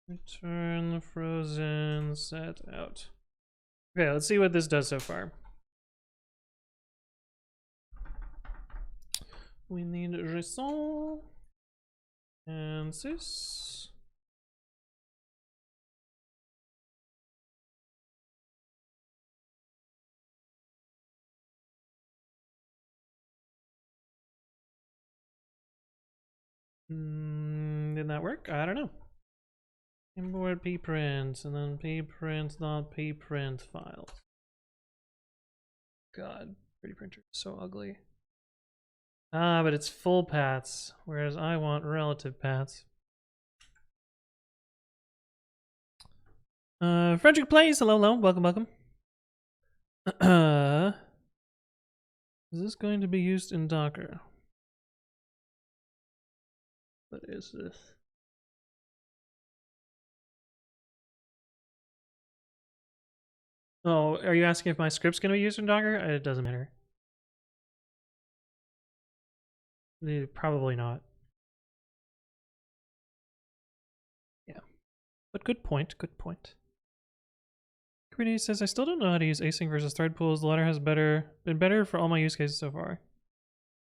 Return the frozen set out. Okay, let's see what this does so far. We need JSON and sys. Did that work? I don't know. Import pprint and then pprint.pprint files. God, pretty printer is so ugly. Ah, but it's full paths, whereas I want relative paths. Frederick Plays, hello, welcome. Is this going to be used in Docker? What is this? Oh, are you asking if my script's going to be used in Docker? It doesn't matter. Probably not. Yeah. But good point. Kubernetes says, I still don't know how to use async versus thread pools. The latter has been better for all my use cases so far.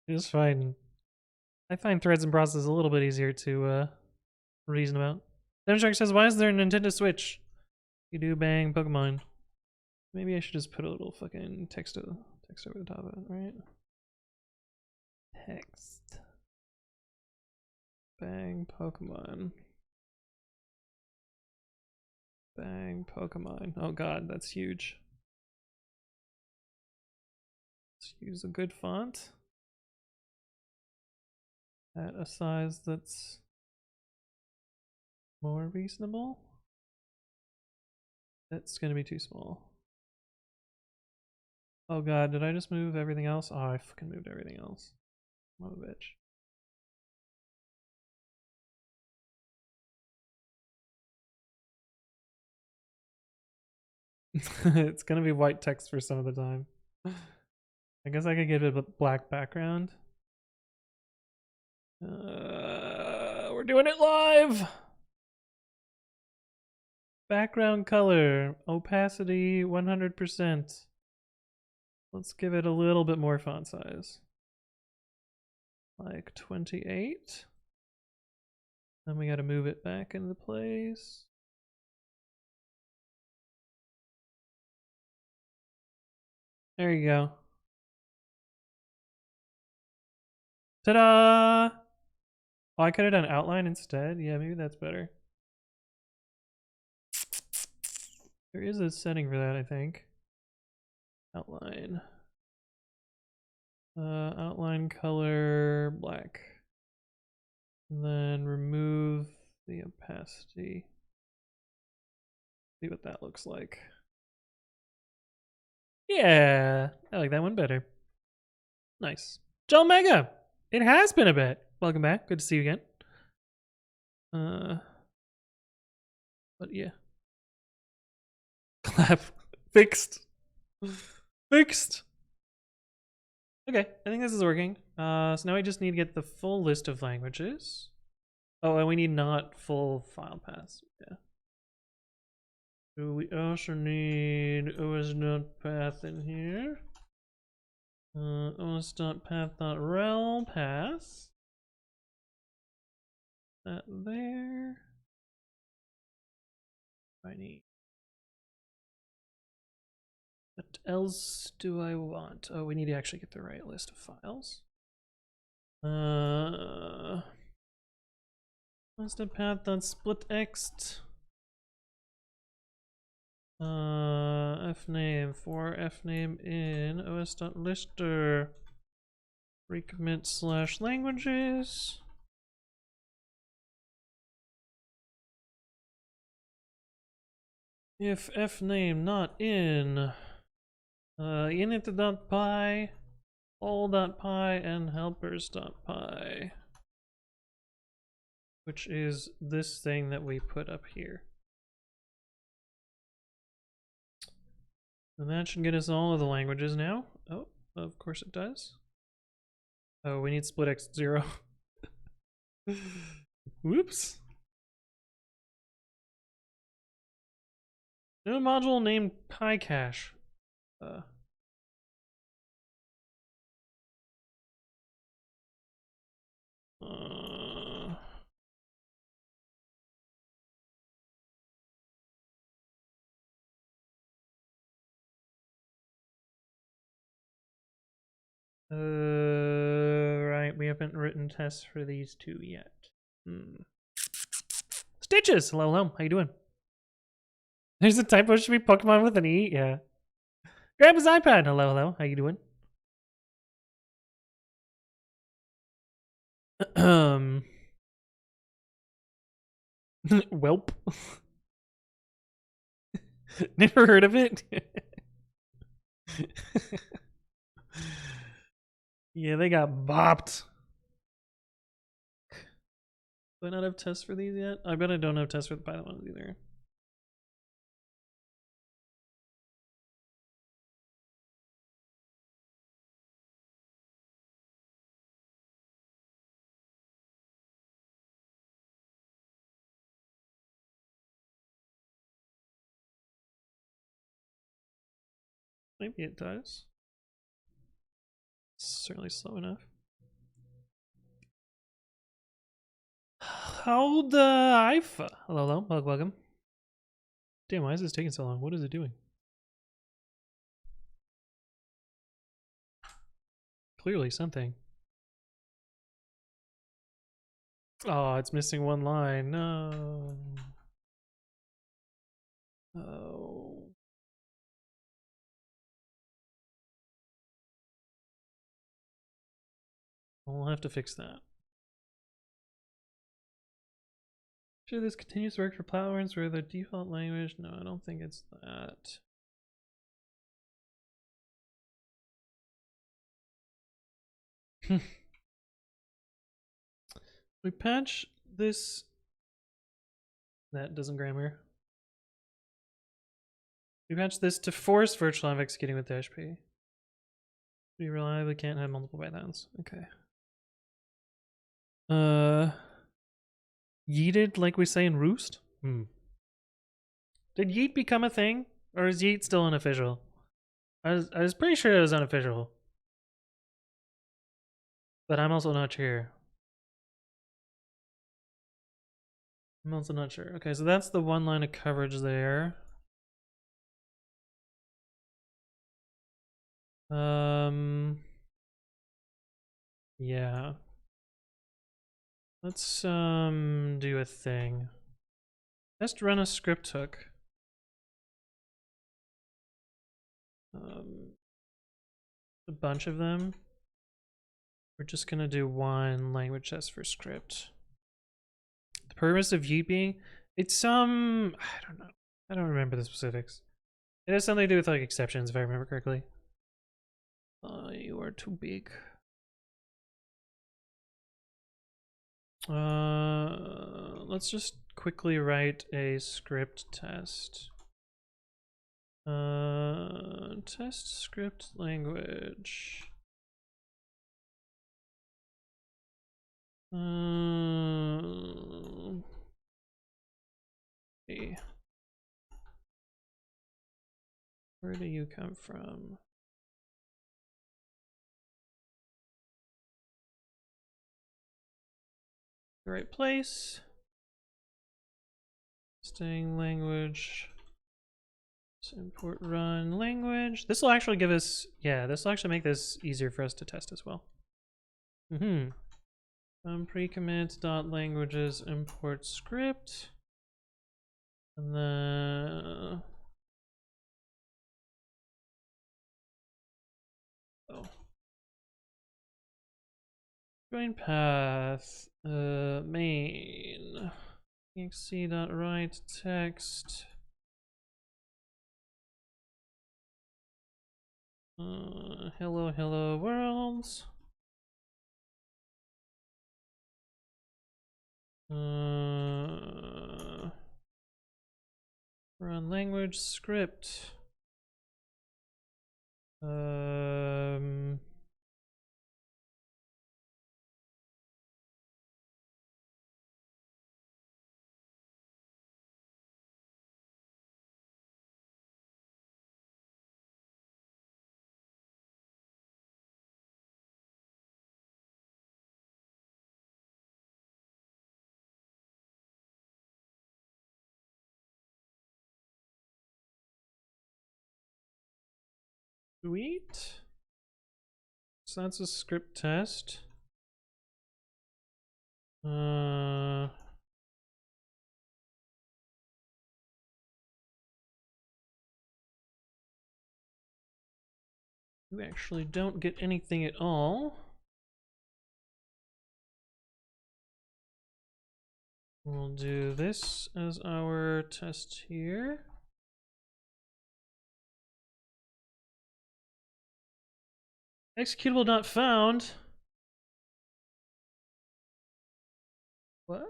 It is fine. I find threads and processes a little bit easier to reason about. Demshark says, why is there a Nintendo Switch? You do bang Pokemon. Maybe I should just put a little fucking text over the top of it, right? Text. Bang Pokemon. Bang, Pokemon. Oh god, that's huge. Let's use a good font at a size that's more reasonable. That's gonna be too small. Oh god, did I just move everything else? Oh, I fucking moved everything else. I'm a bitch. It's gonna be white text for some of the time. I guess I could give it a black background. We're doing it live! Background color, opacity 100%. Let's give it a little bit more font size. Like 28. Then we gotta move it back into place. There you go. Ta-da! Oh, I could have done outline instead. Yeah, maybe that's better. There is a setting for that, I think. Outline. Outline color black. And then remove the opacity. See what that looks like. Yeah, I like that one better. Nice. John Mega! It has been a bit. Welcome back. Good to see you again. But yeah. Clap. Fixed. Fixed. Okay, I think this is working. So now we just need to get the full list of languages. Oh, and we need not full file paths. Yeah. So we also need os.path in here. os.path.rel path. That there. I need. What else do I want? Oh, we need to actually get the right list of files. os.path.splitxt. fname for fname in os.lister. Recommit / languages. If fname not in init.py, all.py, and helpers.py, which is this thing that we put up here. And that should get us all of the languages now. Oh, of course it does. Oh, we need splitxt 0. Whoops. No module named PyCache. Right, we haven't written tests for these two yet. Stitches! Hello, hello, how you doing? There's a typo, should be Pokemon with an E? Yeah. Grab his iPad! Hello, hello, how you doing? Welp. Never heard of it? Yeah, they got bopped. Do I not have tests for these yet? I bet I don't have tests for the Python ones either. Maybe it does. It's certainly slow enough. How the IFA? Hello, hello, welcome. Damn, why is this taking so long? What is it doing? Clearly something. Oh, it's missing one line. No. Oh. We'll have to fix that. Sure, this continues to work for platforms where the default language. No, I don't think it's that. We patch this. That doesn't grammar. We patch this to force virtual env executing with dash p. We reliably can't have multiple pythons. Okay. Yeeted, like we say in Roost? Did yeet become a thing? Or is yeet still unofficial? I was pretty sure it was unofficial. But I'm also not sure. I'm also not sure. Okay, so that's the one line of coverage there. Yeah. Let's do a thing. Just run a script hook. A bunch of them. We're just gonna do one language test for script. The purpose of yeet being, it's I don't know. I don't remember the specifics. It has something to do with like exceptions, if I remember correctly. You are too big. Let's just quickly write a script test. Test script language. Where do you come from? The right place. Staying language. Let's import run language. This will actually give us, yeah, this will actually make this easier for us to test as well. Pre-commit dot languages import script. And then join path main exe.write text hello world run language script sweet. So that's a script test. We actually don't get anything at all. We'll do this as our test here. Executable not found. What?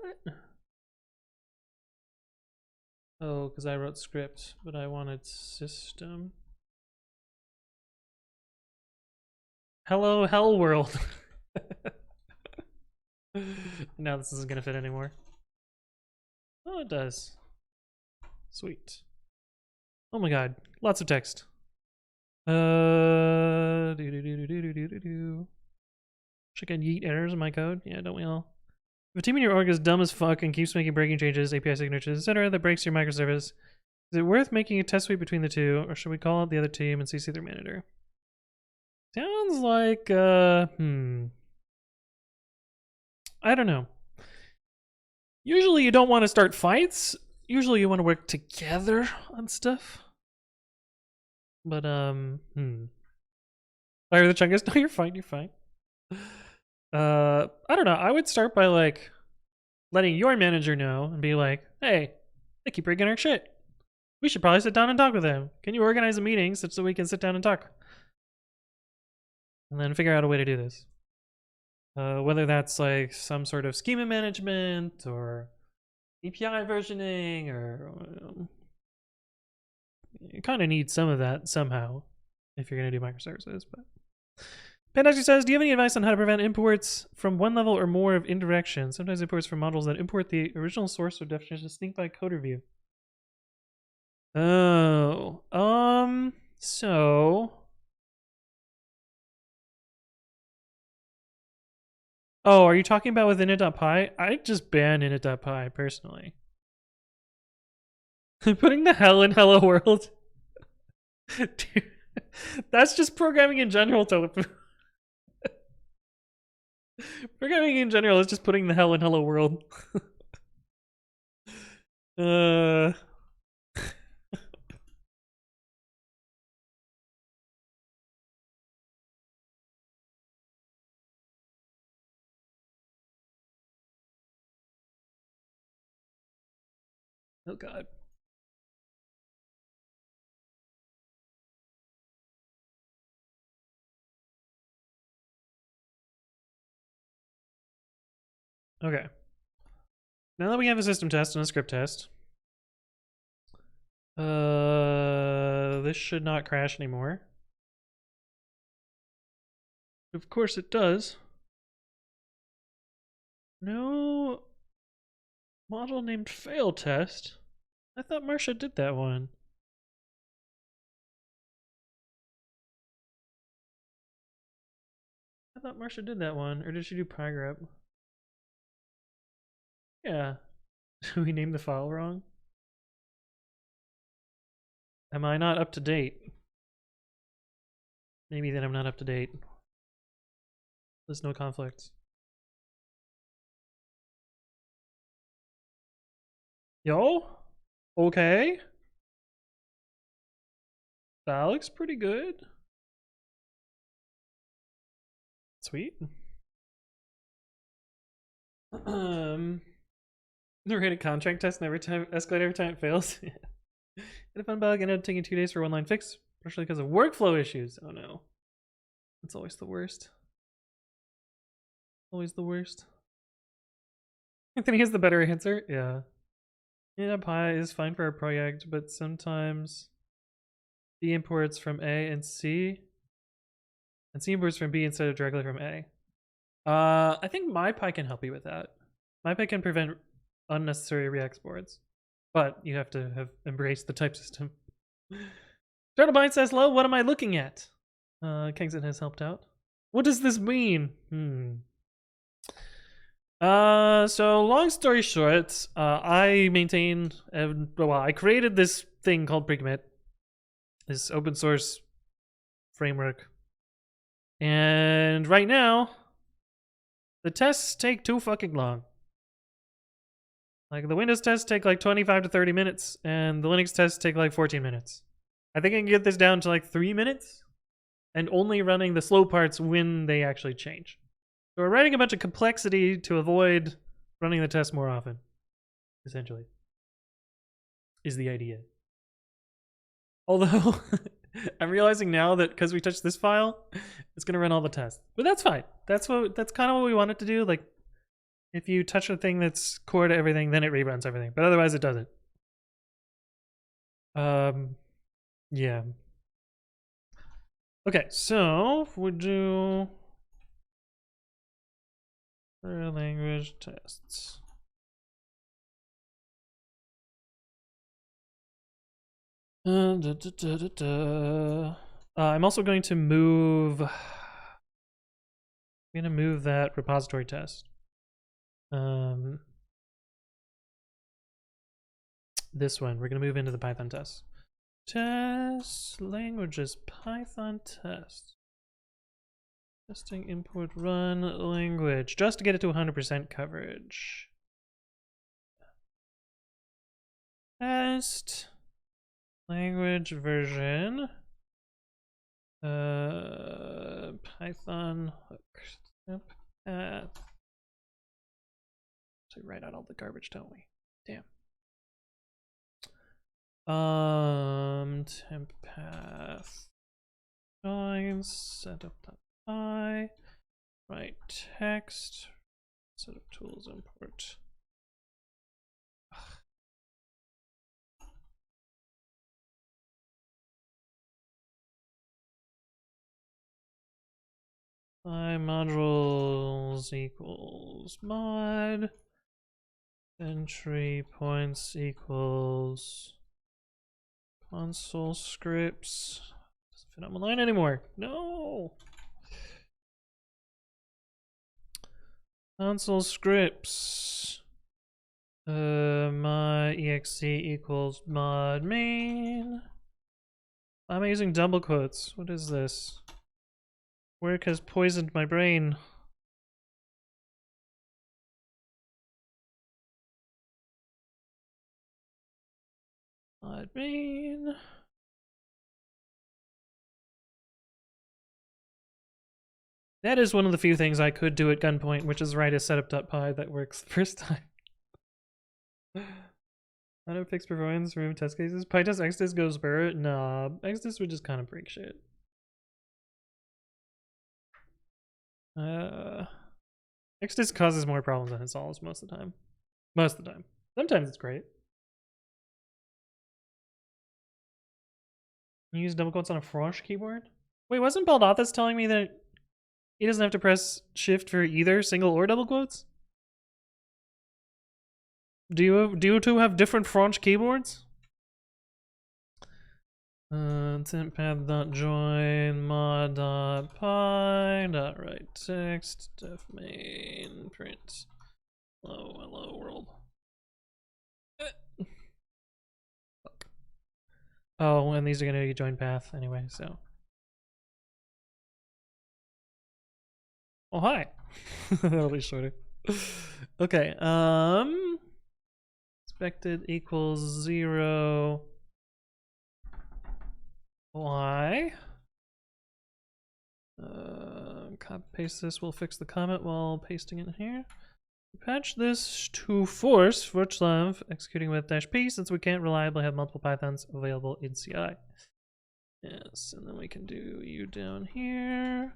Oh, because I wrote script, but I wanted system. Hello, hell world. Now this isn't gonna fit anymore. Oh, it does. Sweet. Oh my god, lots of text. Check out yeet errors in my code. Yeah, don't we all? If a team in your org is dumb as fuck and keeps making breaking changes, API signatures, etc., that breaks your microservice, is it worth making a test suite between the two, or should we call out the other team and CC their manager? Sounds like, I don't know. Usually you don't want to start fights, usually you want to work together on stuff. But Fire the Chungus. No, you're fine. You're fine. I don't know. I would start by like letting your manager know and be like, "Hey, they keep breaking our shit. We should probably sit down and talk with them. Can you organize a meeting such that we can sit down and talk?" And then figure out a way to do this. Whether that's like some sort of schema management or API versioning, or you kind of need some of that somehow if you're going to do microservices. But Pandaxi says, do you have any advice on how to prevent imports from one level or more of indirection? Sometimes imports from modules that import the original source or definition sneak by code review. Oh, so. Oh, are you talking about with init.py? I just ban init.py personally. Putting the hell in hello world. Dude, that's just programming in general, Telephone. Programming in general is just putting the hell in hello world. Oh god. Okay. Now that we have a system test and a script test, this should not crash anymore. Of course it does. No model named fail test. I thought Marcia did that one. I thought Marcia did that one, or did she do PyGrep? Yeah. We named the file wrong? Am I not up to date? Maybe then I'm not up to date. There's no conflicts. Yo? Okay. That looks pretty good. Sweet. Rate a contract test and every time escalate every time it fails. Hit a fun bug, ended up taking 2 days for one line fix, partially because of workflow issues. Oh no. That's always the worst. Always the worst. I think he has the better answer. Yeah. Yeah, Pi is fine for our project, but sometimes B imports from A and C, and C imports from B instead of directly from A. I think MyPy can help you with that. MyPy can prevent unnecessary re-exports, but you have to have embraced the type system. Turtlebind says, "Hello, what am I looking at?" Kingston has helped out. What does this mean? So long story short, I maintain, well, I created this thing called Precommit, this open source framework, and right now, the tests take too fucking long. Like the Windows tests take like 25 to 30 minutes, and the Linux tests take like 14 minutes. I think I can get this down to like 3 minutes, and only running the slow parts when they actually change. So we're writing a bunch of complexity to avoid running the test more often, essentially, is the idea. Although, I'm realizing now that because we touched this file, it's going to run all the tests. But that's fine. That's kind of what we want it to do. Like, if you touch a thing that's core to everything, then it reruns everything. But otherwise, it doesn't. Yeah. Okay, so we do language tests. I'm also going to move. I'm going to move that repository test. This one, we're going to move into the Python test. Test languages Python test. Testing import run language just to get it to 100% coverage. test language version Python hook temp path. So we write out all the garbage, don't we? Damn. Temp path joins setup.py, write text, setup tools import. Modules equals mod entry points equals console scripts. Doesn't fit on my line anymore. No. Console scripts. My exe equals mod main. I'm using double quotes. What is this? Work has poisoned my brain. Mod main. That is one of the few things I could do at gunpoint, which is write a setup.py that works the first time. How to fix performance, remove test cases? PyTest Exdis goes burr? Nah, Exdis would just kind of break shit. Exdis causes more problems than it solves most of the time. Most of the time. Sometimes it's great. You use double quotes on a Frosh keyboard? Wait, wasn't Baldathis telling me that he doesn't have to press shift for either single or double quotes? Do you two have different French keyboards? Temppath.join mod.py.write text def main print hello world. Fuck. Oh, and these are gonna join path anyway, so. Oh hi. That'll be shorter. Okay, expected equals 0 y. Copy paste this. We'll fix the comment while pasting it here. Patch this to force Vroclav executing with -p since we can't reliably have multiple Pythons available in CI. Yes, and then we can do you down here.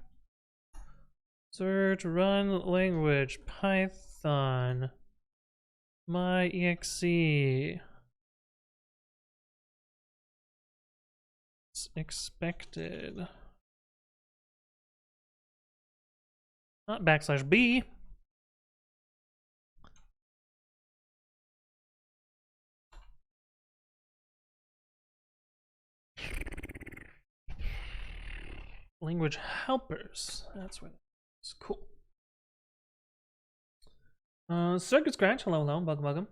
Search run language Python my exe. It's expected. Not \b. Language helpers. That's where it's cool. Circuit Scratch. Hello, welcome.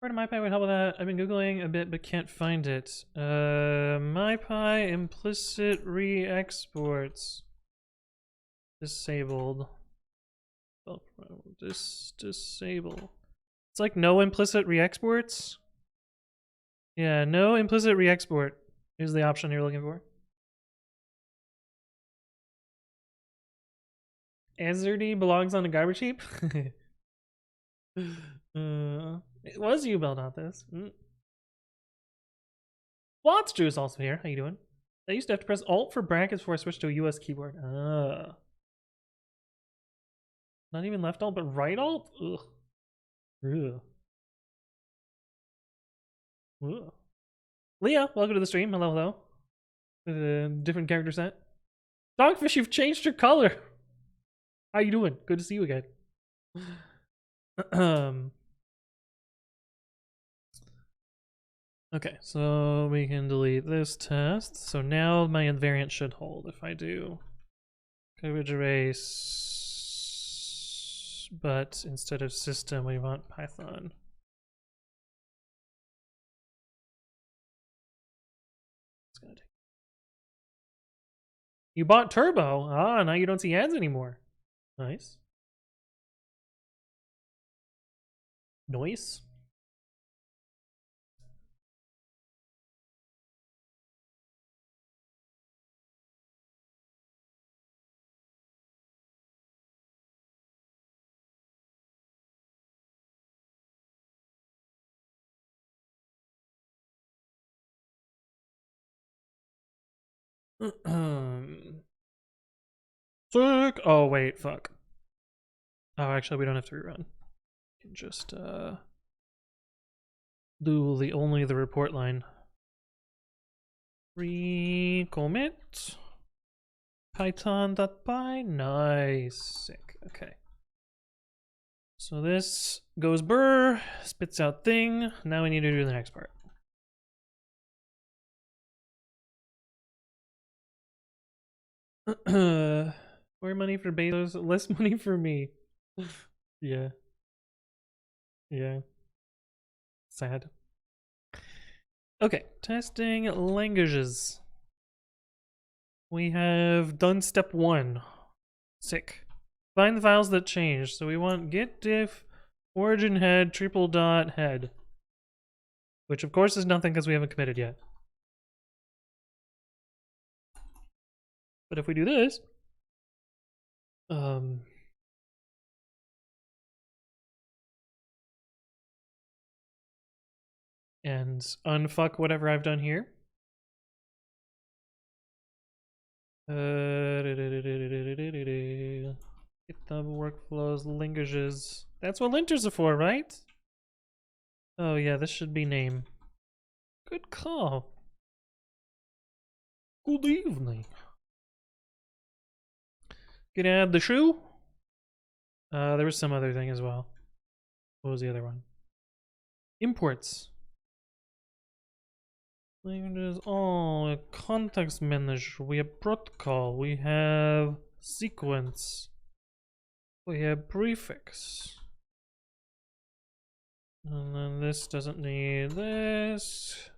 Part of MyPy would help with that. I've been Googling a bit but can't find it. MyPy implicit re-exports. Disabled. Disable. It's like no implicit re-exports. Yeah, no implicit re-export is the option you're looking for. Azerty belongs on a garbage heap? It was you built out this. Watchdrew is also here. How you doing? I used to have to press Alt for brackets before I switched to a US keyboard. Not even left Alt, but right Alt? Ugh. Ugh. Ugh. Leah, welcome to the stream. Hello. With a different character set. Dogfish, you've changed your color. How you doing? Good to see you again. Okay, so we can delete this test. So now my invariant should hold if I do coverage erase, but instead of system, we want Python. It's gonna take. You bought Turbo. Ah, now you don't see ads anymore. Nice. Noise. Sick. Oh wait, fuck. Oh, actually, we don't have to rerun. We can just do only the report line. Recommit python.py. Nice. Sick. Okay. So this goes burr, spits out thing. Now we need to do the next part. More money for Bezos, less money for me. Yeah. Yeah. Sad. Okay, testing languages. We have done step 1. Sick. Find the files that change. So we want git diff origin head triple dot head. Which of course is nothing because we haven't committed yet. But if we do this, and unfuck whatever I've done here. GitHub workflows, languages. That's what linters are for, right? Oh yeah, this should be name. Good call. Good evening. Gonna add the shoe. There was some other thing as well. What was the other one? Imports. Languages. Oh, context manager. We have protocol. We have sequence. We have prefix. And then this doesn't need this.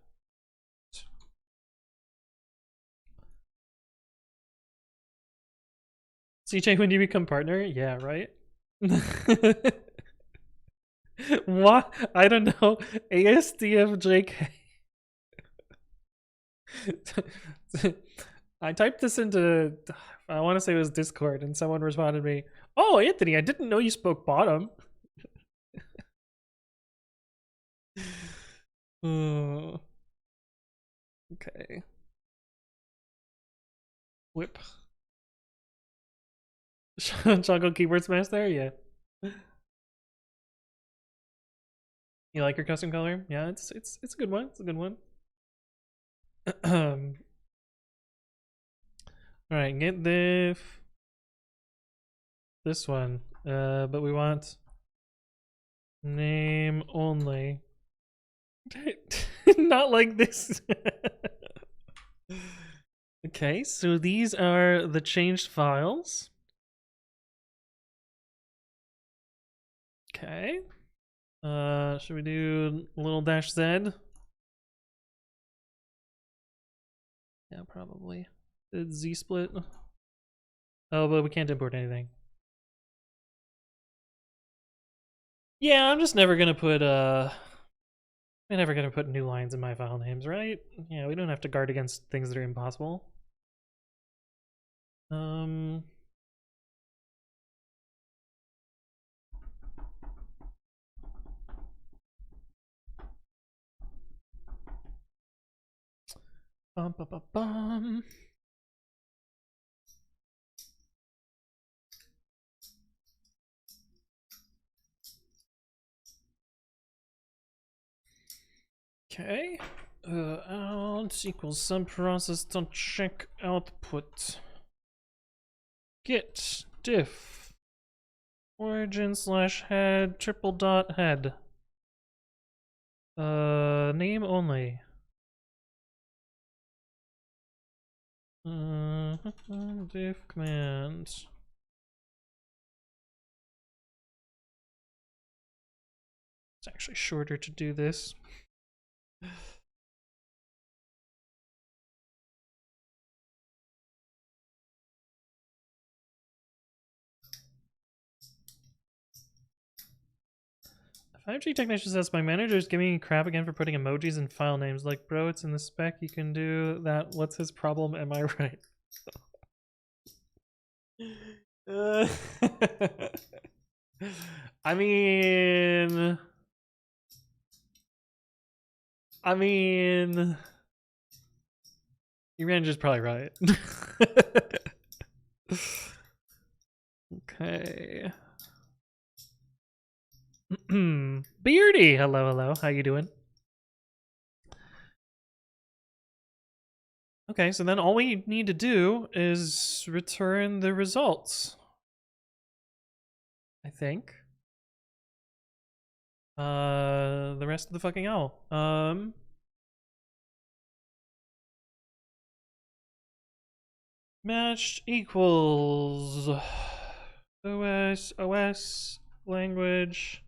CJ, when do you become partner? Yeah, right? What? I don't know. ASDFJK. I typed this into, I want to say it was Discord, and someone responded to me, "Oh, Anthony, I didn't know you spoke bottom." Oh. Okay. Whip. Chocolate keyboard smash there? Yeah. You like your custom color? Yeah, it's a good one. It's a good one. Alright, get diff. This one. But we want name only. Not like this. Okay, so these are the changed files. Okay. Should we do little dash Z? Yeah, probably. Did Z split? Oh, but we can't import anything. Yeah, I'm just never gonna put I'm never gonna put new lines in my file names, right? Yeah, we don't have to guard against things that are impossible. Bum, bum, bum, bum. Okay. Out equals subprocess.check output. Git diff origin slash head triple dot head. Name only. Diff commands. It's actually shorter to do this. A 5G technician says my manager is giving me crap again for putting emojis in file names. Like, bro, it's in the spec. You can do that. What's his problem? Am I right? I mean, Your manager's probably right. Okay. Beardy, hello. How you doing? Okay, so then all we need to do is return the results. I think. The rest of the fucking owl. Matched equals OS language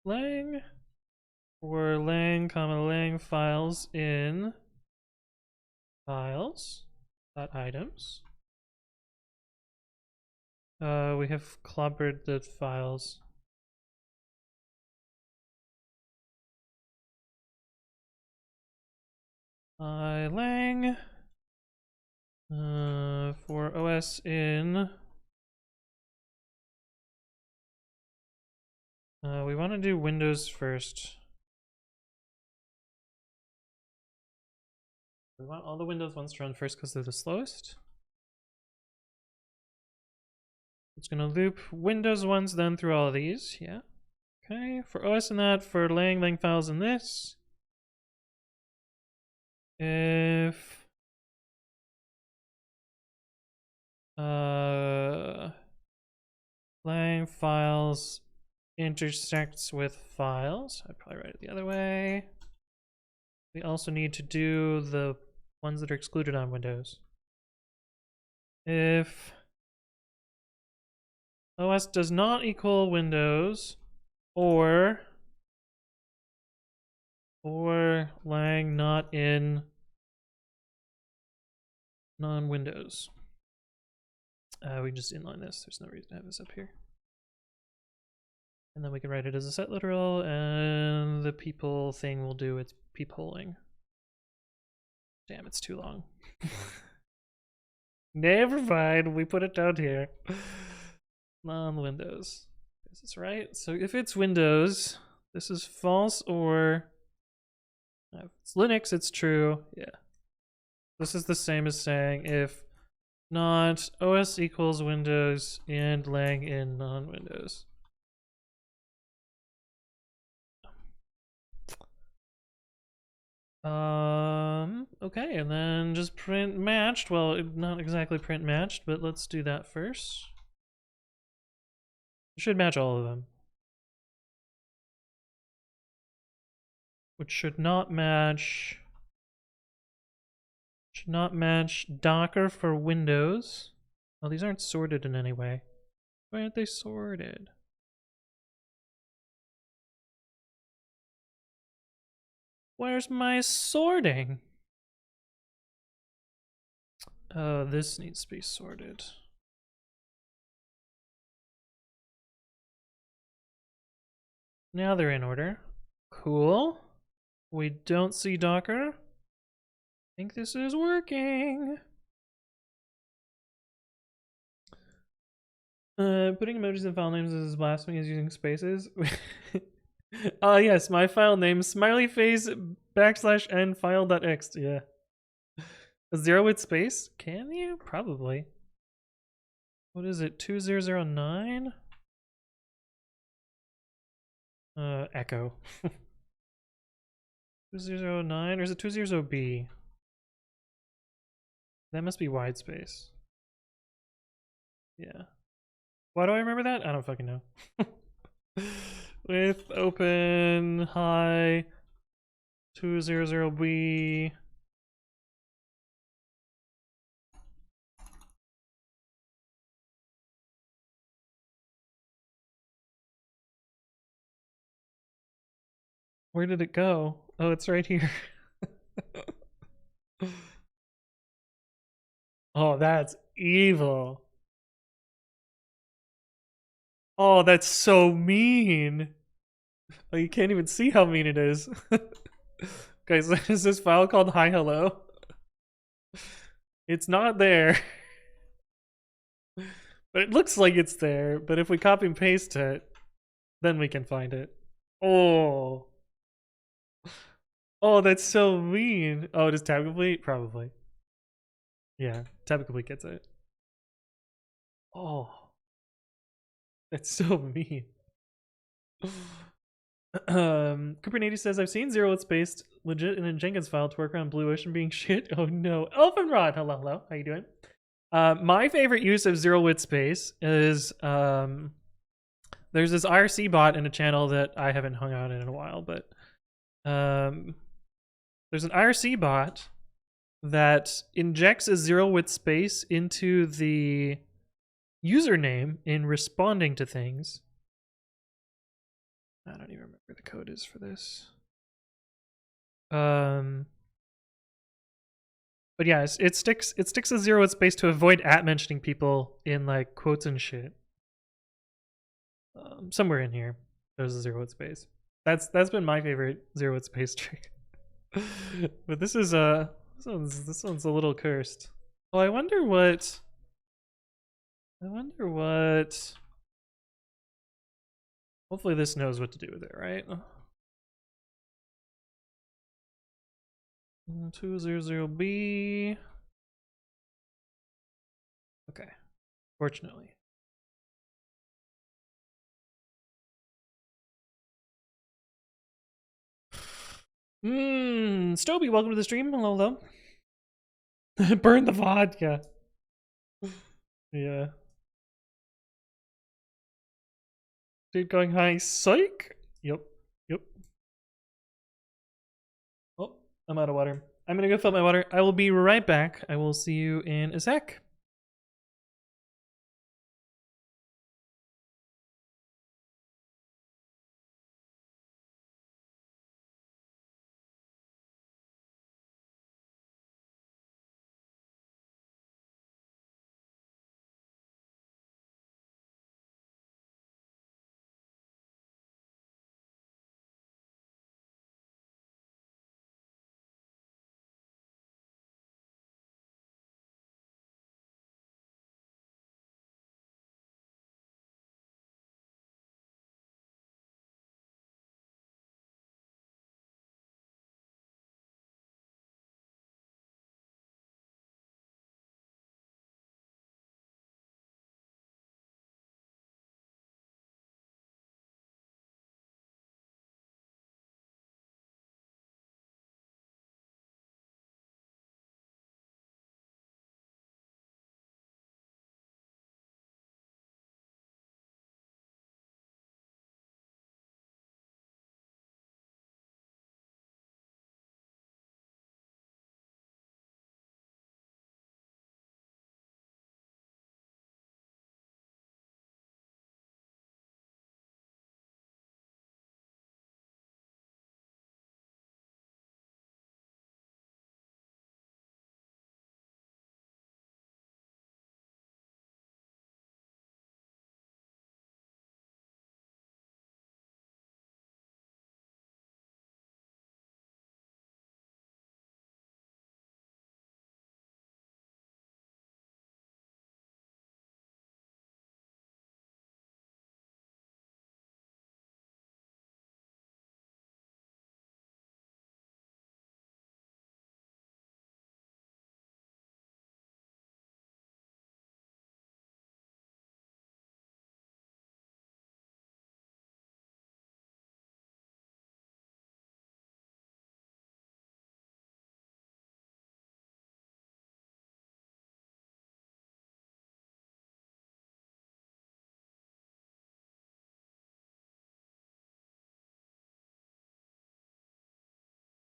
lang or lang comma lang files in files dot items. We have clobbered the files. Lang for OS in. We want to do Windows first. We want all the Windows ones to run first because they're the slowest. It's gonna loop Windows ones then through all of these. Yeah. Okay. For OS in that, for lang files in this. If lang files intersects with files, I'd probably write it the other way. We also need to do the ones that are excluded on Windows. If OS does not equal Windows or lang not in non-Windows. We just inline this. There's no reason to have this up here. And then we can write it as a set literal, and the people thing will do its peepholing. Damn, it's too long. Never mind, we put it down here. Non-Windows. Is this right? So if it's Windows, this is false or... If it's Linux, it's true. Yeah. This is the same as saying if not OS equals Windows and lang in non-Windows. Okay, and then just print matched. Well, not exactly print matched, but let's do that first. It should match all of them. Which should not match Docker for Windows. Oh, these aren't sorted in any way. Why aren't they sorted? Where's my sorting? This needs to be sorted. Now they're in order. Cool. We don't see Docker. I think this is working. Putting emojis in file names is blasphemy is using spaces. Yes, my file name smileyface \n file.x. Yeah. A 0 with space? Can you? Probably. What is it? 2009? Echo. 2009, or is it 20B? That must be wide space. Yeah. Why do I remember that? I don't fucking know. With open hi 200B. Where did it go? Oh, it's right here. Oh, that's evil. Oh, that's so mean. Oh, you can't even see how mean it is. Okay, so is this file called hi hello? It's not there. But it looks like it's there, but if we copy and paste it, then we can find it. Oh. Oh, that's so mean. Oh, it is tab complete? Probably. Yeah, tab complete gets it. Oh, that's so mean. Kubernetes says, I've seen zero spaced legit in a Jenkins file to work around Blue Ocean being shit. Oh no. Elfenrod, hello. How you doing? My favorite use of zero width space is there's this IRC bot in a channel that I haven't hung out in a while, but there's an IRC bot that injects a zero width space into the username in responding to things. I don't even remember what the code is for this. But yeah, it sticks a zero width space to avoid mentioning people in like quotes and shit. Somewhere in here, there's a zero width space. That's been my favorite zero width space trick. But this is this one's a little cursed. Oh, I wonder what. Hopefully this knows what to do with it, right? 200B. Okay. Fortunately. Stoby, welcome to the stream. Hello. Burn the vodka. Yeah. Dude going high. Psych. Yep. Oh, I'm out of water. I'm gonna go fill my water. I will be right back. I will see you in a sec.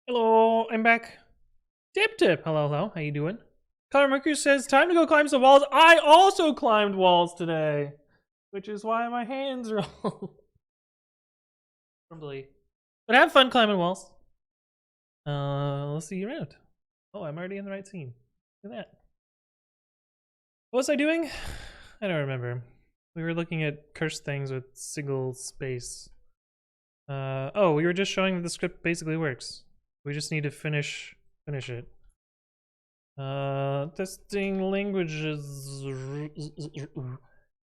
Hello, I'm back. Tip. Hello. How you doing? Connor Mercury says, time to go climb some walls. I also climbed walls today, which is why my hands are all crumbly. But have fun climbing walls. Let's see you around. Oh, I'm already in the right scene. Look at that. What was I doing? I don't remember. We were looking at cursed things with single space. Oh, we were just showing that the script basically works. We just need to finish it. Testing languages.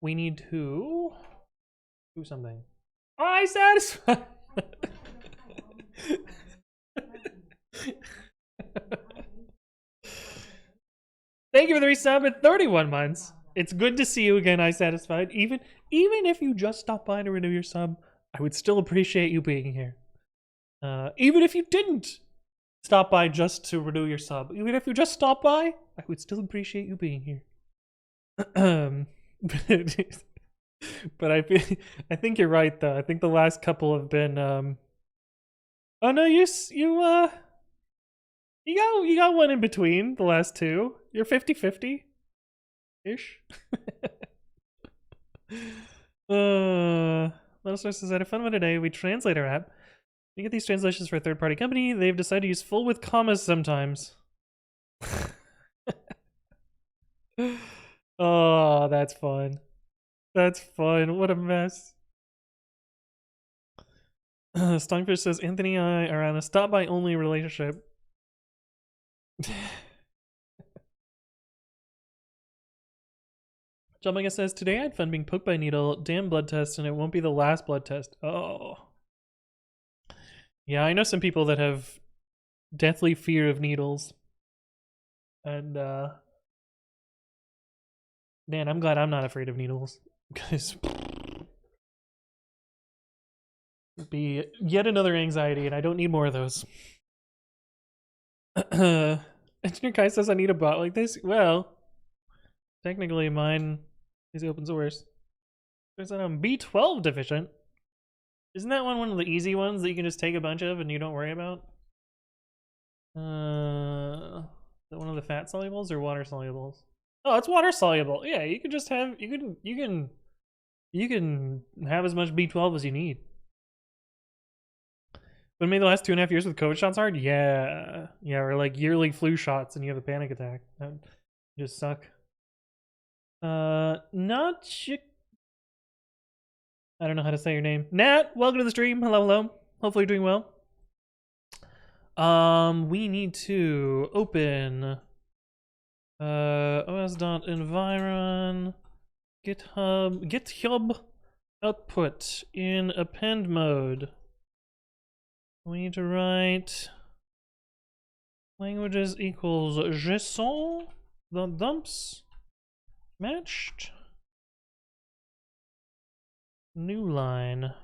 We need to do something. I satisfied. Thank you for the resub at 31 months. It's good to see you again, I satisfied. Even if you just stopped by to renew your sub, I would still appreciate you being here. Even if you didn't stop by just to renew your sub, even if you just stopped by, I would still appreciate you being here. But I think you're right though. I think the last couple have been oh no, you got one in between the last two. You're 50-50 ish. Little Source says, I had a fun one today. We translate our app. We get these translations for a third-party company. They've decided to use full with commas sometimes. Oh, that's fun. That's fun. What a mess. Stonefish says, Anthony and I are on a stop-by only relationship. John Mega says, today I had fun being poked by a needle. Damn blood test, and it won't be the last blood test. Oh. Yeah, I know some people that have deathly fear of needles. And, man, I'm glad I'm not afraid of needles. Because it'd be yet another anxiety, and I don't need more of those. Engineer Kai says I need a bot like this. Well, technically mine is open source. There's that I'm B12 deficient. Isn't that one of the easy ones that you can just take a bunch of and you don't worry about? Is that one of the fat solubles or water solubles? Oh, it's water soluble. Yeah, you can just have you can have as much B12 as you need. But made the last 2.5 years with COVID shots hard? Yeah. Yeah, or like yearly flu shots and you have a panic attack. That just suck. Not chick. I don't know how to say your name. Nat, welcome to the stream. Hello, hello. Hopefully you're doing well. We need to open os.environ GitHub output in append mode. We need to write languages equals JSON the dumps matched new line.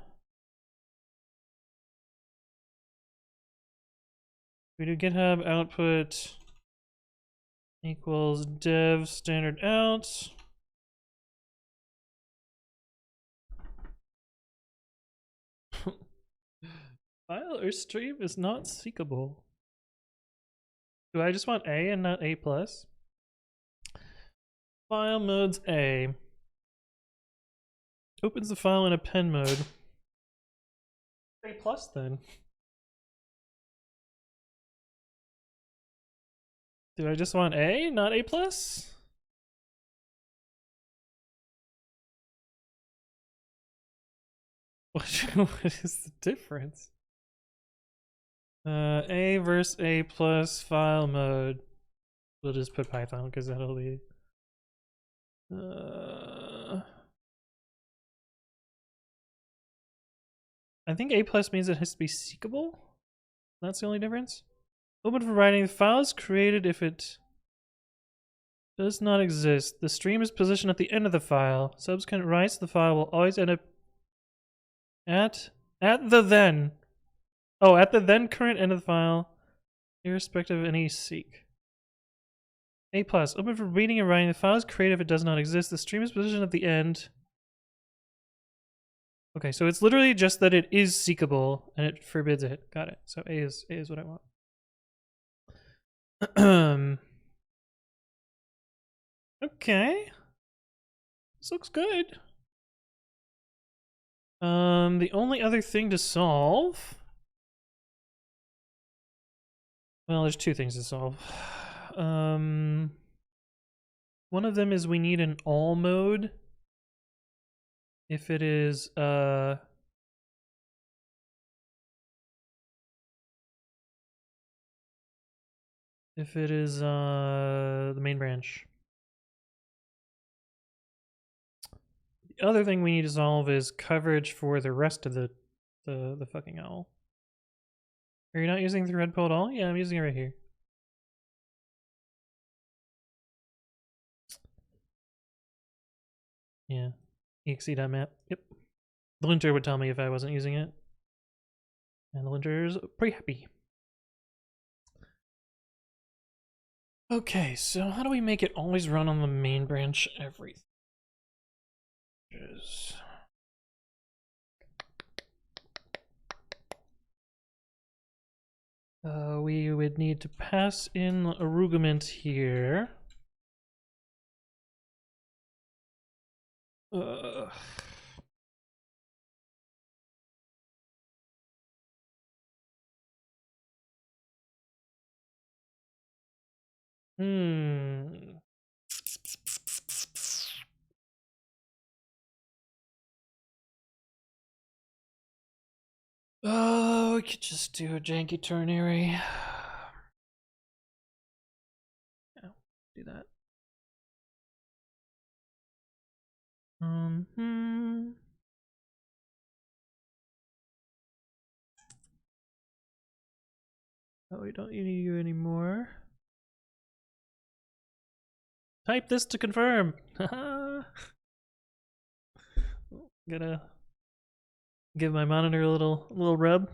We do GitHub output equals dev standard out. File or stream is not seekable. Do I just want A and not A plus? File mode's A. Opens the file in append mode. A plus then. Do I just want A, not A plus? What is the difference? A versus A plus file mode. We'll just put Python because that'll be. I think A plus means it has to be seekable. That's the only difference. Open for writing. The file is created if it does not exist. The stream is positioned at the end of the file. Subsequent writes to the file will always end up at the then. Oh, at the then current end of the file, irrespective of any seek. A plus. Open for reading and writing. The file is created if it does not exist. The stream is positioned at the end. Okay, so it's literally just that it is seekable and it forbids it. Got it. So A is what I want. Okay. This looks good. The only other thing to solve. Well, there's two things to solve. One of them is we need an all mode. If it is the main branch. The other thing we need to solve is coverage for the rest of the fucking owl. Are you not using the red pill at all? Yeah, I'm using it right here. Yeah. exe.map. Yep. The linter would tell me if I wasn't using it. And the linter's pretty happy. Okay, so how do we make it always run on the main branch everything? We would need to pass in argument here. Uh, hmm. Oh, we could just do a janky ternary. Yeah, do that. Hmm. Oh, we don't need you anymore. Type this to confirm. Gonna give my monitor a little rub.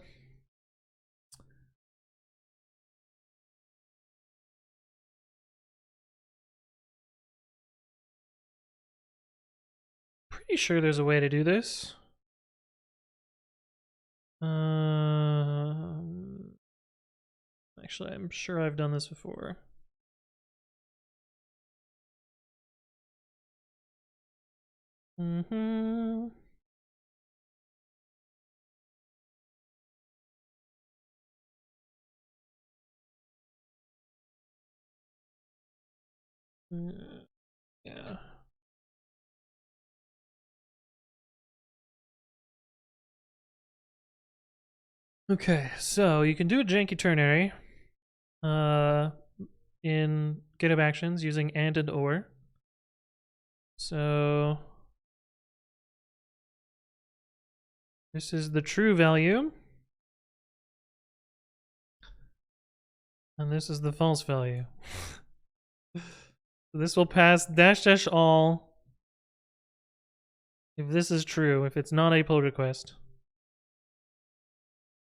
Pretty sure there's a way to do this. Actually, I'm sure I've done this before. Mm-hmm. Yeah. Okay, so you can do a janky ternary in GitHub Actions using and or. So this is the true value, and this is the false value. This will pass dash dash all if this is true, if it's not a pull request.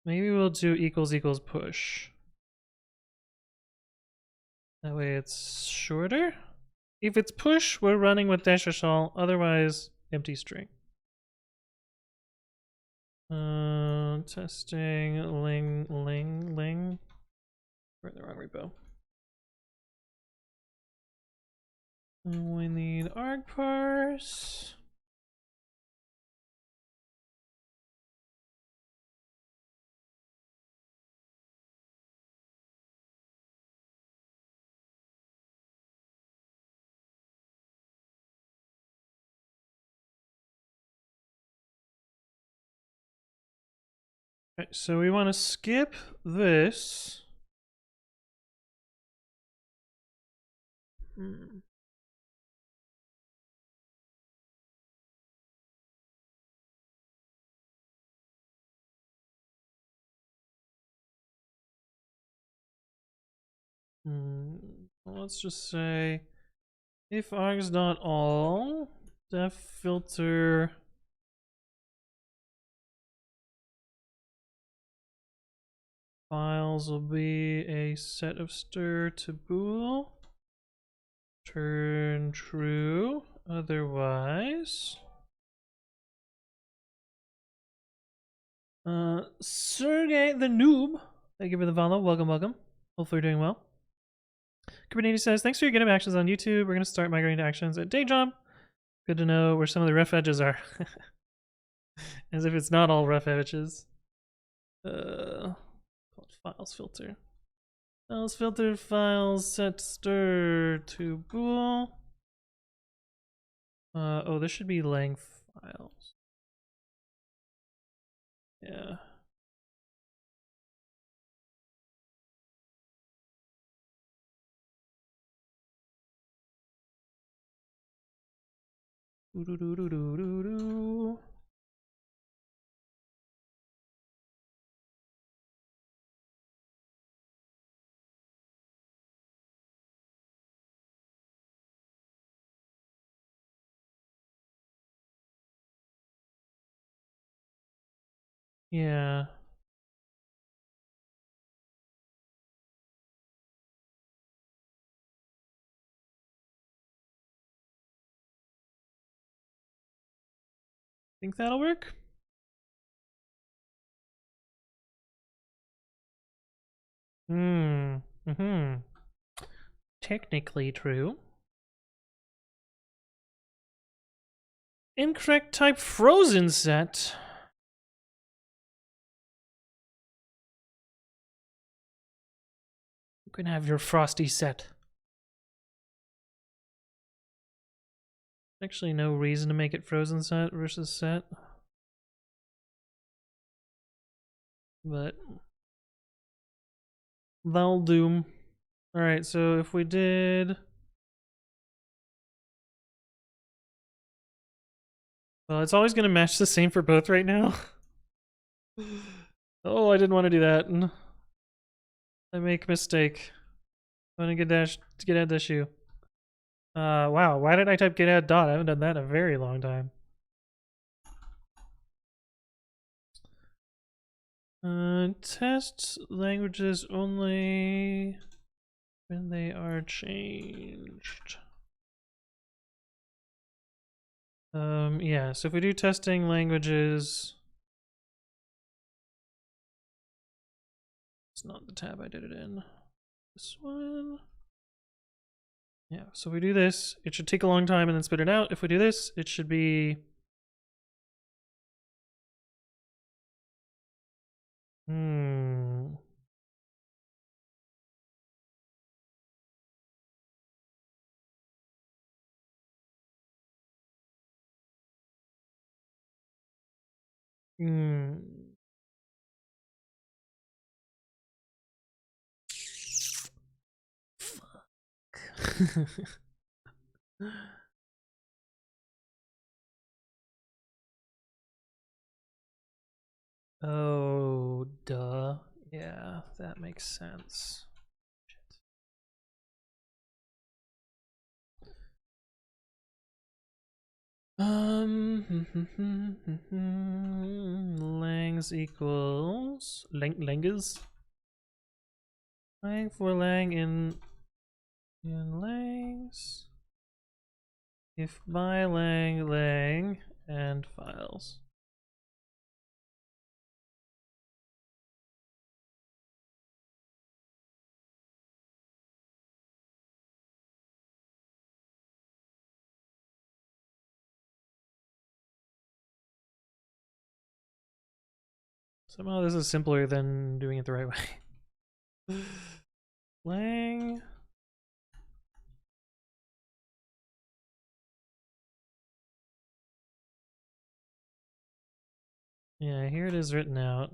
Maybe we'll do equals equals push. That way it's shorter. If it's push, we're running with dash dash all, otherwise empty string. Testing ling. We're in the wrong repo. We need arg parse. Okay, so we want to skip this. Let's just say if args not all, def filter files will be a set of stir to bool. Turn true, otherwise. Sergey the noob, thank you for the follow. Welcome. Hopefully you're doing well. Kubernetes says, thanks for your GitHub actions on YouTube. We're going to start migrating to actions at day job. Good to know where some of the rough edges are. As if it's not all rough edges. Files filter. Files filter, files set stir to bool. Oh, this should be length files. Yeah. Yeah. Think that'll work? Mm-hmm. Technically true. Incorrect type frozen set. You can have your frosty set. Actually, no reason to make it frozen set versus set. But that'll do. Alright, so if we did... Well, it's always going to match the same for both right now. Oh, I didn't want to do that. I make a mistake. I'm going to get add issue. Wow, why did I type get add dot? I haven't done that in a very long time. Test languages only when they are changed. Yeah, so if we do testing languages, it's not the tab I did it in. This one. Yeah, so if we do this, it should take a long time and then spit it out. If we do this, it should be... Fuck. Oh, duh. Yeah, that makes sense. Shit. Langs equals langas. Lang for lang in langs. If by lang and files. Somehow this is simpler than doing it the right way. Lang. Yeah, here it is written out.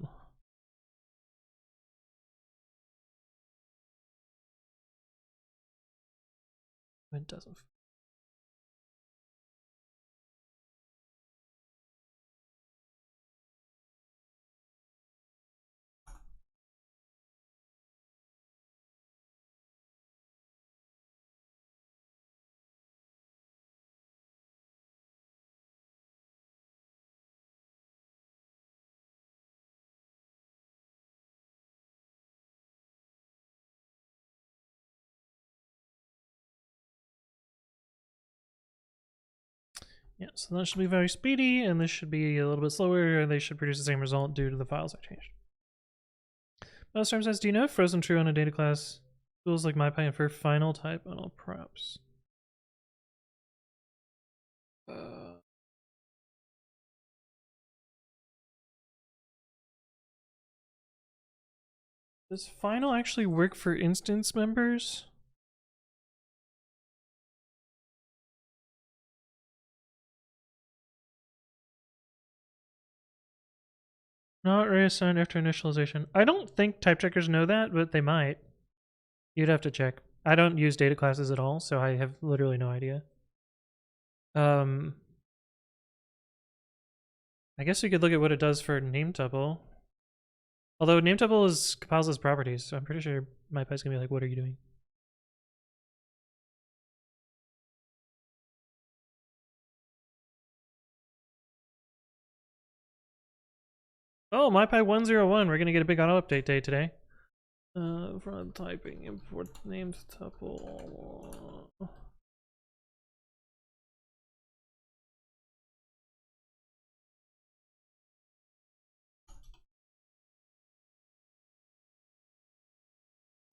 It doesn't. Yeah, so that should be very speedy, and this should be a little bit slower, and they should produce the same result due to the files I changed. Storm says, do you know if frozen true on a data class tools like MyPy infer final type on all props? Does final actually work for instance members? Not reassigned after initialization. I don't think type checkers know that, but they might. You'd have to check. I don't use data classes at all, so I have literally no idea. I guess we could look at what it does for name tuple. Although name tuple is compiles as properties, so I'm pretty sure MyPy's gonna be like, what are you doing? Oh, MyPy 101. We're gonna get a big auto update day today. From typing import names tuple.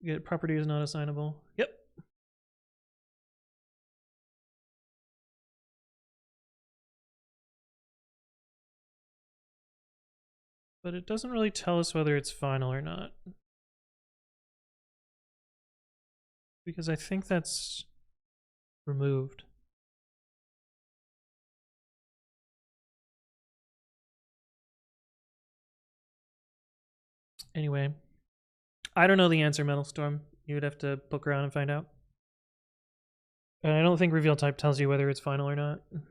Get property is not assignable. Yep. But it doesn't really tell us whether it's final or not. Because I think that's removed. Anyway, I don't know the answer, Metal Storm. You would have to poke around and find out. And I don't think reveal type tells you whether it's final or not. You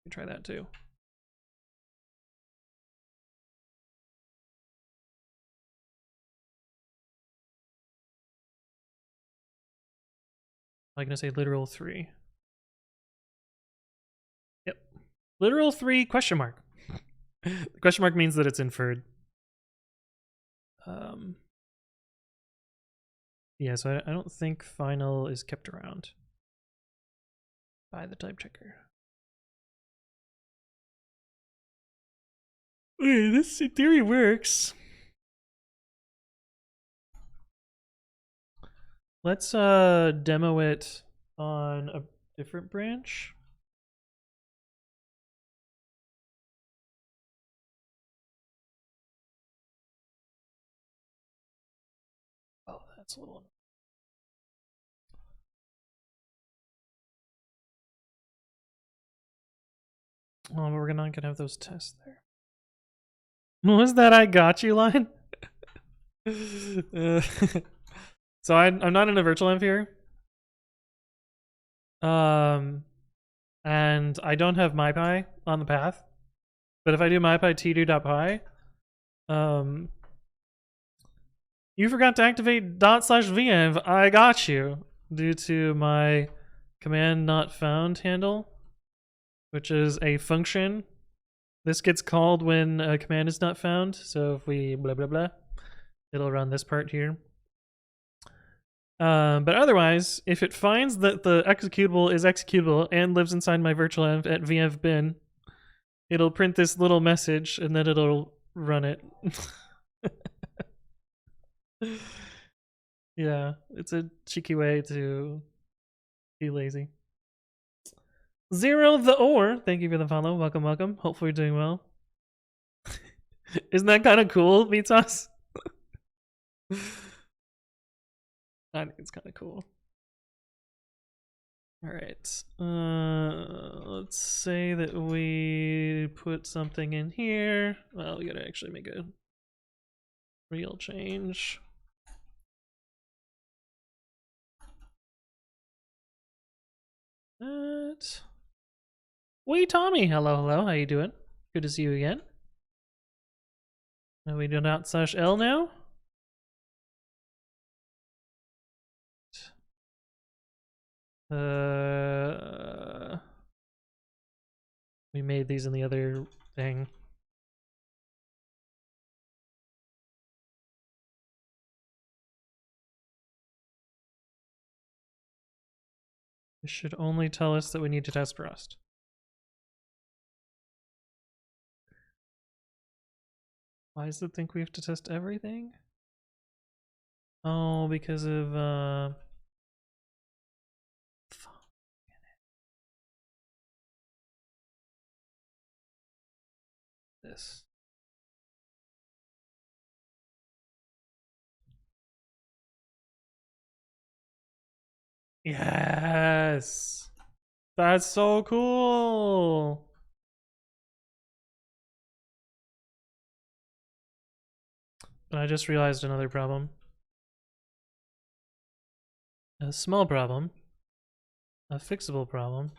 can try that too. I'm gonna say literal 3. Yep. Literal 3 question mark. The question mark means that it's inferred. Yeah, so I don't think final is kept around by the type checker. Okay, this in theory works. Let's demo it on a different branch. Oh, that's a little. Oh, but we're not gonna have those tests there. What was that I got you line? So I'm not in a virtual env here. And I don't have MyPy on the path. But if I do MyPy tdo.py, you forgot to activate /venv. I got you due to my command not found handle, which is a function. This gets called when a command is not found. So if we blah blah blah, it'll run this part here. But otherwise, if it finds that the executable is executable and lives inside my virtual env at venv bin, it'll print this little message and then it'll run it. Yeah, it's a cheeky way to be lazy. Zero the Or, thank you for the follow. Welcome, welcome. Hopefully you're doing well. Isn't that kind of cool, Mitas? I think it's kind of cool. All right. Let's say that we put something in here. Well, we gotta actually make a real change. That. Wee Tommy, hello, hello. How you doing? Good to see you again. Now we do ./L now. We made these in the other thing. This should only tell us that we need to test Rust. Why does it think we have to test everything? Oh, because of this. Yes! That's so cool! But I just realized another problem. A small problem. A fixable problem.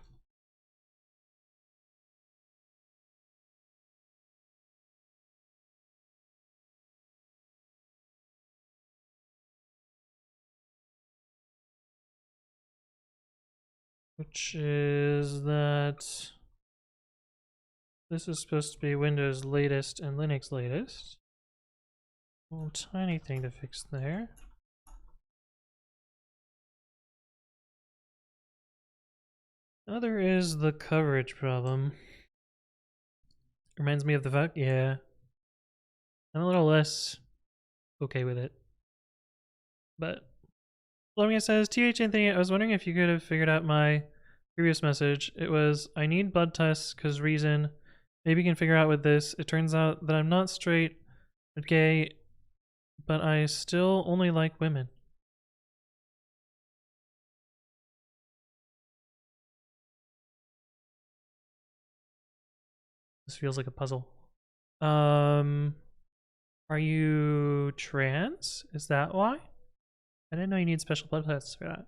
Which is that This is supposed to be Windows latest and Linux latest. A little tiny thing to fix there. Other is the coverage problem. Reminds me of the fuck. Yeah. I'm a little less okay with it. But Fleming says, TH Anthony, I was wondering if you could have figured out my previous message. It was, I need blood tests because reason. Maybe you can figure out with this. It turns out that I'm not straight, but gay, but I still only like women. This feels like a puzzle. Are you trans? Is that why? I didn't know you need special blood tests for that.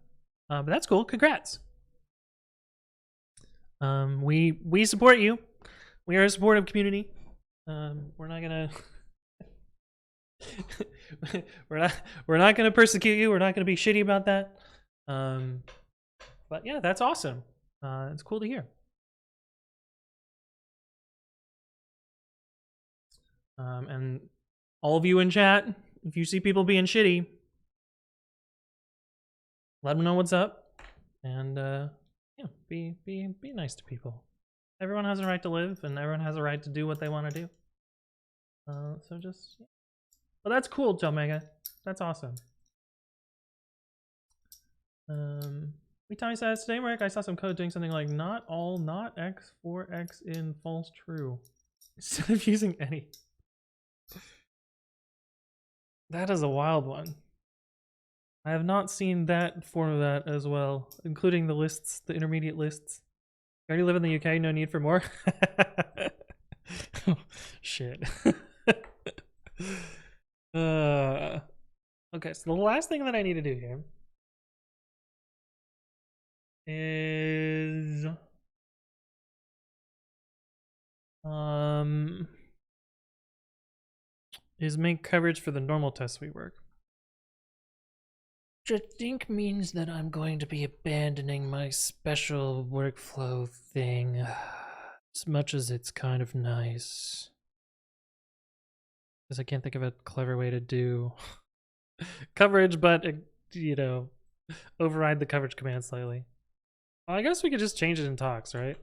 But that's cool. Congrats. We support you. We are a supportive community. We're not gonna we're not gonna persecute you. We're not gonna be shitty about that. But yeah, that's awesome. It's cool to hear. And all of you in chat, if you see people being shitty, let them know what's up, and yeah, be nice to people. Everyone has a right to live, and everyone has a right to do what they want to do. So just, yeah. Well, that's cool, Jomega. That's awesome. Tommy says, today work I saw some code doing something like not all not x for x in false true instead of using any. That is a wild one. I have not seen that form of that as well, including the lists, the intermediate lists. You already live in the UK, no need for more. Oh, shit. Okay, so the last thing that I need to do here is make coverage for the normal testsuite work. Which I think means that I'm going to be abandoning my special workflow thing, as much as it's kind of nice. Because I can't think of a clever way to do coverage, but, you know, override the coverage command slightly. Well, I guess we could just change it in talks, right?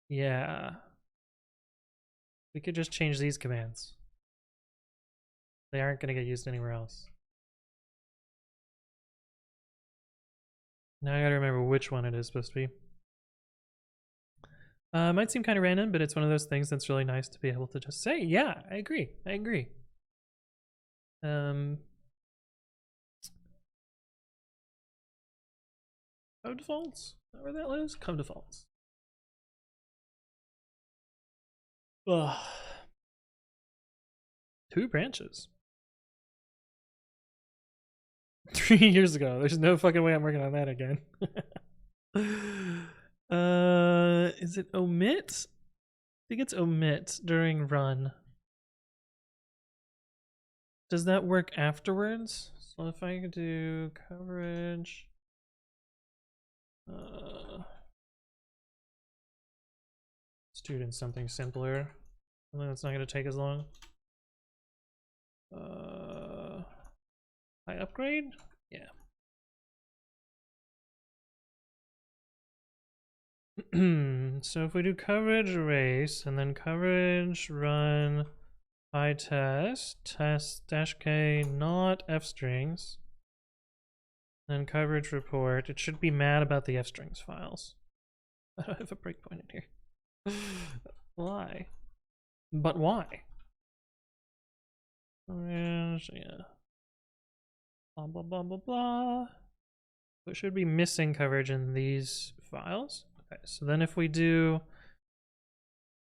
Yeah. We could just change these commands. They aren't going to get used anywhere else. Now I gotta remember which one it is supposed to be. Might seem kind of random, but it's one of those things that's really nice to be able to just say, yeah, I agree. I agree. Code defaults? Is that where that lives? Code defaults. Ugh. 2 branches. 3 years ago. There's no fucking way I'm working on that again. Is it omit? I think it's omit during run. Does that work afterwards? So if I could do coverage, let's do it in something simpler. Something that's not going to take as long. I upgrade? Yeah. So if we do coverage race and then coverage run I test dash k not f strings, then coverage report, it should be mad about the f strings files. I don't have a breakpoint in here. Why? But why? Coverage, yeah. Blah blah blah blah blah. So it should be missing coverage in these files. Okay, so then if we do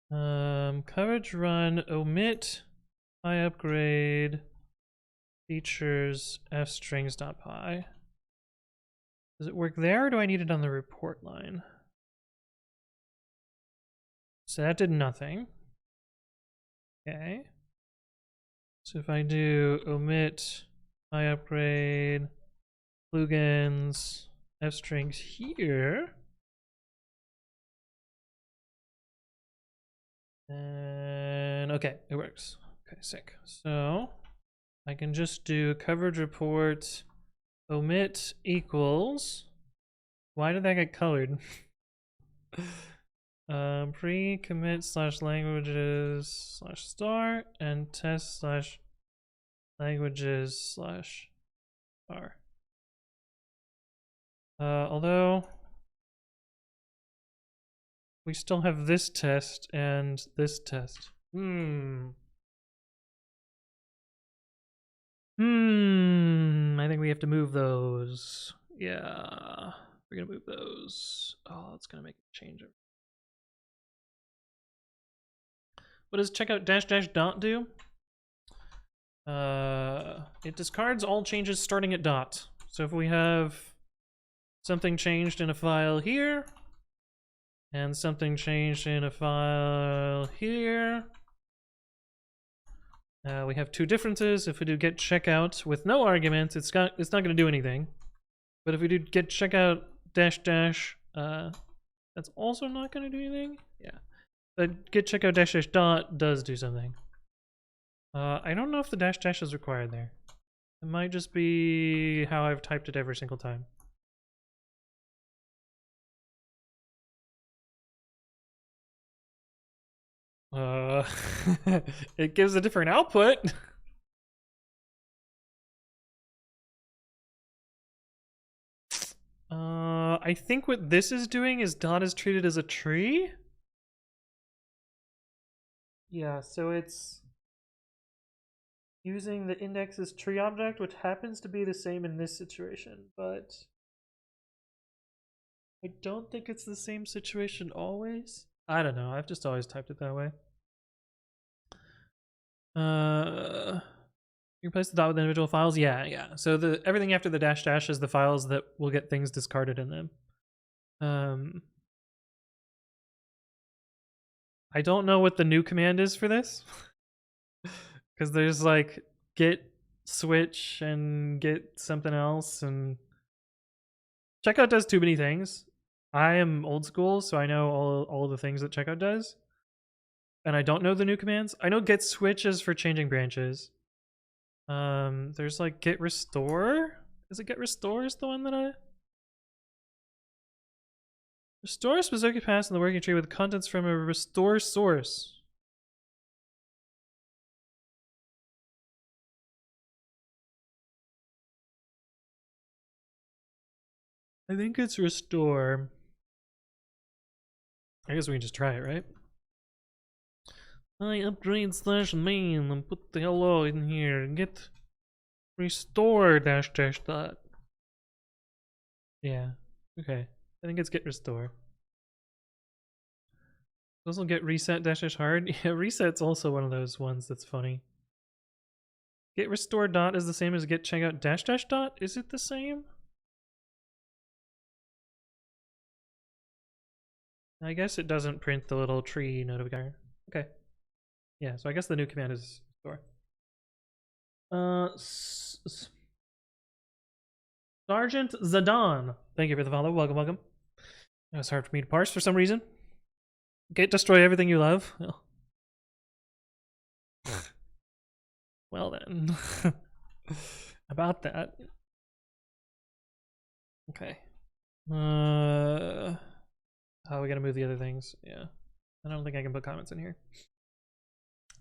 coverage run omit I upgrade features f strings.py. Does it work there, or do I need it on the report line? So that did nothing. Okay. So if I do omit I upgrade plugins f strings here, And okay, it works. Okay, sick. So I can just do coverage report omit equals. Why did that get colored? Pre-commit / languages / star and test / languages / star. Although we still have this test and this test. I think we have to move those. Yeah, we're gonna move those. Oh, it's gonna make a change. What does checkout -- dot do? It discards all changes starting at dot. So if we have something changed in a file here, and something changed in a file here, we have two differences. If we do get checkout with no arguments, it's not going to do anything. But if we do get checkout -- that's also not going to do anything. Yeah, but get checkout -- dot does do something. I don't know if the -- is required there. It might just be how I've typed it every single time. It gives a different output. I think what this is doing is dot is treated as a tree. Yeah, so it's using the index's tree object, which happens to be the same in this situation, but I don't think it's the same situation always. I don't know. I've just always typed it that way. You replace the dot with individual files? Yeah. So everything after the -- is the files that will get things discarded in them. I don't know what the new command is for this. Because there's like git switch and get something else, and checkout does too many things. I am old school, so I know all the things that checkout does. And I don't know the new commands. I know get switch is for changing branches. There's like get restore. Is it get restore is the one that I... Restore a specific path in the working tree with contents from a restore source. I think it's restore. I guess we can just try it, right? I upgrade /main and put the hello in here and get restore -- dot. Yeah, okay. I think it's get restore. Also get reset -- hard. Yeah, reset's also one of those ones that's funny. Get restore dot is the same as get checkout -- dot. Is it the same? I guess it doesn't print the little tree notifier. Okay. Yeah, so I guess the new command is restore. Sergeant Zadan. Thank you for the follow. Welcome. It was hard for me to parse for some reason. Get destroy everything you love. Well then. About that. Okay. Oh, we gotta move the other things. Yeah. I don't think I can put comments in here.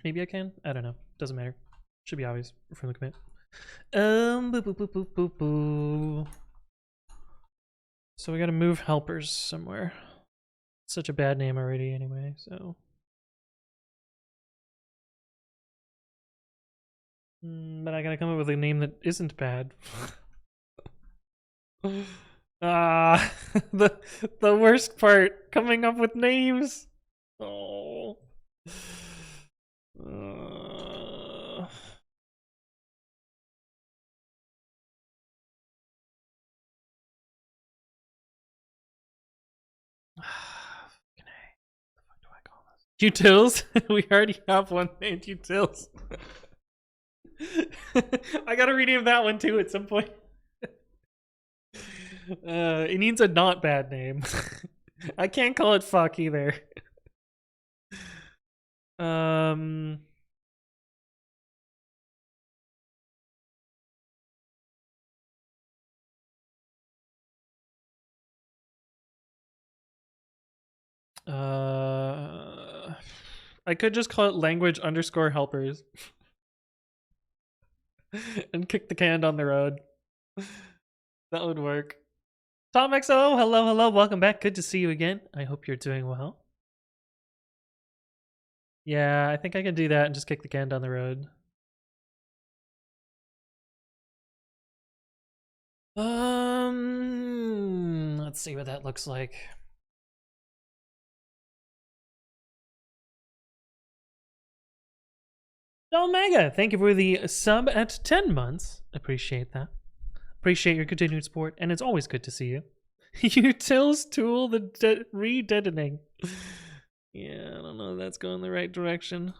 Maybe I can? I don't know. Doesn't matter. Should be obvious from the commit. So we gotta move helpers somewhere. It's such a bad name already anyway, so. But I gotta come up with a name that isn't bad. The worst part, coming up with names. Oh. Utils? We already have one named Utils. I gotta rename that one too at some point. It needs a not bad name. I can't call it fuck either. Um. I could just call it language underscore helpers and kick the can down the road. That would work. Tom XO, hello, hello, welcome back. Good to see you again. I hope you're doing well. Yeah, I think I can do that and just kick the can down the road. Let's see what that looks like. Omega, thank you for the sub at 10 months. Appreciate that. Appreciate your continued support, and it's always good to see you. Utils tool the re-deadening. Yeah, I don't know if that's going the right direction.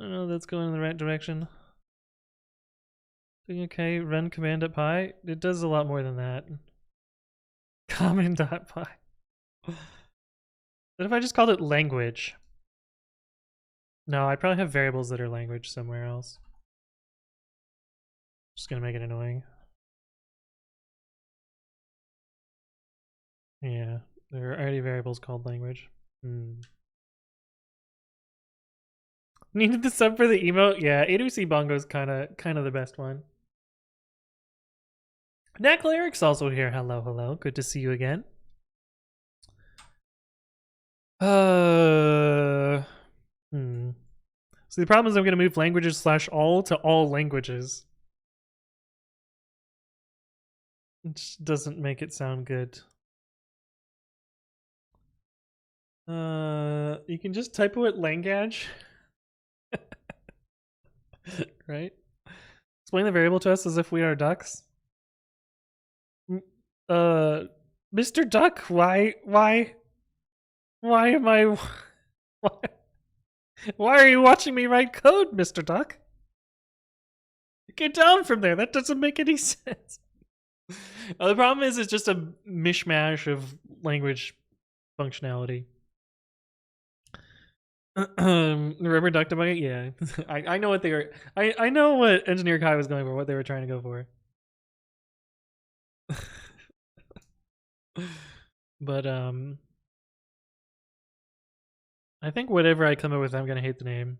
I don't know if that's going in the right direction. Doing okay, run command.py. It does a lot more than that. Common.py. What if I just called it language? No, I probably have variables that are language somewhere else. Just gonna make it annoying. Yeah, there are already variables called language. Needed the sub for the emote? Yeah, A2C Bongo is kind of the best one. Knack Lyric's also here. Hello, hello. Good to see you again. So the problem is I'm going to move languages /all to all languages. It just doesn't make it sound good. You can just typo it language. Right? Explain the variable to us as if we are ducks. Mr. Duck, why am I why are you watching me write code, Mr. Duck? Get down from there. That doesn't make any sense. The problem is it's just a mishmash of language functionality. Remember Duck Bucket? Yeah. I know what they were. I know what Engineer Kai was going for, what they were trying to go for. But I think whatever I come up with, I'm gonna hate the name.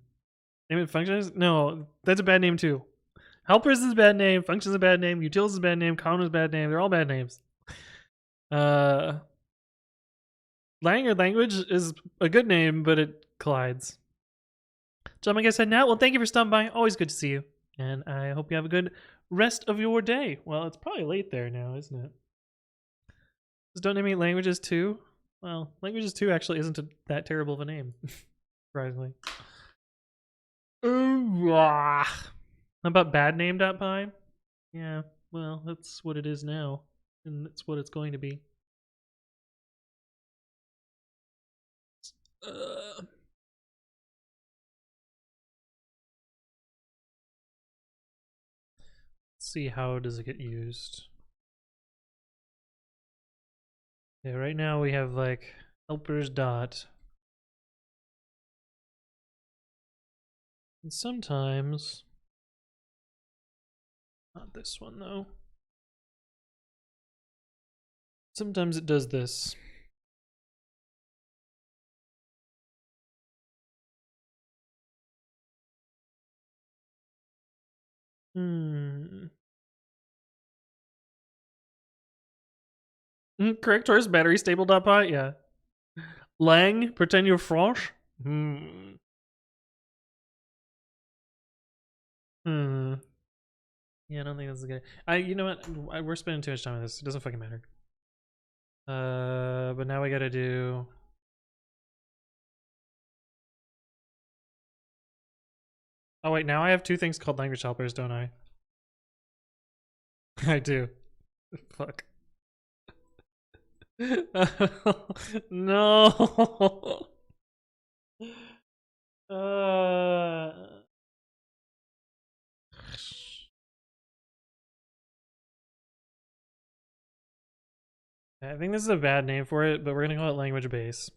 Name it functions? No, that's a bad name too. Helpers is a bad name. Functions is a bad name. Utils is a bad name. Common is a bad name. They're all bad names. Lang or language is a good name, but it collides. So like I said, now, well, thank you for stopping by. Always good to see you, and I hope you have a good rest of your day. Well, it's probably late there now, isn't it? Just don't name me languages 2. Well, languages 2 actually isn't that terrible of a name, surprisingly. How about badname.py? Yeah, well, that's what it is now, and that's what it's going to be. Let's see, how does it get used? Yeah, right now we have like helpers dot. And sometimes, not this one though. Sometimes it does this. Correct choice, battery stable.py, yeah. Lang, pretend you're French? Yeah, I don't think that's good. You know what? We're spending too much time on this. It doesn't fucking matter. But now we gotta do. Oh wait, now I have 2 things called language helpers, don't I? I do. Fuck. No. I think this is a bad name for it, but we're gonna call it language base.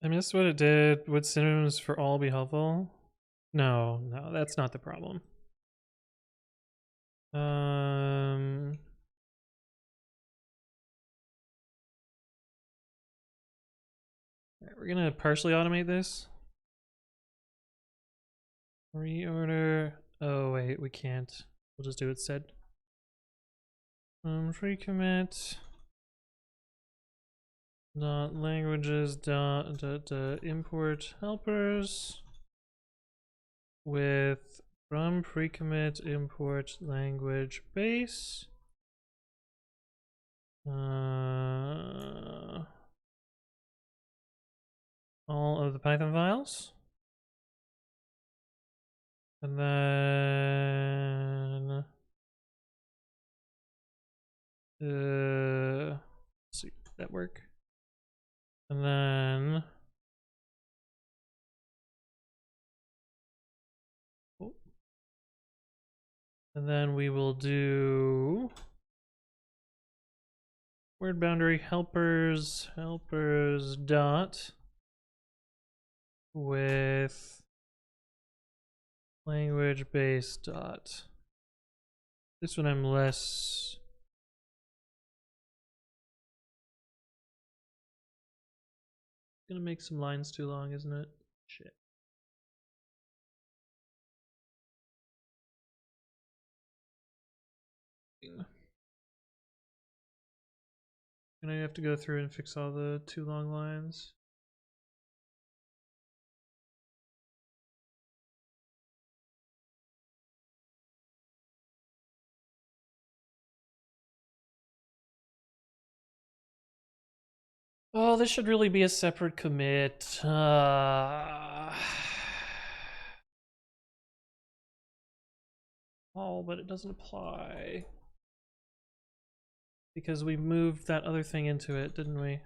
I missed what it did. Would synonyms for all be helpful? No, that's not the problem. We're gonna partially automate this. Reorder. Oh wait, we can't. We'll just do it instead. Recommit. Dot languages dot import helpers with from pre-commit import language base. All of the Python files. And then let's see, did that work? And then we will do word boundary helpers dot with language base dot. This one I'm less. Gonna make some lines too long, isn't it? Shit. And I have to go through and fix all the too long lines. Oh, this should really be a separate commit. Oh, but it doesn't apply. Because we moved that other thing into it, didn't we?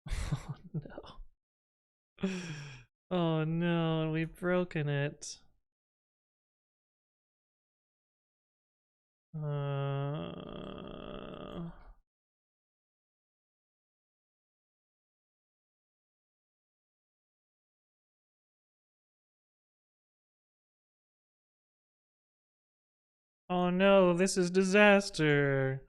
Oh no. Oh no, we've broken it. Oh no, this is disaster.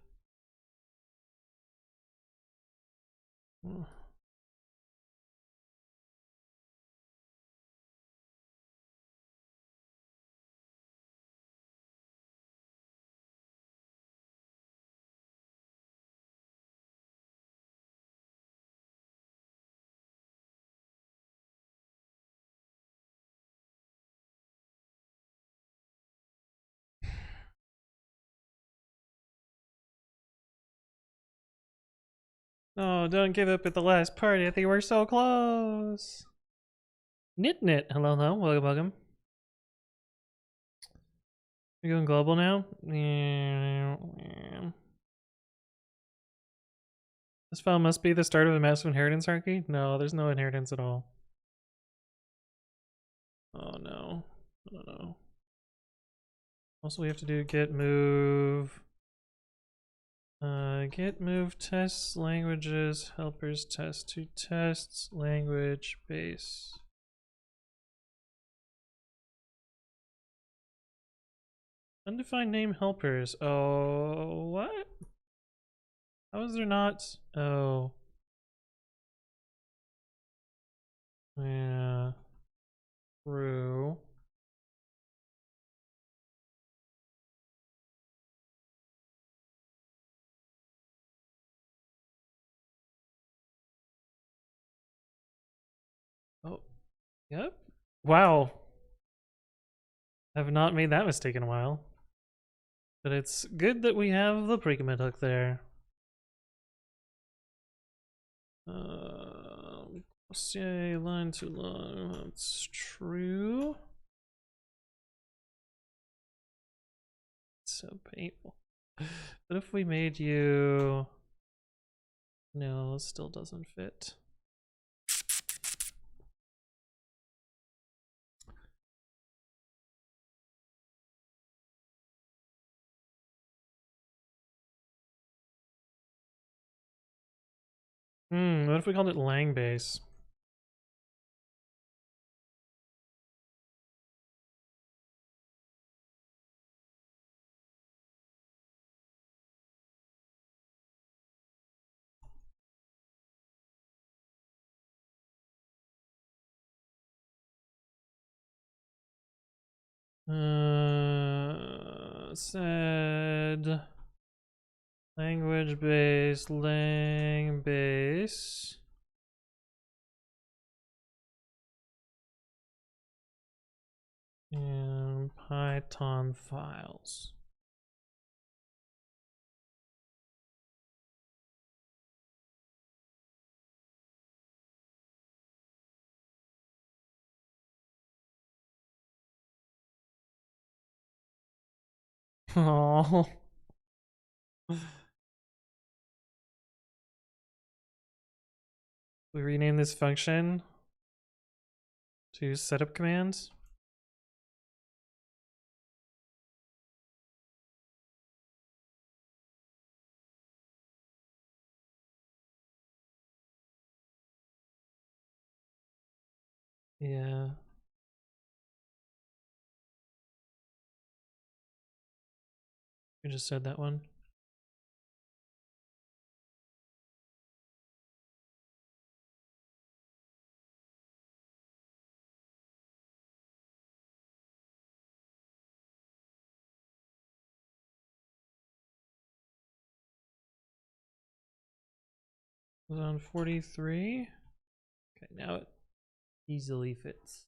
Oh, don't give up at the last party. I think we're so close. Knit. Hello, welcome, welcome. You're going global now? This file must be the start of a massive inheritance hierarchy? No, there's no inheritance at all. Oh no. I don't know. Also, we have to do git move. Git move tests languages helpers test to tests language base. Undefined name helpers. Oh, what? How is there not? Oh. Yeah. True. Oh. Yep. Wow. Have not made that mistake in a while. But it's good that we have the pre-commit hook there. Say line too long. That's true. It's so painful. But if we made you... No, it still doesn't fit. What if we called it langbase? Said language base, lang base. And Python files. Oh. We rename this function to setup commands. Yeah. We just said that one. Was on 43. Okay, now it easily fits.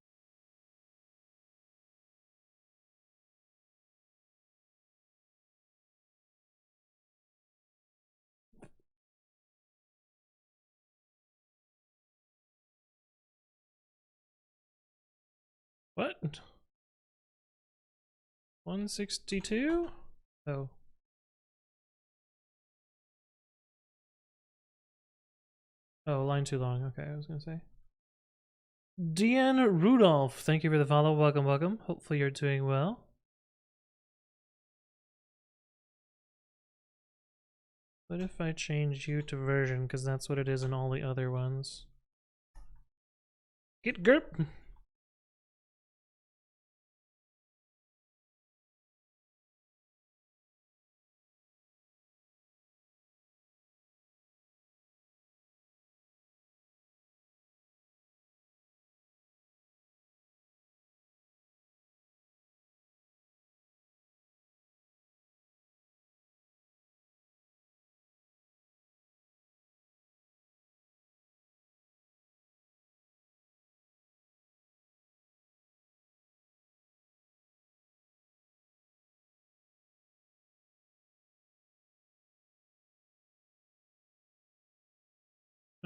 What? 162? Oh. Oh, line too long. Okay, I was gonna say. Deanne Rudolph, thank you for the follow. Welcome, welcome. Hopefully you're doing well. What if I change you to version, because that's what it is in all the other ones? Git grp.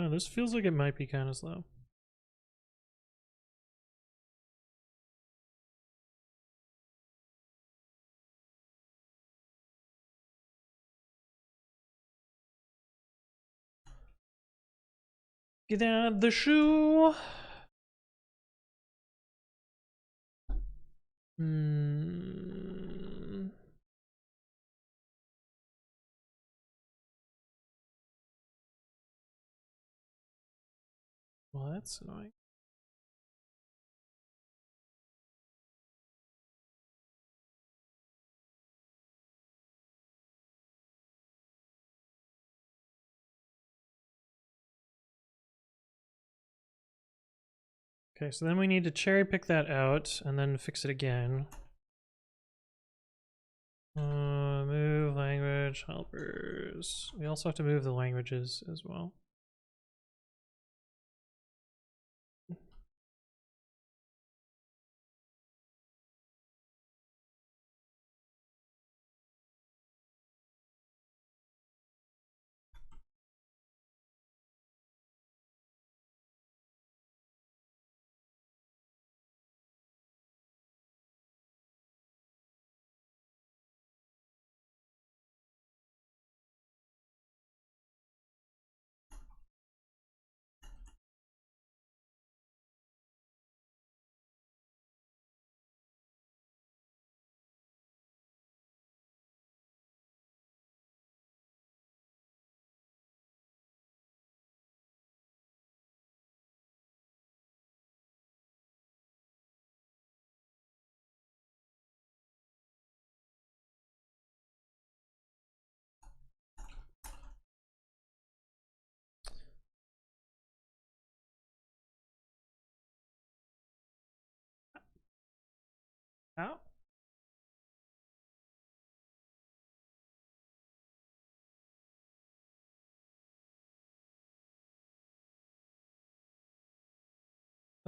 Oh, this feels like it might be kind of slow. Get out the shoe. Well, that's annoying. Okay, so then we need to cherry pick that out and then fix it again. Move language helpers. We also have to move the languages as well.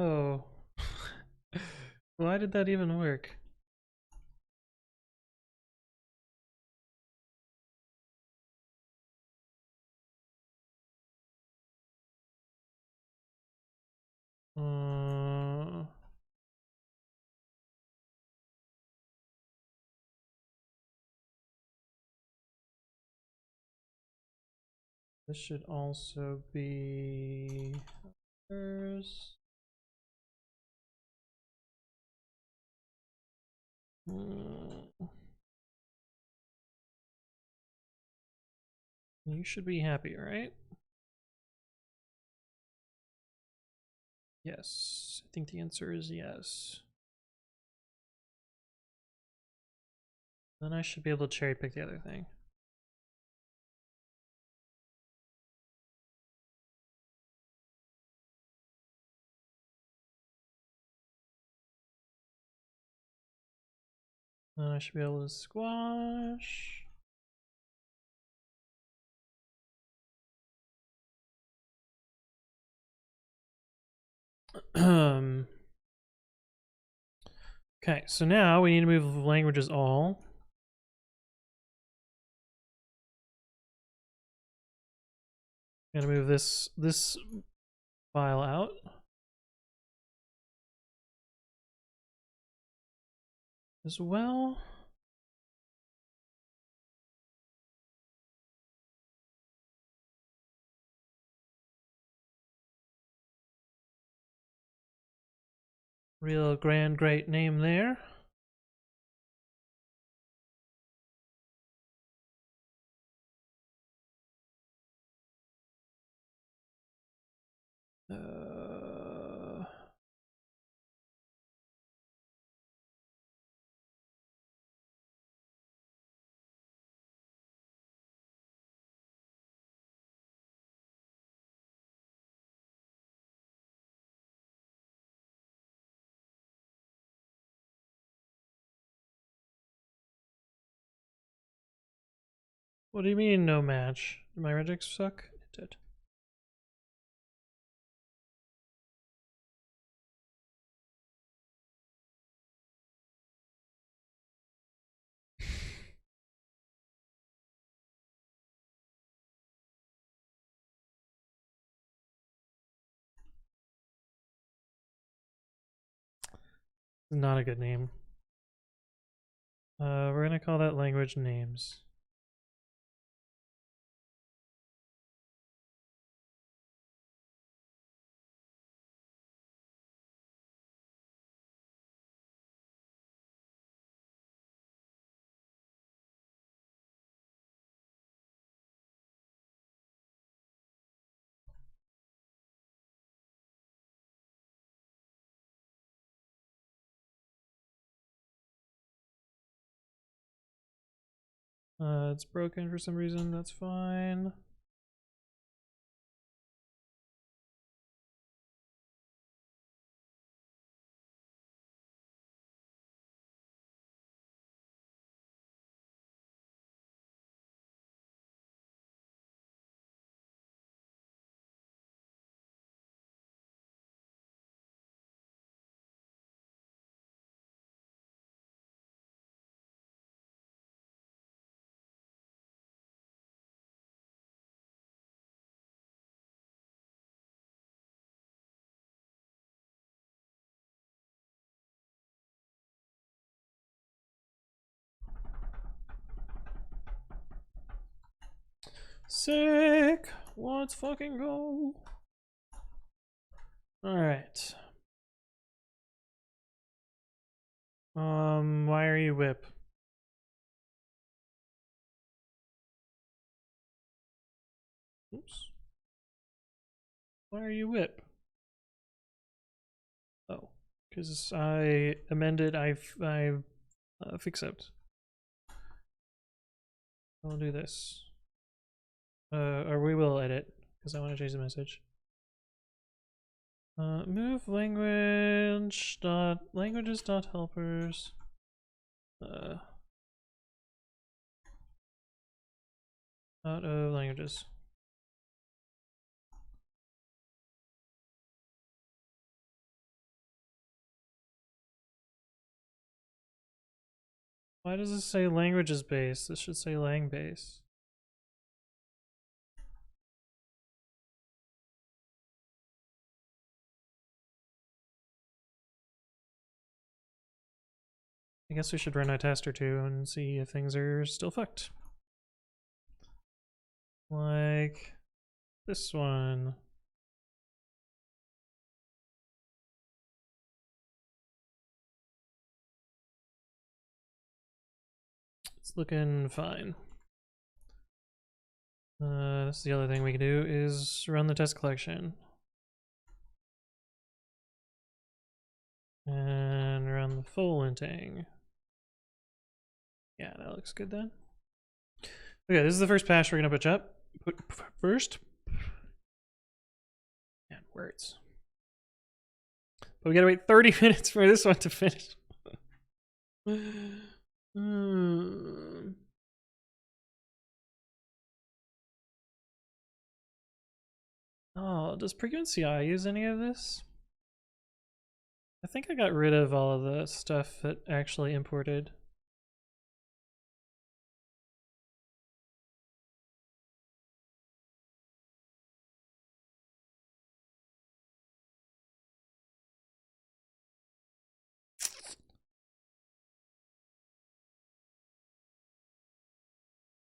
Oh. Why did that even work? This should also be others. You should be happy, right? Yes, I think the answer is yes. Then I should be able to cherry pick the other thing. Then I should be able to squash. Okay, so now we need to move languages all. Gotta move this file out. As well. Real grand great name there. What do you mean no match? Did my regex suck? It did. Not a good name. We're gonna call that language names. It's broken for some reason, that's fine. Sick! Let's fucking go! Alright. Why are you whip? Oops. Why are you whip? Oh, because I amended, I fix it. I'll do this. Or we will edit, because I want to change the message. Move language dot languages dot helpers. Out of languages. Why does this say languages base? This should say lang base. I guess we should run a test or two and see if things are still fucked. Like this one. It's looking fine. This is the other thing we can do is run the test collection. And run the full linting. Yeah, that looks good then. Okay, this is the first patch we're gonna put first. And words. But we gotta wait 30 minutes for this one to finish. Oh, does Pregame CI use any of this? I think I got rid of all of the stuff that actually imported.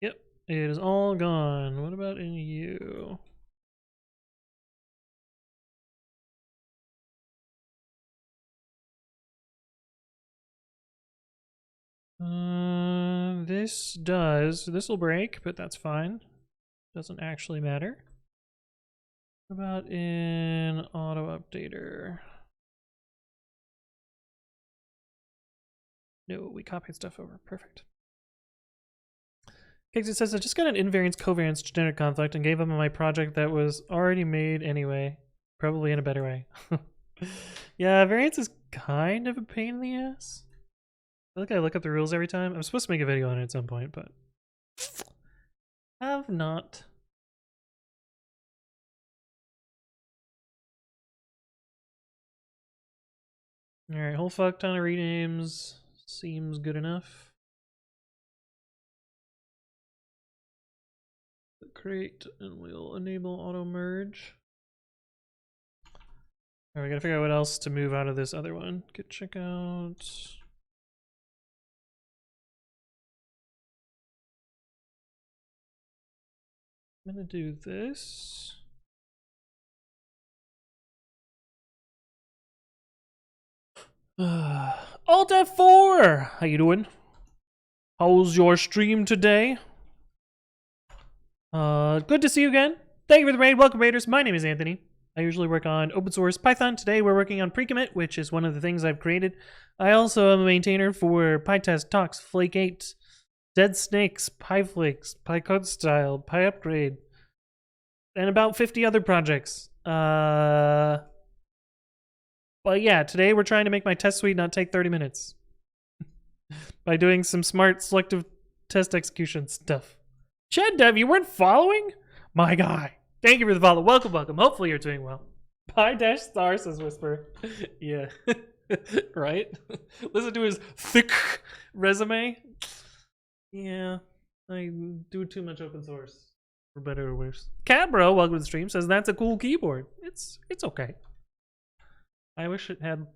Yep, it is all gone. What about in you? This will break, but that's fine. Doesn't actually matter. What about in auto updater? No, we copied stuff over. Perfect. Okay, it says I just got an invariance covariance genetic conflict and gave up on my project that was already made anyway, probably in a better way. Yeah, variance is kind of a pain in the ass. I feel like I look up the rules every time. I'm supposed to make a video on it at some point, but have not. Alright, whole fuck ton of renames seems good enough. Create, and we'll enable auto merge. Alright, we gotta figure out what else to move out of this other one. Git checkout. I'm gonna do this. Alt F4! How you doing? How's your stream today? Good to see you again. Thank you for the raid. Welcome, raiders. My name is Anthony. I usually work on open source Python. Today we're working on pre-commit, which is one of the things I've created. I also am a maintainer for PyTest, Tox, Flake 8, Dead Snakes, PyFlakes, PyCodeStyle, PyUpgrade, and about 50 other projects. But yeah, today we're trying to make my test suite not take 30 minutes by doing some smart selective test execution stuff. Chad Dev, you weren't following? My guy. Thank you for the follow. Welcome, welcome. Hopefully you're doing well. Py-star says Whisper. Yeah. Right? Listen to his thick resume. Yeah. I do too much open source. For better or worse. Cabro, welcome to the stream, says that's a cool keyboard. It's okay. I wish it had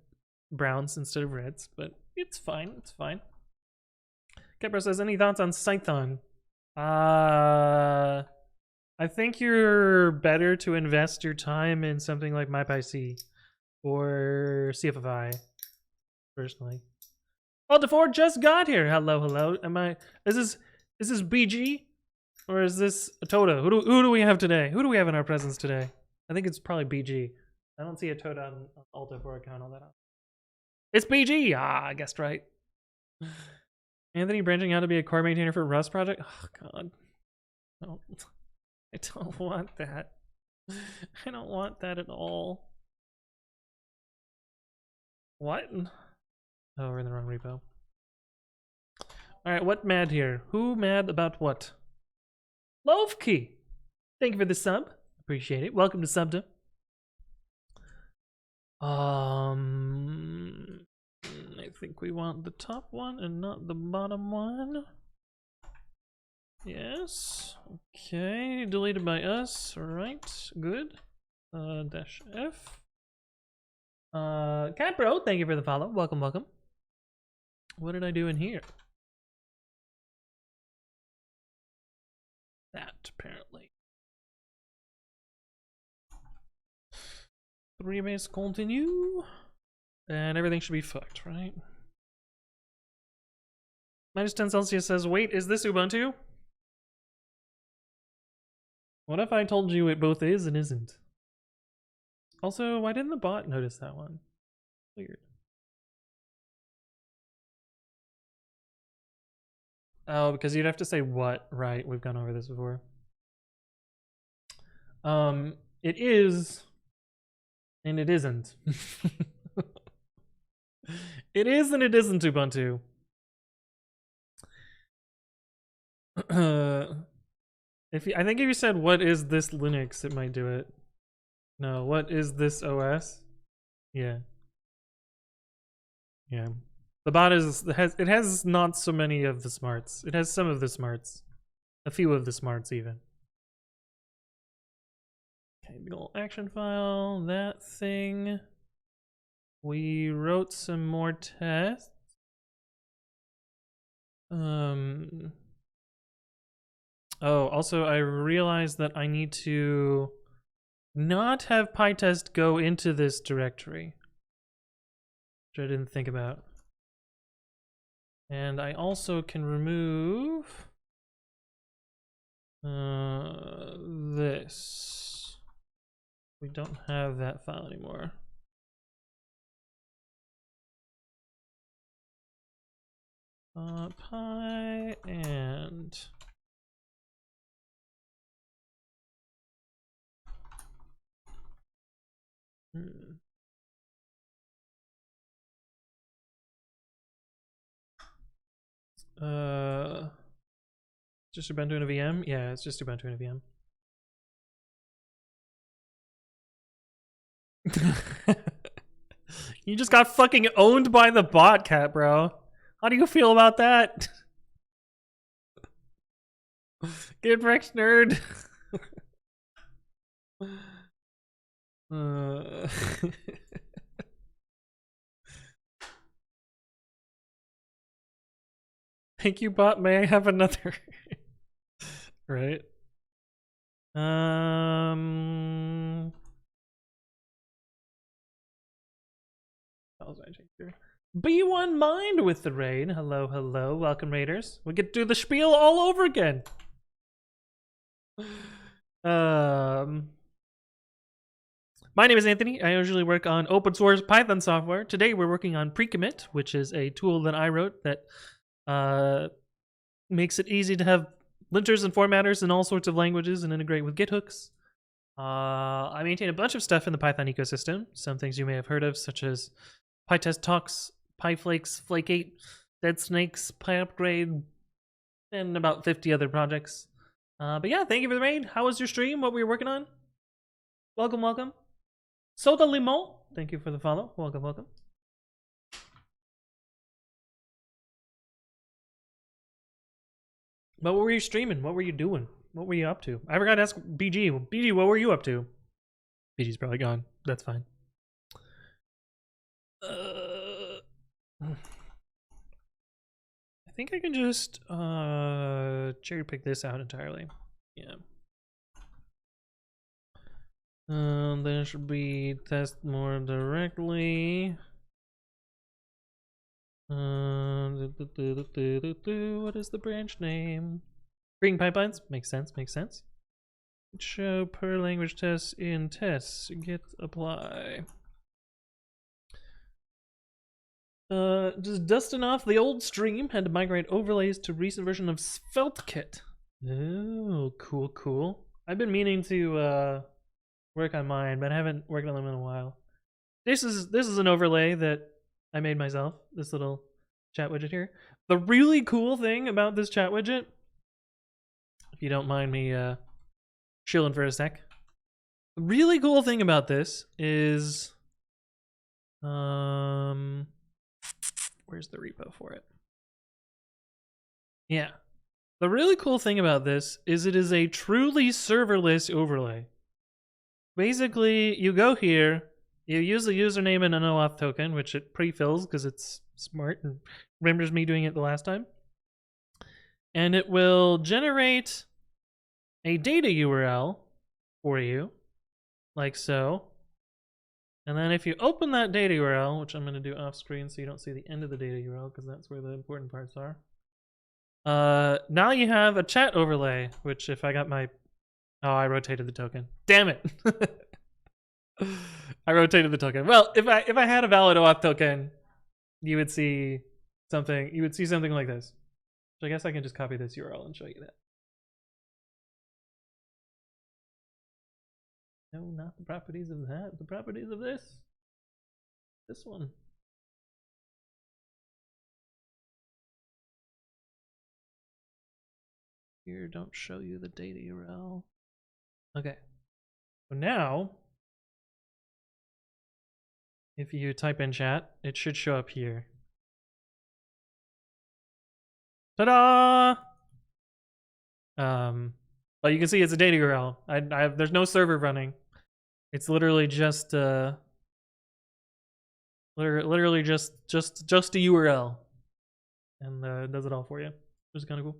browns instead of reds, but it's fine. It's fine. Cabro says, any thoughts on Python? I think you're better to invest your time in something like MyPyC or CFFI, personally. Alt4 just got here. Hello, hello. Is this BG or is this a Toda? Who do we have today? Who do we have in our presence today? I think it's probably BG. I don't see a Toda on Alt4 account all that often. It's BG. I guessed right. Anthony branching out to be a core maintainer for Rust project. Oh God. I don't want that. I don't want that at all. What? Oh, we're in the wrong repo. Alright, what mad here? Who mad about what? Lovekey! Thank you for the sub. Appreciate it. Welcome to Subda. I think we want the top one and not the bottom one. Yes. Okay, deleted by us. Alright, good. Dash F. Cat Bro, thank you for the follow. Welcome, welcome. What did I do in here? That, apparently. 3 base continue. And everything should be fucked, right? -10 Celsius says, wait, is this Ubuntu? What if I told you it both is and isn't? Also, why didn't the bot notice that one? Weird. Oh, because you'd have to say what, right? We've gone over this before. It is, and it isn't. It is and it isn't Ubuntu. I think if you said what is this Linux, it might do it. No, what is this OS? Yeah. Yeah. The bot it has not so many of the smarts. It has some of the smarts. A few of the smarts even. Okay, big ol' action file, that thing. We wrote some more tests. Oh, also I realized that I need to not have PyTest go into this directory, which I didn't think about. And I also can remove this. We don't have that file anymore. Py and just Ubuntu in a VM? Yeah, it's just Ubuntu in a VM. You just got fucking owned by the bot, Cat Bro. How do you feel about that? Get wrecked, nerd. Thank you, bot. May I have another? Right. B1 Mind with the raid. Hello, hello. Welcome, Raiders. We get to do the spiel all over again. My name is Anthony. I usually work on open source Python software. Today we're working on Precommit, which is a tool that I wrote that makes it easy to have linters and formatters in all sorts of languages and integrate with Githooks. I maintain a bunch of stuff in the Python ecosystem. Some things you may have heard of, such as PyTest Talks, PyFlakes, Flake8, Dead Snakes, PyUpgrade, and about 50 other projects. But yeah, thank you for the raid. How was your stream? What were you working on? Welcome, welcome. Soda Limon, thank you for the follow. Welcome, welcome. But what were you streaming? What were you doing? What were you up to? I forgot to ask BG. BG, what were you up to? BG's probably gone. That's fine. I think I can just cherry pick this out entirely. Yeah. Then should be test more directly. What is the branch name? Creating pipelines? Makes sense, makes sense. Show per language tests in tests. Git apply. Just dusting off the old stream. Had to migrate overlays to recent version of SvelteKit. Oh, cool, cool. I've been meaning to work on mine, but I haven't worked on them in a while. This is an overlay that I made myself. This little chat widget here. The really cool thing about this chat widget, if you don't mind me chilling for a sec. The really cool thing about this is Where's the repo for it? Yeah. The really cool thing about this is it is a truly serverless overlay. Basically, you go here, you use the username and an OAuth token, which it pre-fills because it's smart and remembers me doing it the last time. And it will generate a data URL for you, like so. And then if you open that data URL, which I'm going to do off screen so you don't see the end of the data URL because that's where the important parts are. Now you have a chat overlay, which if I got my... Oh, I rotated the token. Damn it! I rotated the token. Well, if I had a valid OAuth token, you would see something. You would see something like this. So I guess I can just copy this URL and show you that. No, not the properties of that. The properties of this. This one. Here, don't show you the data URL. Okay. So now, if you type in chat, it should show up here. Ta-da! But you can see it's a data URL. There's no server running. It's literally just literally just a URL, and does it all for you, which is kind of cool.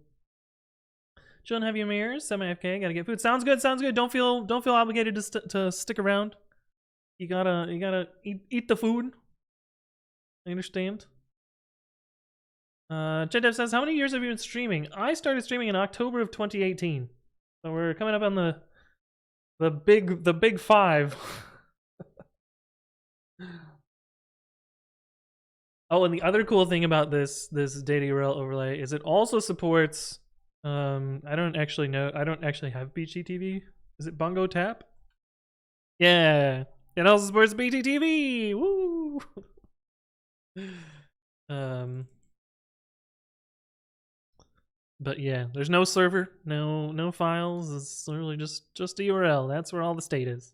Chillin' heavy mirrors, semi-FK, gotta get food. Sounds good, sounds good. Don't feel obligated to stick around. You gotta eat the food. I understand. Jedev says, how many years have you been streaming? I started streaming in October of 2018. So we're coming up on the big 5. Oh, and the other cool thing about this data URL overlay is it also supports I don't actually have BGTV. Is it Bongo Tap? Yeah. It also supports BGTV. Woo! But yeah, there's no server, no files. It's literally just a URL. That's where all the state is.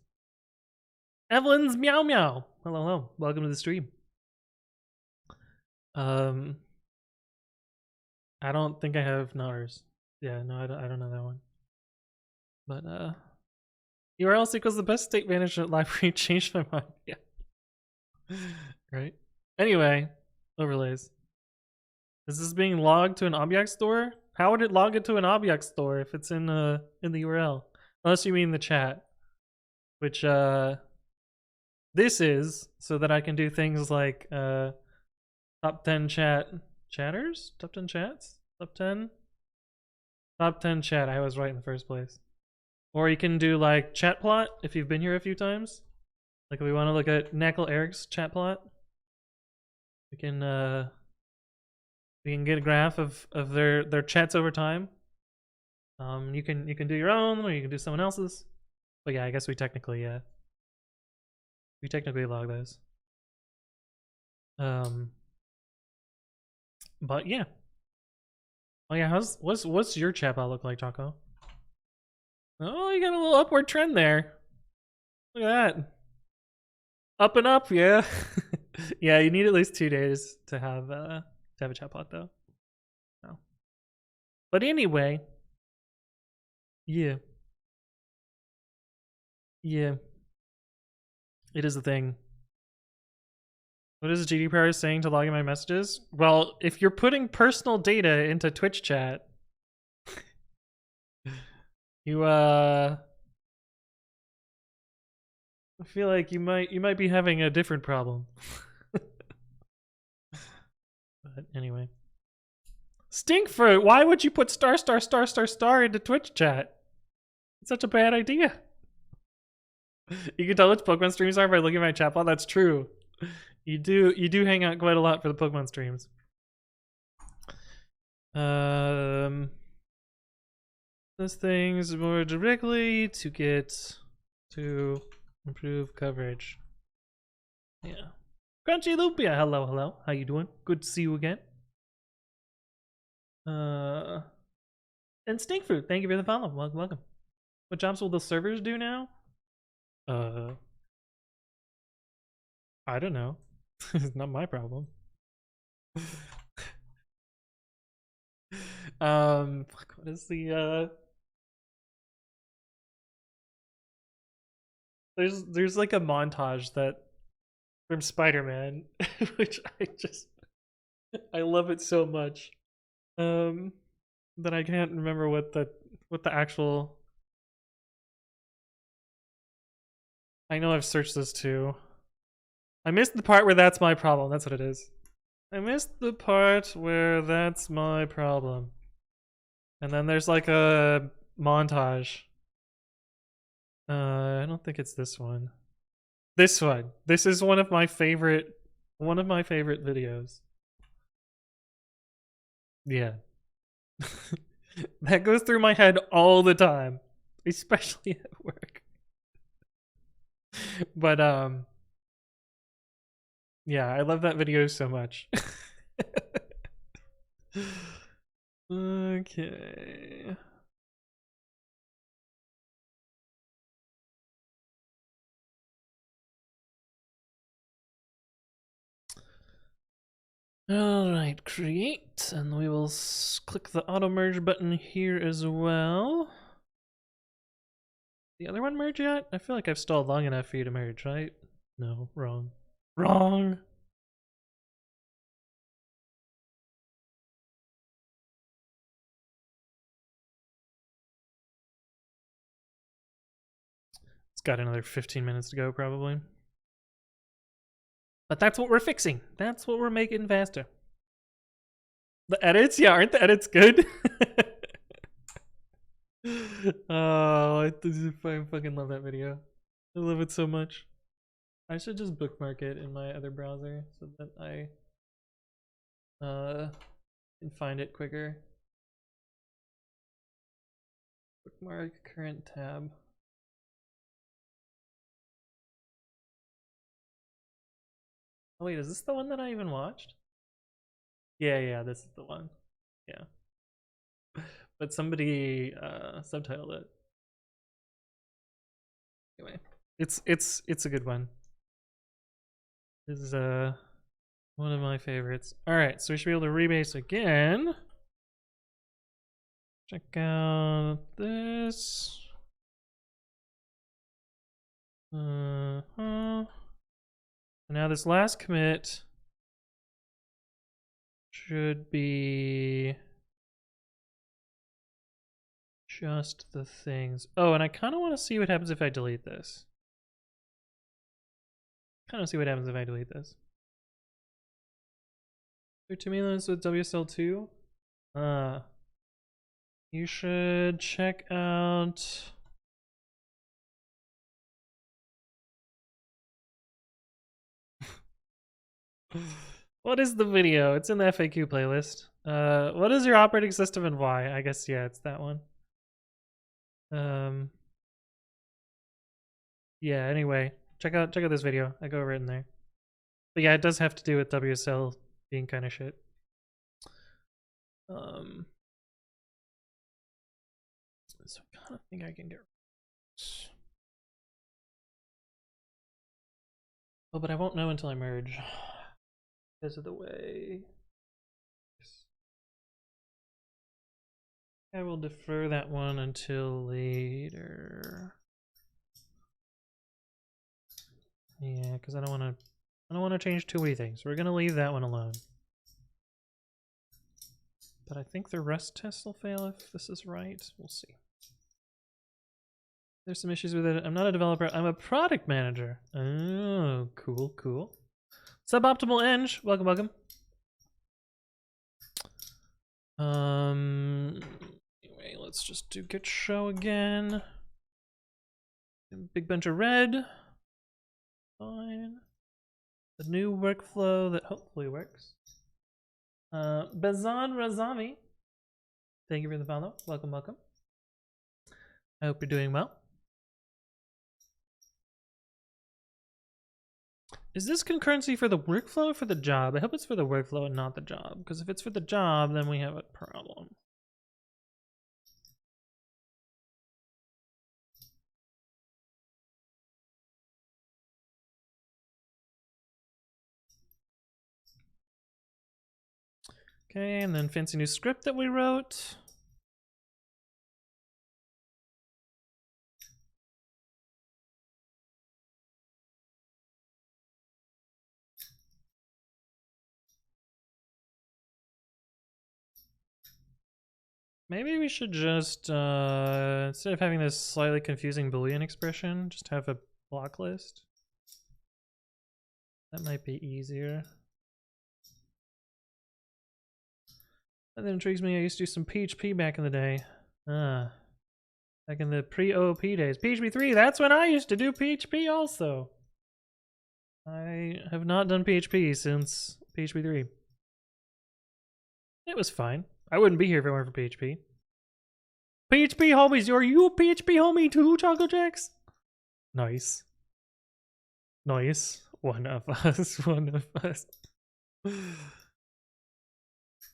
Evelyn's meow meow. Hello. Welcome to the stream. I don't think I have NARS. Yeah, no, I don't know that one. But URL equals the best state management library. Changed my mind. Yeah. Right. Anyway, overlays. Is this being logged to an object store? How would it log it to an object store if it's in the URL? Unless you mean the chat, which this is so that I can do things like top 10 chatters, top 10 chats, top 10 chat. I was right in the first place. Or you can do like chat plot if you've been here a few times. Like if we want to look at Knackle Eric's chat plot, we can get a graph of their chats over time. You can do your own, or you can do someone else's. But yeah, I guess we technically log those. But yeah. Oh yeah, what's your chat plot look like, Taco? Oh, you got a little upward trend there. Look at that. Up and up, yeah. Yeah, you need at least 2 days to have a chatbot though. No. But anyway, yeah. Yeah. It is a thing. What is GDPR saying to log in my messages? Well, if you're putting personal data into Twitch chat, you I feel like you might be having a different problem. But anyway. Stinkfruit, why would you put **** into Twitch chat? It's such a bad idea. You can tell which Pokemon streams are by looking at my chat bot. That's true. You do hang out quite a lot for the Pokemon streams. Those things more directly to get to improve coverage. Yeah. Crunchy Lupia, hello. How you doing? Good to see you again. And Stinkfruit, thank you for the follow. Welcome. What jobs will the servers do now? I don't know. It's not my problem. Fuck, what is the there's like a montage that from Spider-Man, which I love it so much. That I can't remember what the actual. I know I've searched this too. I missed the part where that's my problem. That's what it is. I missed the part where that's my problem. And then there's like a montage. I don't think it's this one. This one. This is one of my favorite videos. Yeah. That goes through my head all the time, especially at work. But yeah, I love that video so much. Okay. Alright, create, and we will click the auto merge button here as well. The other one merge yet? I feel like I've stalled long enough for you to merge, right? No, wrong. Wrong! It's got another 15 minutes to go, probably. But that's what we're fixing. That's what we're making faster. The edits? Yeah, aren't the edits good? Oh, I fucking love that video. I love it so much. I should just bookmark it in my other browser so that I can find it quicker. Bookmark current tab. Oh wait, is this the one that I even watched? Yeah, this is the one. Yeah. But somebody subtitled it. Anyway, it's a good one. This is one of my favorites. All right, so we should be able to rebase again. Check out this. Now this last commit should be just the things. Oh, and I kind of want to see what happens if I delete this. Kind of see what happens if I delete this. Is there 2 million with WSL2? You should check out. What is the video? It's in the FAQ playlist. What is your operating system and why? I guess yeah, it's that one. Yeah. Anyway, check out this video. I go over it in there. But yeah, it does have to do with WSL being kind of shit. So I kind of think I can get. Oh, but I won't know until I merge because of the way. I will defer that one until later. Yeah, because I don't want to change too many things. We're gonna leave that one alone. But I think the rest tests will fail if this is right. We'll see. There's some issues with it. I'm not a developer. I'm a product manager. Oh, cool. Suboptimal Eng. Welcome. Anyway, let's just do git show again. Big bunch of red. Fine. The new workflow that hopefully works. Bazan Razami. Thank you for the follow. Welcome. I hope you're doing well. Is this concurrency for the workflow or for the job? I hope it's for the workflow and not the job, because if it's for the job, then we have a problem. Okay, and then fancy new script that we wrote. Maybe we should just, instead of having this slightly confusing Boolean expression, just have a block list. That might be easier. That intrigues me. I used to do some PHP back in the day. Back in the pre-OOP days. PHP 3, that's when I used to do PHP also. I have not done PHP since PHP 3. It was fine. I wouldn't be here if it weren't for PHP. PHP homies, are you a PHP homie too, Choco Jacks? Nice. Nice. One of us. One of us.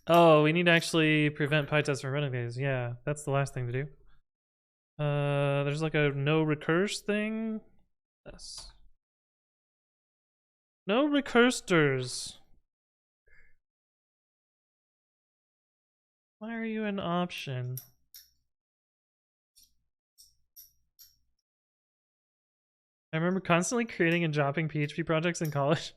Oh, we need to actually prevent PyTest from running these. Yeah, that's the last thing to do. There's like a no recurse thing. Yes. No recursors. Why are you an option? I remember constantly creating and dropping PHP projects in college.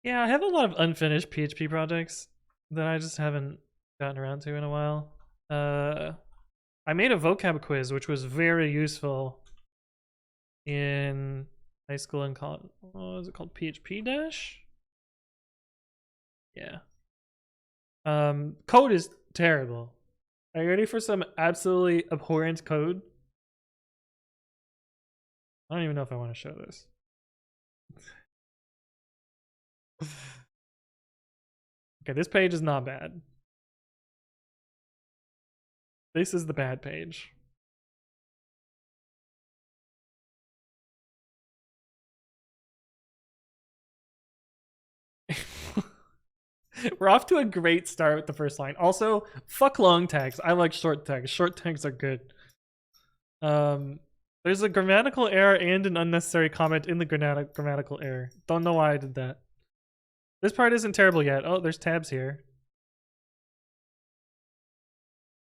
Yeah, I have a lot of unfinished PHP projects that I just haven't gotten around to in a while. I made a vocab quiz, which was very useful in high school and college. What was it called? PHP Dash? Yeah. Code is terrible. Are you ready for some absolutely abhorrent code? I don't even know if I want to show this. Okay, this page is not bad. This is the bad page. We're off to a great start with the first line. Also, fuck long tags. I like short tags. Short tags are good. There's a grammatical error and an unnecessary comment in the grammatical error. Don't know why I did that. This part isn't terrible yet. Oh, there's tabs here.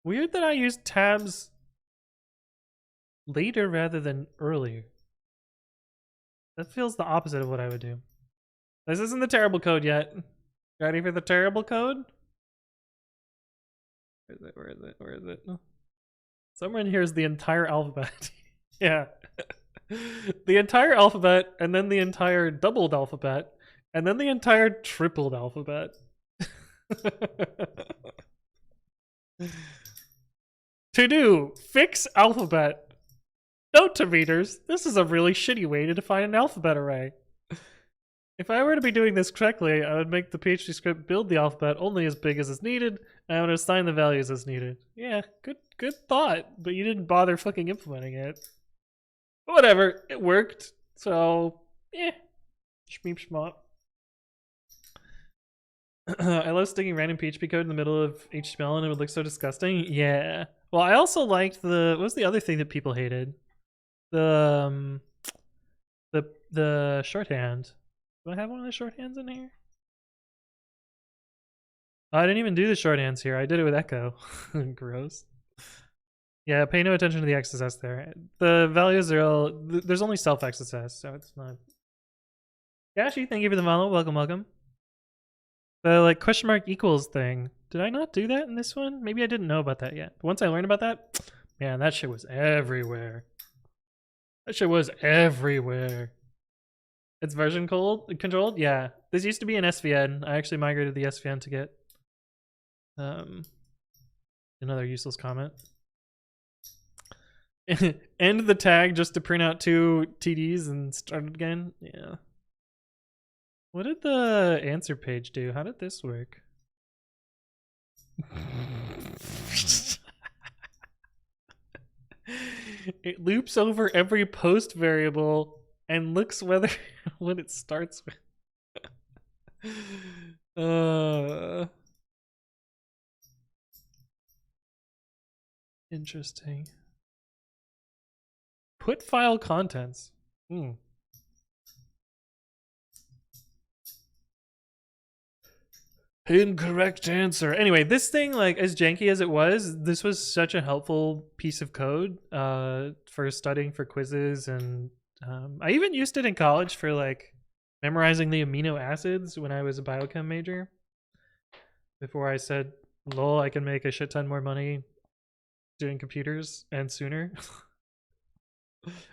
Weird that I used tabs later rather than earlier. That feels the opposite of what I would do. This isn't the terrible code yet. Ready for the terrible code? Where is it? Where is it? Where is it? Somewhere in here is the entire alphabet. Yeah. The entire alphabet, and then the entire doubled alphabet, and then the entire tripled alphabet. To do, fix alphabet. Note to readers, this is a really shitty way to define an alphabet array. If I were to be doing this correctly, I would make the PHP script build the alphabet only as big as is needed, and I would assign the values as needed. Yeah, good thought, but you didn't bother fucking implementing it. Whatever, it worked, so, shmeep shmop. I love sticking random PHP code in the middle of HTML and it would look so disgusting. Yeah. Well, I also liked what was the other thing that people hated? The shorthand. Do I have one of the shorthands in here? Oh, I didn't even do the shorthands here. I did it with Echo. Gross. Yeah, pay no attention to the XSS there. The values are all, there's only self XSS, so it's not. Gashi, thank you for the follow. Welcome, welcome. The like question mark equals thing. Did I not do that in this one? Maybe I didn't know about that yet. But once I learned about that, man, that shit was everywhere. That shit was everywhere. It's version controlled? Yeah. This used to be an SVN. I actually migrated the SVN to get another useless comment. End the tag just to print out 2 TDs and start it again? Yeah. What did the answer page do? How did this work? It loops over every post variable and looks whether what it starts with. Interesting. Put file contents. Incorrect answer. Anyway, this thing, like as janky as it was, this was such a helpful piece of code for studying for quizzes, and I even used it in college for like memorizing the amino acids when I was a biochem major. Before I said, "Lol, I can make a shit ton more money doing computers and sooner."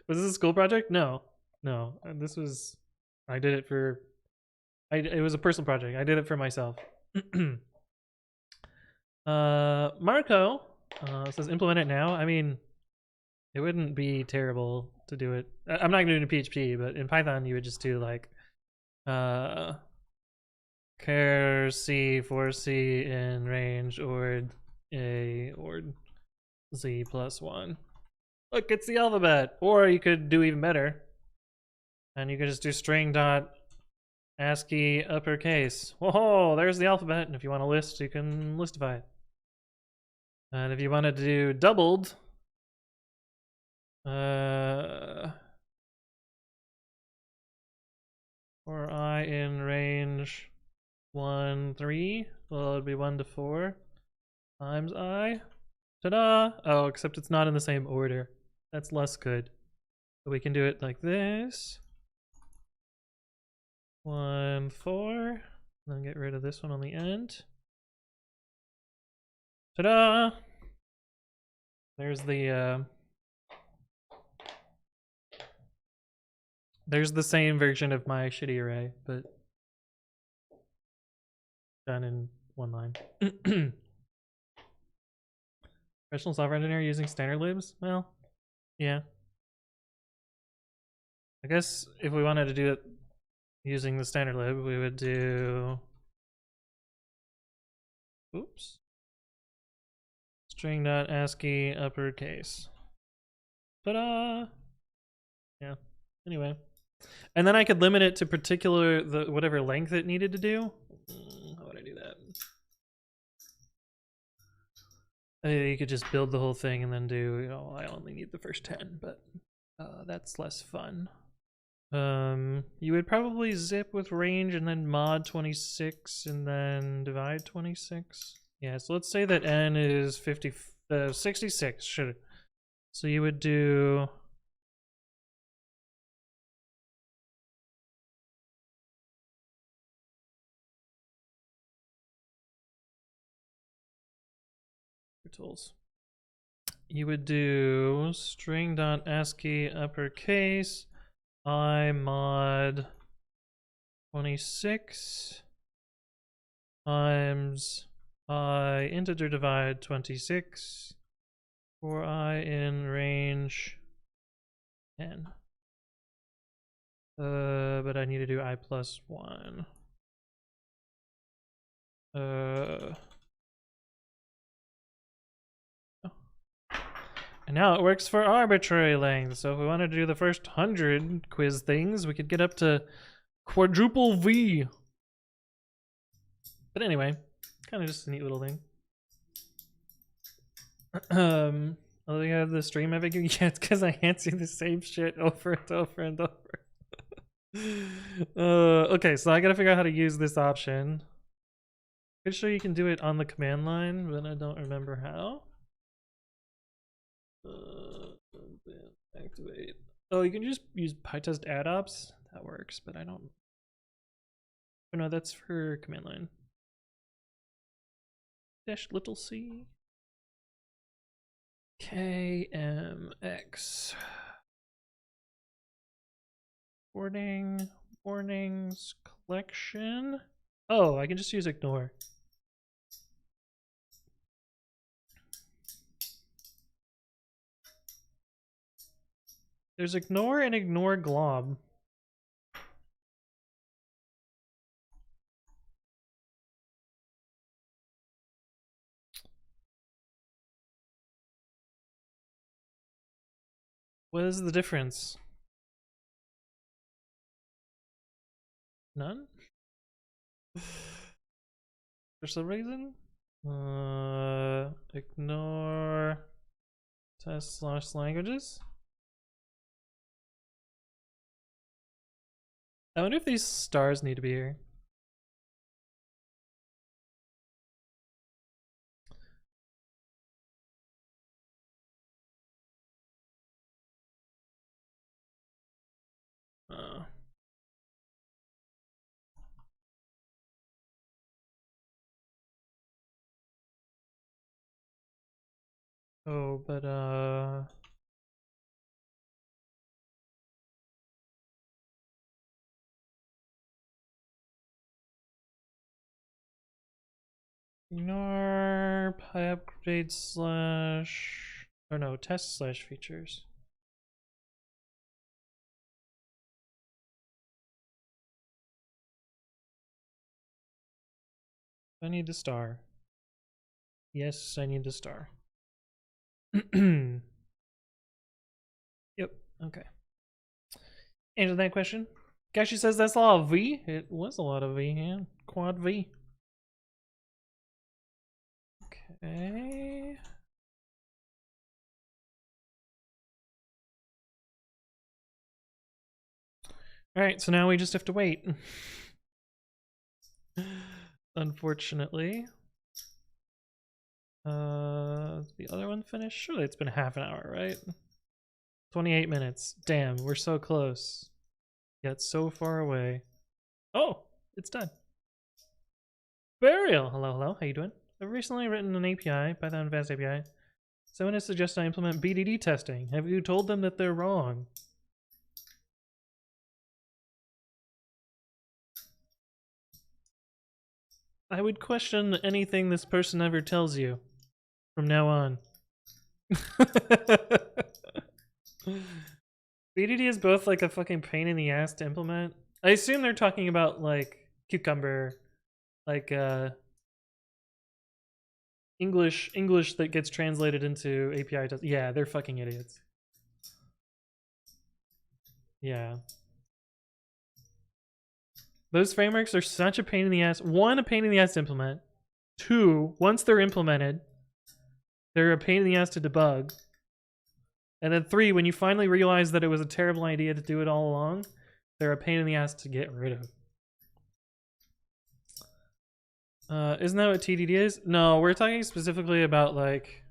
Was this a school project? No, no. This was, I did it for. It was a personal project. I did it for myself. Marco says implement it now. I mean, it wouldn't be terrible to do it. I'm not gonna do it in PHP, but in Python you would just do like char c for c in range or a or z plus 1. Look, it's the alphabet. Or you could do even better, and you could just do string dot ASCII uppercase. Whoa, there's the alphabet. And if you want to list, you can listify it. And if you wanted to do doubled, for I in range 1, 3, well, it'd be 1 to 4 times I. Ta-da! Oh, except it's not in the same order. That's less good. But we can do it like this. 1, 4. Then get rid of this one on the end. Ta-da! There's the there's the same version of my shitty array, but done in one line. Professional software engineer using standard libs? Well, yeah. I guess if we wanted to do it using the standard lib, we would do, oops, string.ascii uppercase. Ta-da! Yeah, anyway. And then I could limit it to particular, whatever length it needed to do. How would I do that? You could just build the whole thing and then do, you know, I only need the first 10, but that's less fun. You would probably zip with range and then mod 26 and then divide 26. Yeah, so let's say that n is 66. Sure. So you would do tools. You would do string.ascii uppercase I mod 26 times I integer divide 26 for I in range 10. But I need to do I plus 1. And now it works for arbitrary length. So if we wanted to do the first 100 quiz things, we could get up to quadruple V. But anyway, kind of just a neat little thing. Oh, you have the stream epic? Yeah, it's because I answer the same shit over and over and over. Okay, so I gotta figure out how to use this option. Pretty sure you can do it on the command line, but I don't remember how. Activate. Oh, you can just use PyTest addops. That works, but I don't. Oh no, that's for command line. Dash little c. KMX. Warnings collection. Oh, I can just use ignore. There's ignore and ignore glob. What is the difference? None? For some reason? Ignore test/languages. I wonder if these stars need to be here. Oh, but ignore pi upgrade slash, or no, test slash features. I need the star. Yes, I need the star. Yep, okay. Answer that question. Gashi says that's a lot of V. It was a lot of V, yeah. Quad V. Okay. Alright, so now we just have to wait. Unfortunately. The other one finished? Surely it's been half an hour, right? 28 minutes. Damn, we're so close. Yet so far away. Oh, it's done. Burial. Hello, hello. How you doing? I've recently written an API, Python Advanced API. Someone has suggested I implement BDD testing. Have you told them that they're wrong? I would question anything this person ever tells you from now on. BDD is both like a fucking pain in the ass to implement. I assume they're talking about like Cucumber, like English that gets translated into API test. Yeah, they're fucking idiots. Yeah. Those frameworks are such a pain in the ass. One, a pain in the ass to implement. Two, once they're implemented, they're a pain in the ass to debug. And then three, when you finally realize that it was a terrible idea to do it all along, they're a pain in the ass to get rid of. Isn't that what TDD is? No, we're talking specifically about like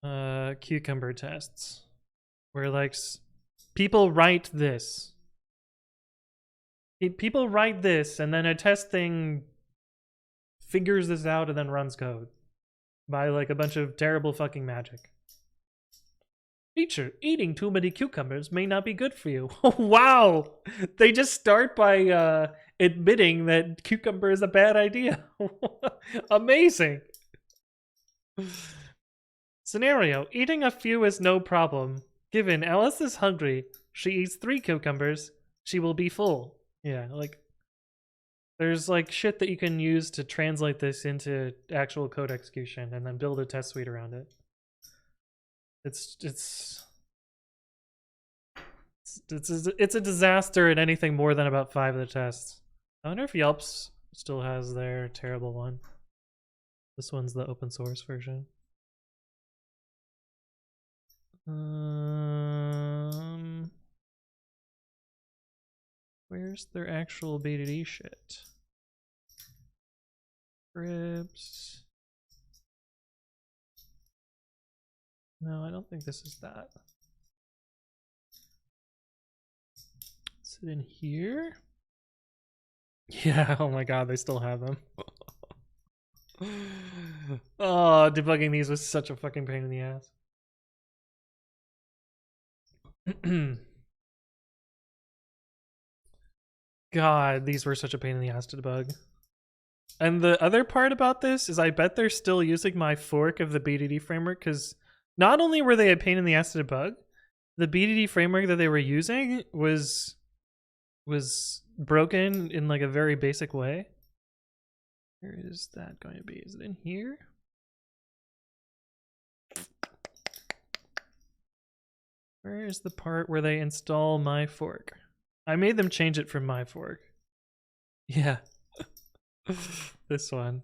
Cucumber tests. Where like people write this. People write this and then a test thing figures this out and then runs code. By like a bunch of terrible fucking magic. Feature, eating too many cucumbers may not be good for you. Wow! They just start by admitting that cucumber is a bad idea. Amazing! Scenario, eating a few is no problem. Given Alice is hungry, she eats 3 cucumbers, she will be full. Yeah, like, there's like shit that you can use to translate this into actual code execution and then build a test suite around it. It's a disaster in anything more than about 5 of the tests. I wonder if Yelp's still has their terrible one. This one's the open source version. Where's their actual BDD shit? Scripts. No, I don't think this is that. Is it in here? Yeah, oh my god, they still have them. Oh, debugging these was such a fucking pain in the ass. God, these were such a pain in the ass to debug. And the other part about this is I bet they're still using my fork of the BDD framework because not only were they a pain in the ass to debug, the BDD framework that they were using was broken in like a very basic way. Where is that going to be? Is it in here? Where is the part where they install my fork? I made them change it from my fork. Yeah. This one.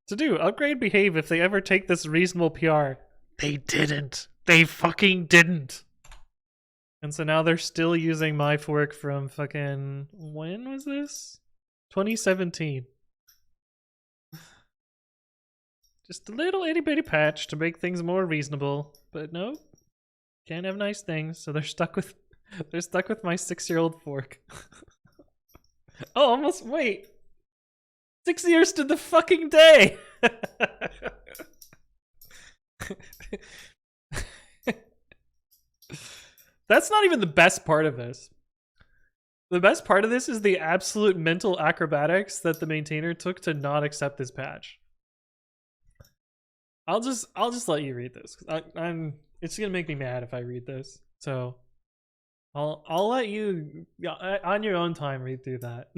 To do, upgrade behave if they ever take this reasonable PR. They didn't. They fucking didn't. And so now they're still using my fork from fucking, when was this? 2017. Just a little itty bitty patch to make things more reasonable. But no, can't have nice things, so they're stuck with my 6-year-old fork. Oh, almost, wait. 6 years to the fucking day! That's not even the best part of this. The best part of this is the absolute mental acrobatics that the maintainer took to not accept this patch. I'll just let you read this. It's gonna make me mad if I read this. So I'll let you on your own time read through that.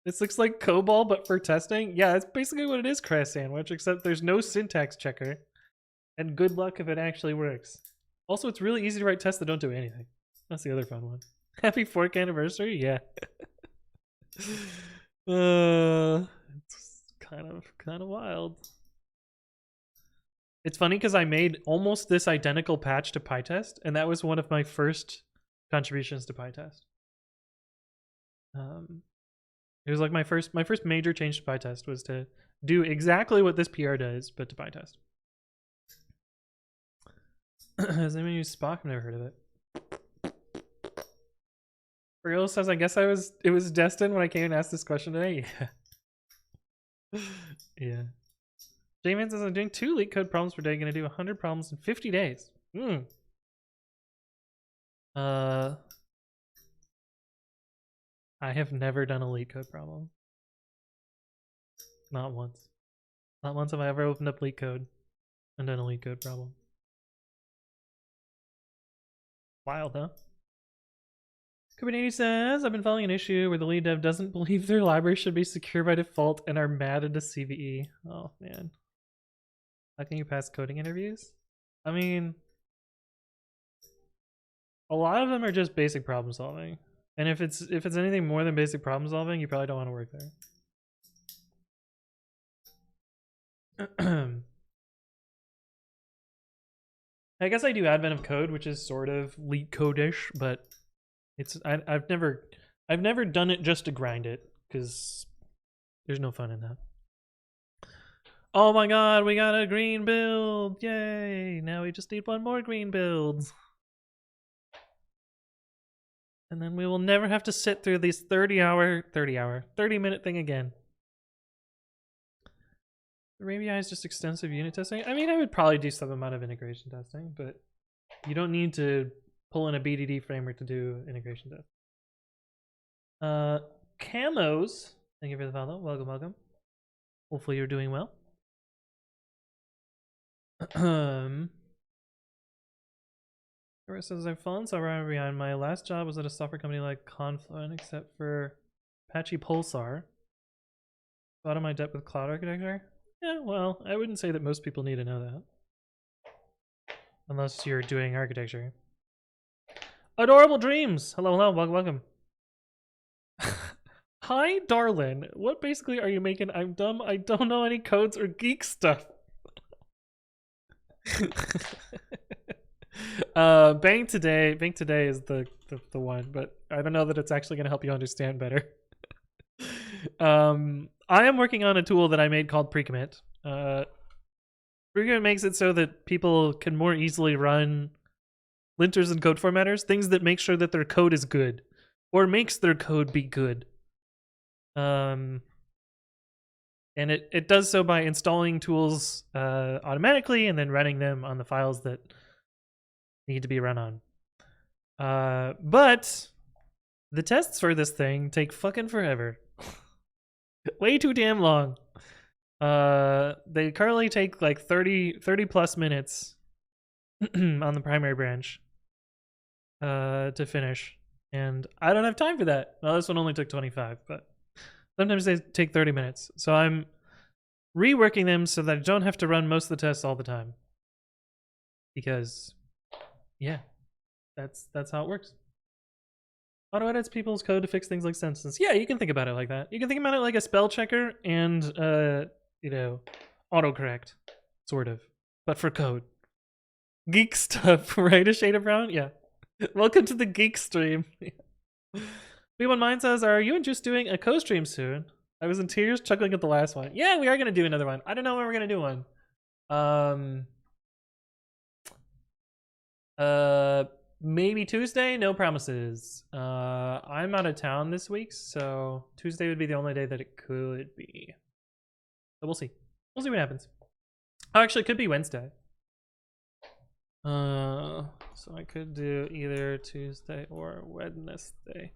This looks like COBOL, but for testing. Yeah, that's basically what it is, Crash Sandwich, except there's no syntax checker. And good luck if it actually works. Also, it's really easy to write tests that don't do anything. That's the other fun one. Happy 4th anniversary? Yeah. It's kind of wild. It's funny because I made almost this identical patch to PyTest, and that was one of my first contributions to PyTest. It was like my first major change to PyTest was to do exactly what this PR does, but to PyTest. Has anyone used Spock? I've never heard of it. Real says, I guess it was destined when I came and asked this question today. Yeah. Yeah. J-Man says, I'm doing 2 leak code problems per day, gonna do 100 problems in 50 days. I have never done a leak code problem. Not once. Not once have I ever opened up leak code and done a leak code problem. Wild, huh? Kubernetes says, I've been following an issue where the lead dev doesn't believe their library should be secure by default and are mad at a CVE. Oh, man. How can you pass coding interviews? I mean, a lot of them are just basic problem solving. And if it's anything more than basic problem solving, you probably don't want to work there. I guess I do Advent of Code, which is sort of leak code-ish, but it's I've never done it just to grind it, because there's no fun in that. Oh my god, we got a green build! Yay! Now we just need 1 more green build. And then we will never have to sit through this 30-minute thing again. Maybe is just extensive unit testing. I mean, I would probably do some amount of integration testing, but you don't need to pull in a BDD framework to do integration test. Camos, thank you for the follow. Welcome, welcome. Hopefully you're doing well. It says I've fallen so far behind. My last job was at a software company like Confluent, except for Apache Pulsar. Out of my depth with cloud architecture. Yeah, well, I wouldn't say that most people need to know that. Unless you're doing architecture. Adorable Dreams! Hello, hello, welcome, welcome. Hi, darling. What basically are you making? I'm dumb, I don't know any codes or geek stuff. Bang today is the one, but I don't know that it's actually going to help you understand better. I am working on a tool that I made called Precommit. Precommit makes it so that people can more easily run linters and code formatters, things that make sure that their code is good, or makes their code be good. And it does so by installing tools automatically and then running them on the files that need to be run on. But the tests for this thing take fucking forever. Way too damn long. They currently take like 30 plus minutes on the primary branch to finish. And I don't have time for that. Well, this one only took 25, but sometimes they take 30 minutes. So I'm reworking them so that I don't have to run most of the tests all the time. Because, yeah, that's how it works. Auto edits people's code to fix things like sentences. Yeah, you can think about it like that. You can think about it like a spell checker and, you know, autocorrect, sort of, but for code. Geek stuff, right? A shade of brown? Yeah. Welcome to the geek stream. B1 Mind says, are you and Juice doing a co-stream soon? I was in tears chuckling at the last one. Yeah, we are going to do another one. I don't know when we're going to do one. Maybe Tuesday, no promises. I'm out of town this week, so Tuesday would be the only day that it could be. But we'll see. We'll see what happens. Oh, actually, it could be Wednesday. So I could do either Tuesday or Wednesday.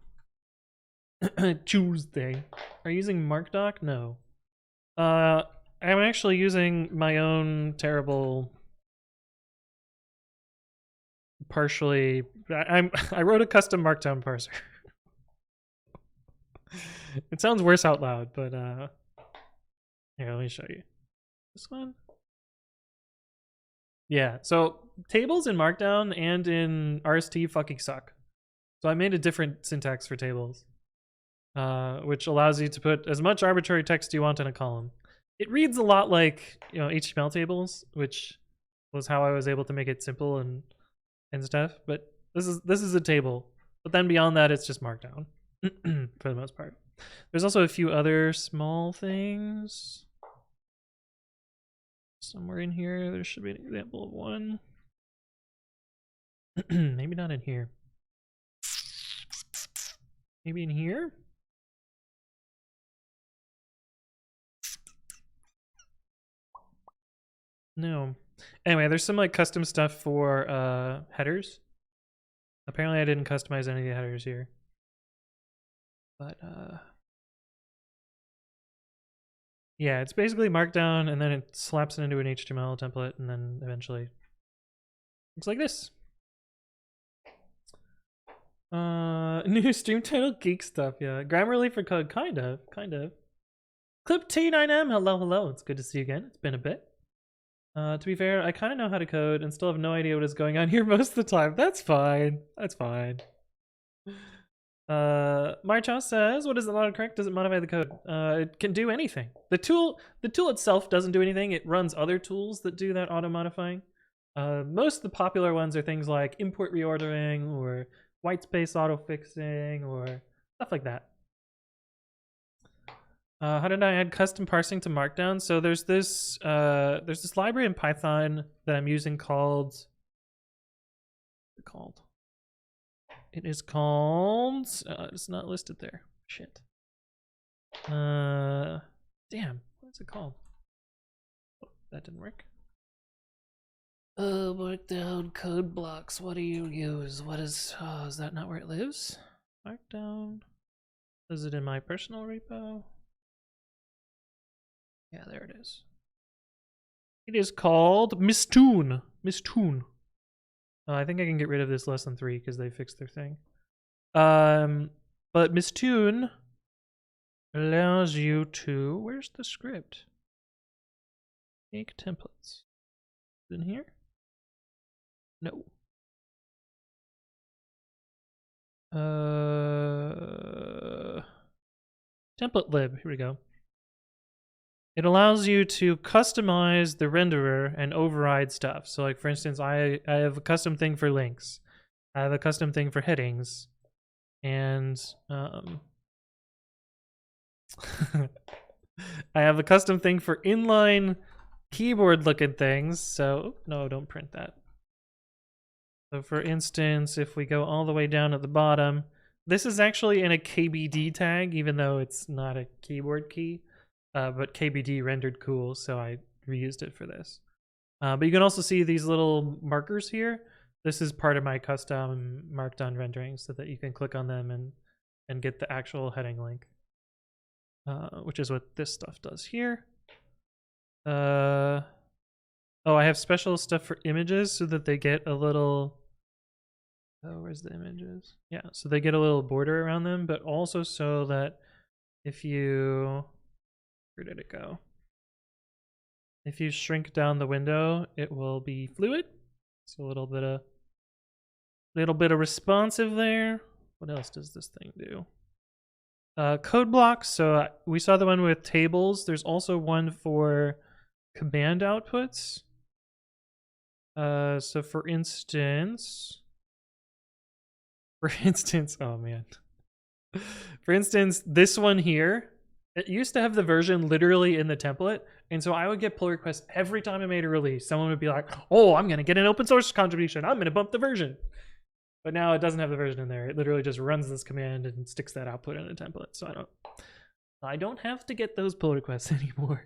Tuesday. Are you using MarkDoc? No. I'm actually using my own terrible, partially. I wrote a custom Markdown parser. It sounds worse out loud, but here, let me show you. This one. Yeah, so tables in Markdown and in RST fucking suck. So I made a different syntax for tables, which allows you to put as much arbitrary text you want in a column. It reads a lot like, you know, HTML tables, which was how I was able to make it simple and stuff. But this is a table. But then beyond that, it's just Markdown for the most part. There's also a few other small things. Somewhere in here, there should be an example of one. Maybe not in here. Maybe in here? No. Anyway, there's some like custom stuff for headers. Apparently I didn't customize any of the headers here. But yeah, it's basically Markdown, and then it slaps it into an HTML template, and then eventually looks like this. New stream title geek stuff, yeah. Grammarly for code, kind of. Clip T9M, hello. It's good to see you again. It's been a bit. To be fair, I kind of know how to code and still have no idea what is going on here most of the time. That's fine. Marchow says, what is the autocorrect? Does it modify the code? It can do anything. The tool itself doesn't do anything. It runs other tools that do that auto modifying. Most of the popular ones are things like import reordering or white space auto fixing or stuff like that. How did I add custom parsing to Markdown? So there's this library in Python that I'm using called. It is called. It's not listed there. Shit. Damn. What is it called? Oh, that didn't work. Markdown code blocks. What do you use? What is? Oh, is that not where it lives? Markdown. Is it in my personal repo? Yeah, there it is. It is called Mistoon. I think I can get rid of this less than 3 because they fixed their thing. But Mistoon allows you to. Where's the script? Make templates. Is it in here? No. Template lib. Here we go. It allows you to customize the renderer and override stuff. So like, for instance, I have a custom thing for links. I have a custom thing for headings. And I have a custom thing for inline keyboard looking things. So, no, don't print that. So for instance, if we go all the way down at the bottom, this is actually in a KBD tag, even though it's not a keyboard key. But KBD rendered cool, so I reused it for this. But you can also see these little markers here. This is part of my custom Markdown rendering so that you can click on them and get the actual heading link, which is what this stuff does here. Oh, I have special stuff for images so that they get a little... Oh, where's the images? Yeah, so they get a little border around them, but also so that if you... Where did it go? If you shrink down the window, it will be fluid. So a little bit of responsive there. What else does this thing do? Code blocks. So we saw the one with tables. There's also one for command outputs. So for instance, oh man. For instance, this one here. It used to have the version literally in the template, and so I would get pull requests every time I made a release. Someone would be like, oh, I'm going to get an open source contribution. I'm going to bump the version. But now it doesn't have the version in there. It literally just runs this command and sticks that output in a template. So I don't have to get those pull requests anymore.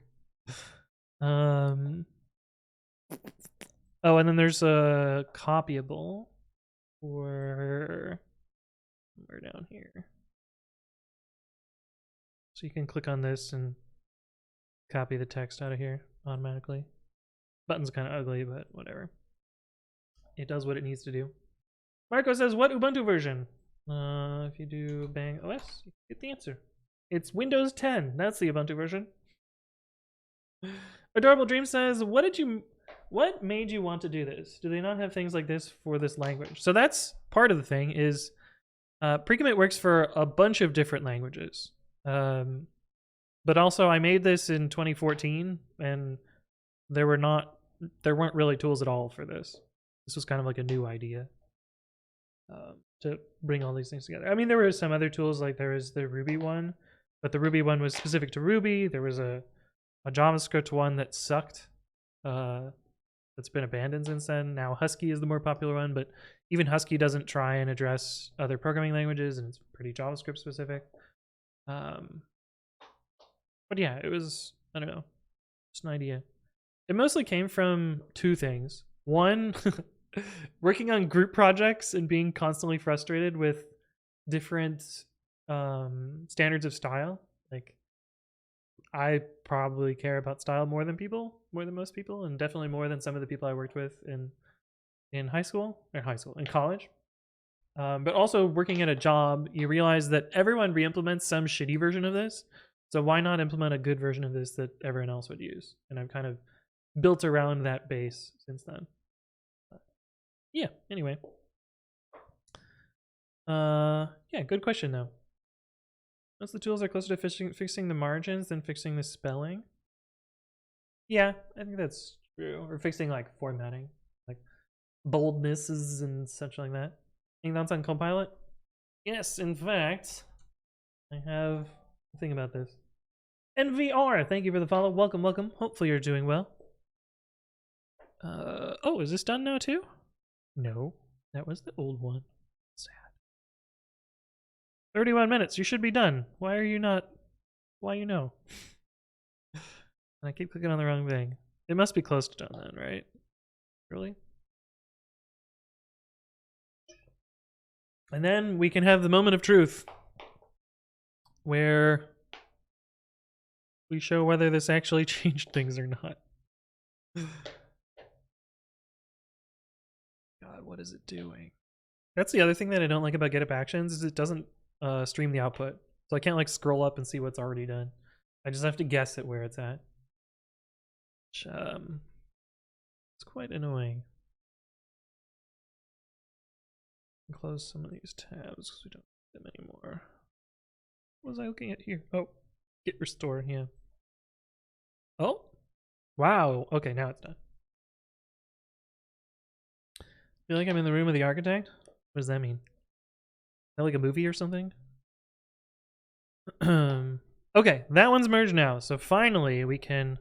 Oh, and then there's a copyable for somewhere down here. So you can click on this and copy the text out of here automatically. Button's kind of ugly, but whatever. It does what it needs to do. Marco says, what Ubuntu version? If you do bang OS, you get the answer. It's Windows 10. That's the Ubuntu version. Adorable Dream says, what made you want to do this? Do they not have things like this for this language? So that's part of the thing is pre-commit works for a bunch of different languages. But also I made this in 2014 and there weren't really tools at all for this. This was kind of like a new idea to bring all these things together. I mean, there were some other tools, like there is the Ruby one, but the Ruby one was specific to Ruby. There was a JavaScript one that sucked. That's been abandoned since then. Now Husky is the more popular one, but even Husky doesn't try and address other programming languages, and it's pretty JavaScript specific. But yeah, it was, I don't know, just an idea. It mostly came from two things. One, working on group projects and being constantly frustrated with different standards of style. Like, I probably care about style more than most people, and definitely more than some of the people I worked with in in college. But also working at a job, you realize that everyone re-implements some shitty version of this. So why not implement a good version of this that everyone else would use? And I've kind of built around that base since then. Yeah, anyway. Yeah, good question though. Most of the tools are closer to fixing the margins than fixing the spelling. Yeah, I think that's true. Or fixing like formatting, like boldnesses and such like that. Any thoughts on Copilot? Yes, in fact, I have a thing about this. NVR, thank you for the follow. Welcome, welcome. Hopefully you're doing well. Oh, is this done now too? No, that was the old one. Sad. 31 minutes, you should be done. Why are you not? Why you know? And I keep clicking on the wrong thing. It must be close to done then, right? Really? And then we can have the moment of truth where we show whether this actually changed things or not. God, what is it doing? That's the other thing that I don't like about GetUp Actions is it doesn't stream the output. So I can't like scroll up and see what's already done. I just have to guess at where it's at. Which, it's quite annoying. Close some of these tabs because we don't need them anymore. What was I looking at here? Oh, git restore, yeah. Oh, wow. Okay, now it's done. Feel like I'm in the room with the architect? What does that mean? Is that like a movie or something? Okay, that one's merged now. So finally we can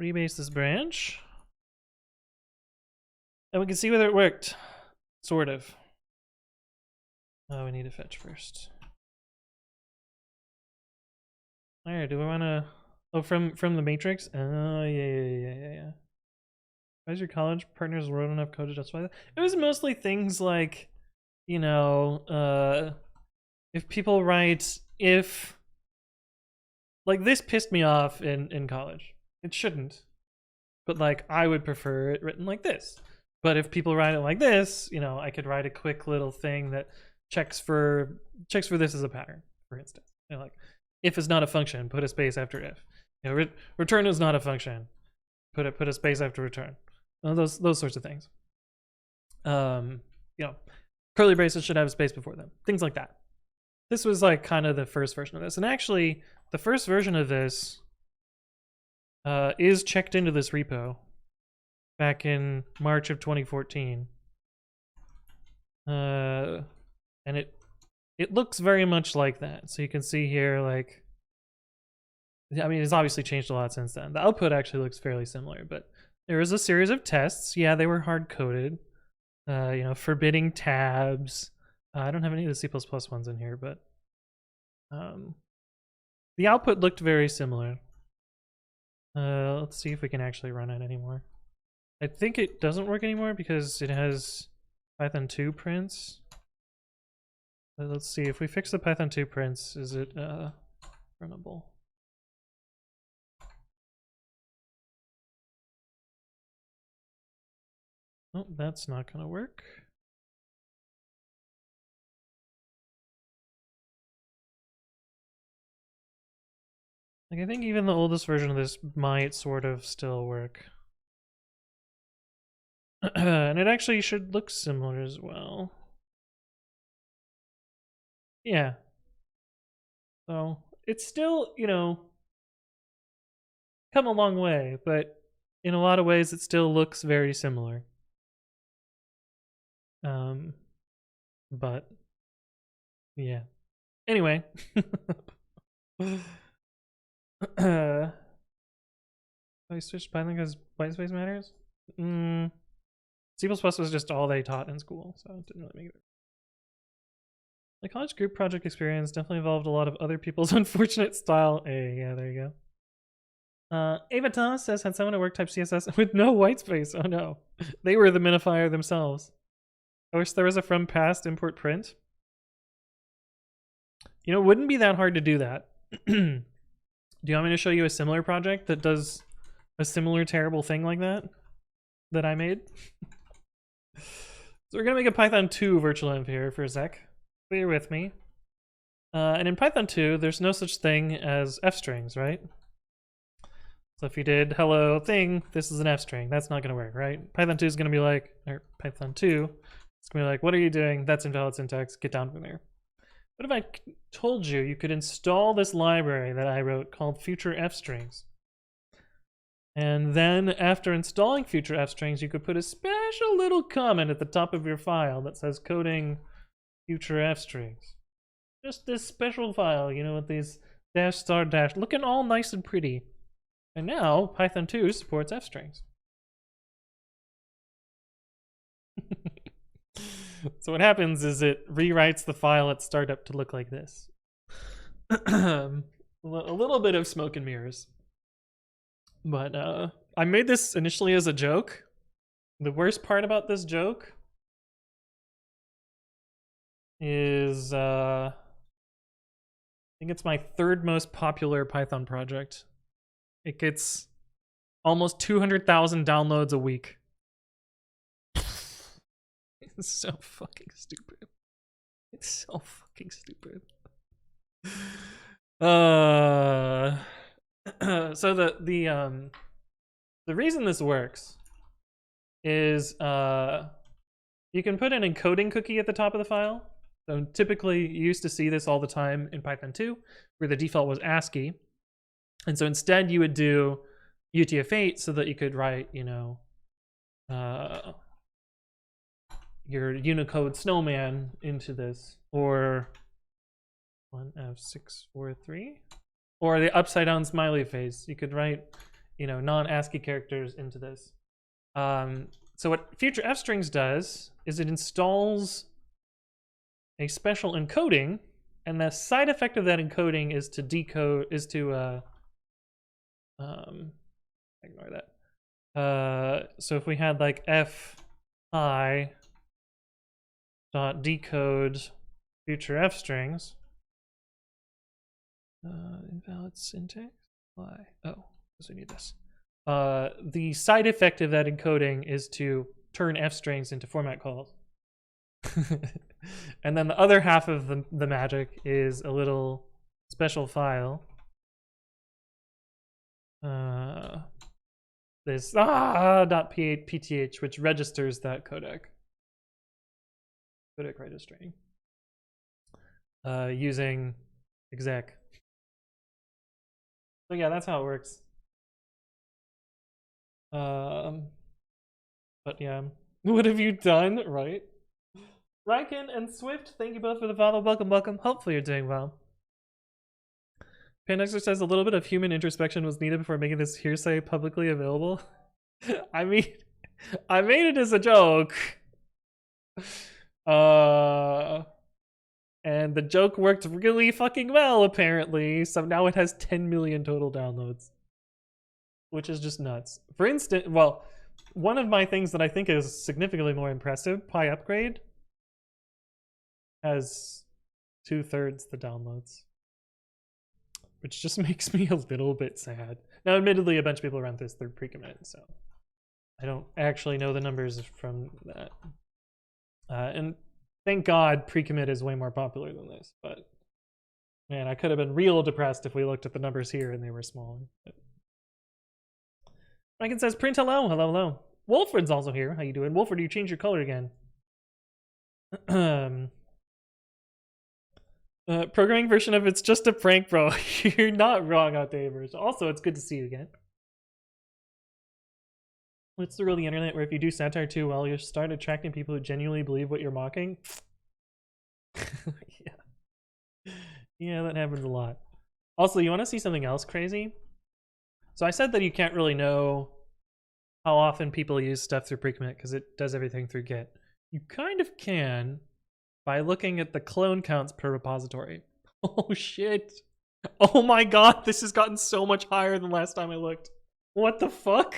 rebase this branch. And we can see whether it worked. Sort of. Oh, we need to fetch first. Alright, do we wanna from the matrix? Oh yeah. Why is your college partners wrote enough code to justify that? It was mostly things like, you know, if people write like this pissed me off in college. It shouldn't. But like I would prefer it written like this. But if people write it like this, you know, I could write a quick little thing that checks for this as a pattern, for instance. You know, like if is not a function, put a space after if. You know, return is not a function, put a space after return. Those sorts of things. You know, curly braces should have a space before them. Things like that. This was like kind of the first version of this, and actually, the first version of this is checked into this repo back in March of 2014. And it looks very much like that. So you can see here, like, I mean, it's obviously changed a lot since then. The output actually looks fairly similar, but there is a series of tests. Yeah, they were hard-coded. You know, forbidding tabs. I don't have any of the C++ ones in here, but the output looked very similar. Let's see if we can actually run it anymore. I think it doesn't work anymore because it has Python 2 prints. Let's see, if we fix the Python 2 prints, is it runnable? Oh, that's not gonna work. Like, I think even the oldest version of this might sort of still work. And it actually should look similar as well. Yeah. So, it's still, you know, come a long way, but in a lot of ways it still looks very similar. But yeah. Anyway. I switched Python because white space matters? C++ was just all they taught in school, so it didn't really make it. The college group project experience definitely involved a lot of other people's unfortunate style. Hey, yeah, there you go. Avatar says, had someone at work type CSS with no white space. Oh no. They were the minifier themselves. I wish there was a from past import print. You know, it wouldn't be that hard to do that. Do you want me to show you a similar project that does a similar terrible thing like that I made? So we're gonna make a Python 2 virtual env here for a sec. Bear with me. And in Python 2, there's no such thing as f-strings, right? So if you did hello thing, this is an f-string. That's not gonna work, right? Python 2 is gonna be like, or Python 2, it's gonna be like, what are you doing? That's invalid syntax, get down from there. What if I told you you could install this library that I wrote called future f-strings? And then after installing future f-strings, you could put a special little comment at the top of your file that says coding future f-strings. Just this special file, you know, with these dash star dash, looking all nice and pretty. And now Python 2 supports f-strings. So what happens is it rewrites the file at startup to look like this. A little bit of smoke and mirrors. But I made this initially as a joke. The worst part about this joke is I think it's my third most popular Python project. It gets almost 200,000 downloads a week. It's so fucking stupid. It's so fucking stupid. So the reason this works is you can put an encoding cookie at the top of the file. So typically you used to see this all the time in Python 2, where the default was ASCII. And so instead you would do UTF-8 so that you could write, you know, your Unicode snowman into this, or 1F643, or the upside down smiley face. You could write, you know, non-ASCII characters into this. So what future f-strings does is it installs a special encoding, and the side effect of that encoding is to decode, is to ignore that. So if we had like fi dot decode future f strings, invalid syntax. Why? Oh, because we need this. The side effect of that encoding is to turn f strings into format calls. And then the other half of the magic is a little special file. This .pth, which registers that codec registering using exec. So yeah, that's how it works. But yeah, what have you done? Right? Ryken and Swift, thank you both for the follow. Welcome, welcome. Hopefully you're doing well. Pandexter says a little bit of human introspection was needed before making this hearsay publicly available. I mean, I made it as a joke. And the joke worked really fucking well, apparently. So now it has 10 million total downloads, which is just nuts. For instance, well, one of my things that I think is significantly more impressive, Pi Upgrade, has 2/3 the downloads, which just makes me a little bit sad. Now, admittedly, a bunch of people run this through pre-commit, so I don't actually know the numbers from that. And thank God pre-commit is way more popular than this, but man, I could have been real depressed if we looked at the numbers here and they were smaller. Franken says, print hello, hello, hello. Wolford's also here. How you doing? Wolford, you changed your color again. Programming version of It's Just a Prank, bro. You're not wrong, Outdavers. Also, it's good to see you again. What's the rule of the internet where if you do satire too well, you start attracting people who genuinely believe what you're mocking? Yeah. Yeah, that happens a lot. Also, you want to see something else crazy? So I said that you can't really know how often people use stuff through pre-commit because it does everything through Git. You kind of can by looking at the clone counts per repository. Oh shit. Oh my god, this has gotten so much higher than last time I looked. What the fuck?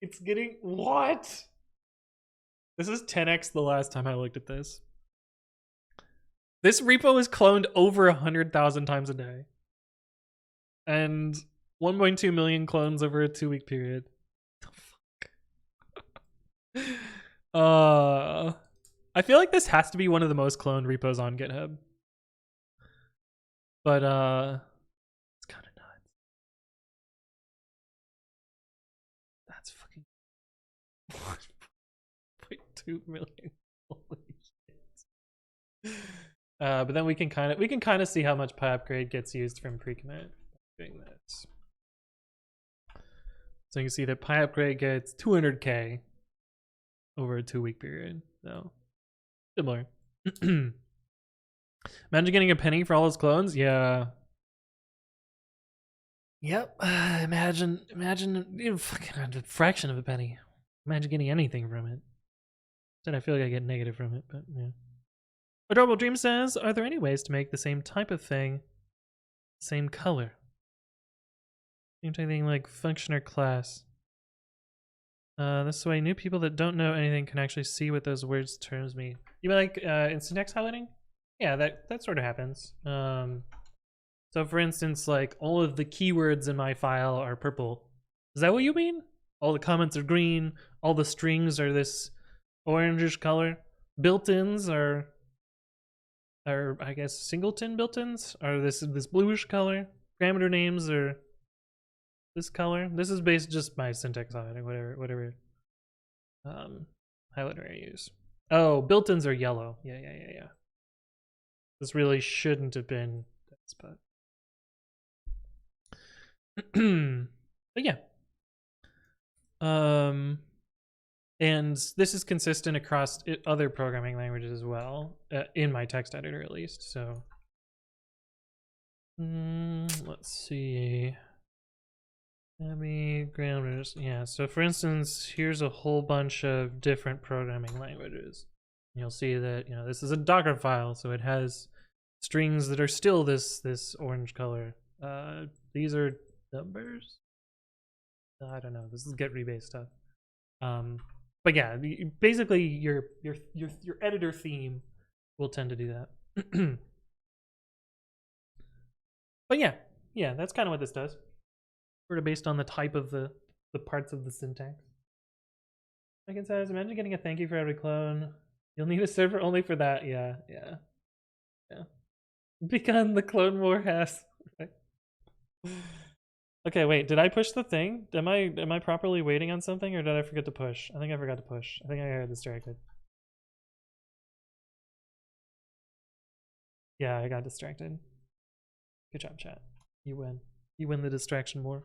It's getting... What? This is 10x the last time I looked at this. This repo is cloned over 100,000 times a day. And 1.2 million clones over a 2-week period. What the fuck? I feel like this has to be one of the most cloned repos on GitHub. But it's kind of nuts. That's fucking 1.2 million. Holy shit. But then we can kind of see how much Pi Upgrade gets used from pre-commit doing this. So you can see that Pi Upgrade gets 200K over a 2-week period. So similar. Imagine getting a penny for all those clones. Yeah. Yep. Imagine fucking a fraction of a penny. Imagine getting anything from it. Then I feel like I get negative from it, but yeah. Adorable Dream says, are there any ways to make the same type of thing, same color? Same type of thing like function or class. This way new people that don't know anything can actually see what those words terms mean. You mean like in syntax highlighting? Yeah, that sort of happens. So for instance, like all of the keywords in my file are purple. Is that what you mean? All the comments are green, all the strings are this orangish color. Built-ins are I guess singleton built-ins are this bluish color. Parameter names are this color. This is based just my syntax highlighting, whatever highlighter I use. Oh, built-ins are yellow. Yeah. This really shouldn't have been this, but but yeah. And this is consistent across other programming languages as well, in my text editor at least. So let's see. Grammars. Yeah, so for instance, here's a whole bunch of different programming languages. You'll see that, you know, this is a Docker file, so it has strings that are still this orange color. These are numbers? I don't know. This is get rebase stuff. But yeah, basically your editor theme will tend to do that. But yeah, that's kind of what this does. Sort of based on the type of the parts of the syntax. Megan says, imagine getting a thank you for every clone. You'll need a server only for that. Yeah. Become the Clone War has. Okay, wait, did I push the thing? Am I properly waiting on something, or did I forget to push? I think I forgot to push. I think I got distracted. Yeah, I got distracted. Good job, chat. You win. You win the distraction war.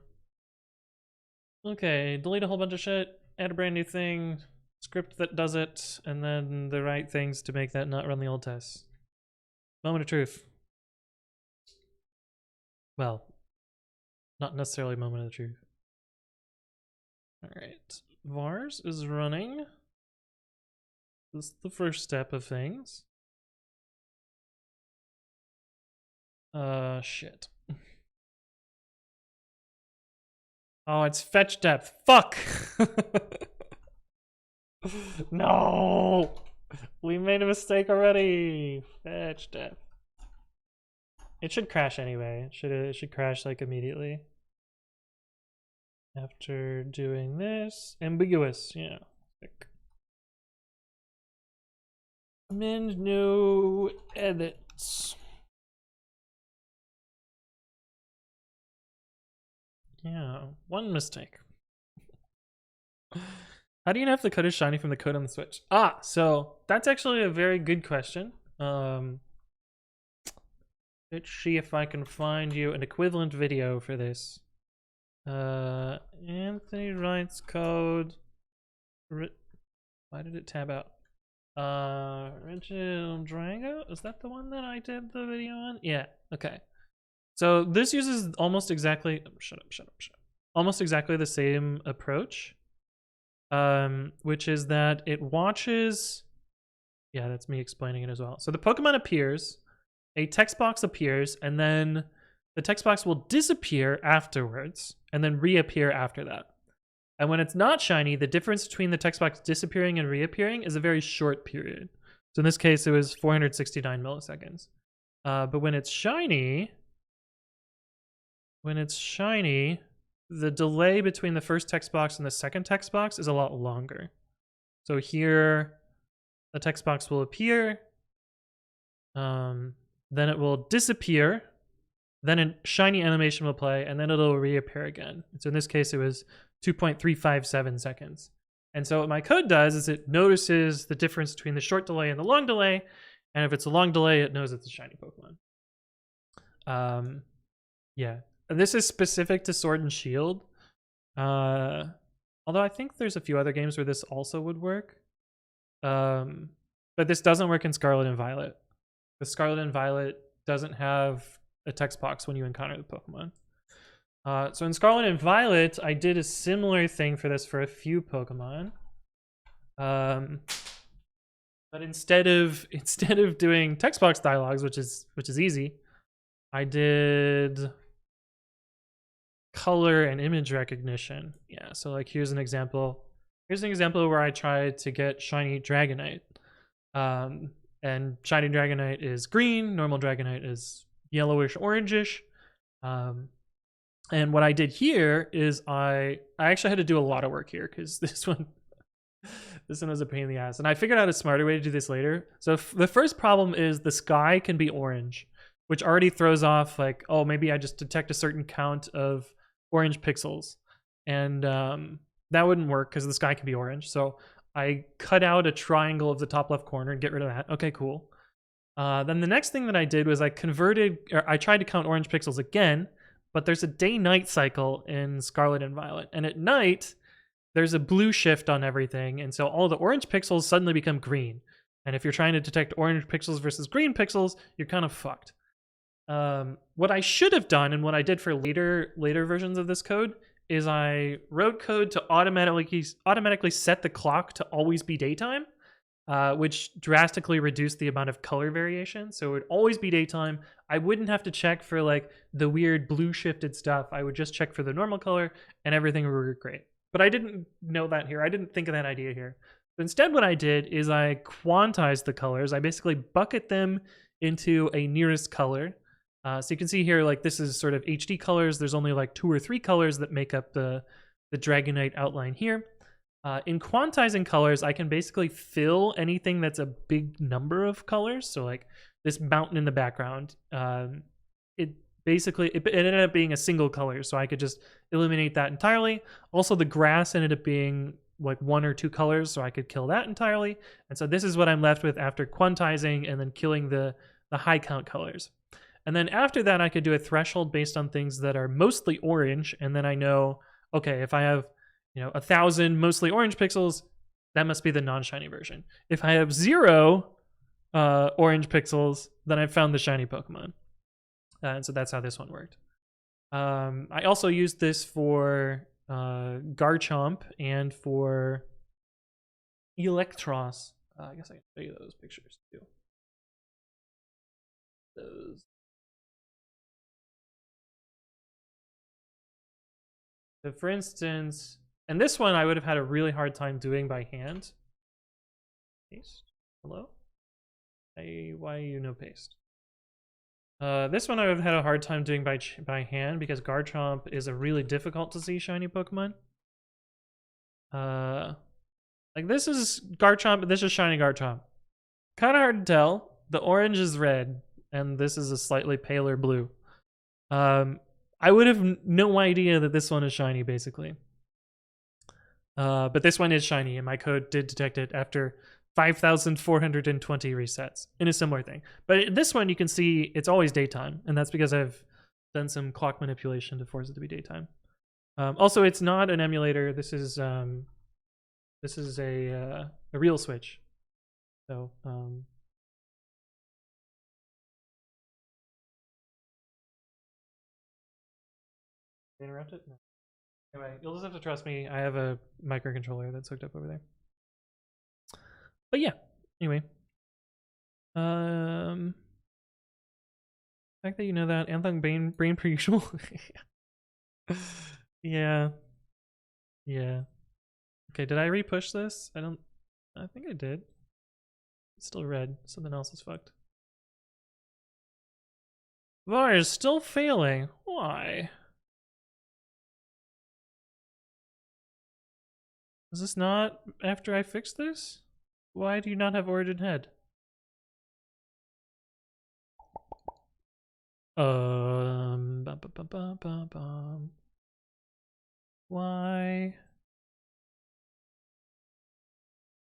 Okay, delete a whole bunch of shit, add a brand new thing, script that does it, and then the right things to make that not run the old tests. Moment of truth. Well, not necessarily moment of the truth. All right, vars is running. This is the first step of things. Shit. Oh, it's fetch depth. Fuck! No! We made a mistake already. Fetch depth. It should crash anyway. It should crash like immediately. After doing this. Ambiguous, yeah. Amend no edits. Yeah, one mistake. How do you know if the code is shiny from the code on the Switch? Ah, so that's actually a very good question. Let's see if I can find you an equivalent video for this. Anthony writes code. Why did it tab out? Original Drango? Is that the one that I did the video on? Yeah, okay. So this uses almost exactly, shut up. Almost exactly the same approach, which is that it watches, yeah, that's me explaining it as well. So the Pokemon appears, a text box appears, and then the text box will disappear afterwards and then reappear after that. And when it's not shiny, the difference between the text box disappearing and reappearing is a very short period. So in this case, it was 469 milliseconds. But when it's shiny, the delay between the first text box and the second text box is a lot longer. So here, the text box will appear, then it will disappear, then a shiny animation will play, and then it'll reappear again. So in this case, it was 2.357 seconds. And so what my code does is it notices the difference between the short delay and the long delay, and if it's a long delay, it knows it's a shiny Pokemon. Yeah. This is specific to Sword and Shield. Although I think there's a few other games where this also would work. But this doesn't work in Scarlet and Violet. The Scarlet and Violet doesn't have a text box when you encounter the Pokemon. So in Scarlet and Violet, I did a similar thing for this for a few Pokemon. But instead of doing text box dialogues, which is easy, I did color and image recognition. Yeah, so like here's an example. Here's an example where I tried to get shiny Dragonite. And shiny Dragonite is green, normal Dragonite is yellowish, orangish. And what I did here is I actually had to do a lot of work here because this one was a pain in the ass. And I figured out a smarter way to do this later. So the first problem is the sky can be orange, which already throws off like, oh, maybe I just detect a certain count of orange pixels. And that wouldn't work because the sky can be orange. So I cut out a triangle of the top left corner and get rid of that. Okay, cool. Then the next thing that I did was I tried to count orange pixels again, but there's a day-night cycle in Scarlet and Violet. And at night, there's a blue shift on everything. And so all the orange pixels suddenly become green. And if you're trying to detect orange pixels versus green pixels, you're kind of fucked. What I should have done, and what I did for later versions of this code, is I wrote code to automatically set the clock to always be daytime, which drastically reduced the amount of color variation. So it would always be daytime. I wouldn't have to check for like the weird blue shifted stuff. I would just check for the normal color and everything would work great. But I didn't know that here. I didn't think of that idea here. But instead what I did is I quantized the colors. I basically bucket them into a nearest color. So you can see here, like this is sort of HD colors. There's only like 2 or 3 colors that make up the Dragonite outline here. In quantizing colors, I can basically fill anything that's a big number of colors. So like this mountain in the background, it ended up being a single color. So I could just eliminate that entirely. Also the grass ended up being like 1 or 2 colors. So I could kill that entirely. And so this is what I'm left with after quantizing and then killing the high count colors. And then after that, I could do a threshold based on things that are mostly orange. And then I know, okay, if I have 1,000 mostly orange pixels, that must be the non-shiny version. If I have 0 orange pixels, then I've found the shiny Pokemon. And so that's how this one worked. I also used this for Garchomp and for Electros. I guess I can show you those pictures too. Those. So for instance, and this one I would have had a really hard time doing by hand. Paste. Hello? Hey, why you no paste? This one I would have had a hard time doing by hand because Garchomp is a really difficult to see shiny Pokemon. Like this is Garchomp, but this is shiny Garchomp. Kind of hard to tell. The orange is red, and this is a slightly paler blue. I would have no idea that this one is shiny, basically. But this one is shiny, and my code did detect it after 5,420 resets in a similar thing. But this one, you can see it's always daytime, and that's because I've done some clock manipulation to force it to be daytime. Also, it's not an emulator. This is a real switch. So interrupted? No. Anyway, you'll just have to trust me. I have a microcontroller that's hooked up over there. But yeah, anyway. The fact that you know that Anthon brain per usual. Yeah. Yeah. Okay, did I repush this? I think I did. It's still red. Something else is fucked. VAR is still failing. Why? Is this not after I fix this? Why do you not have origin head? Why?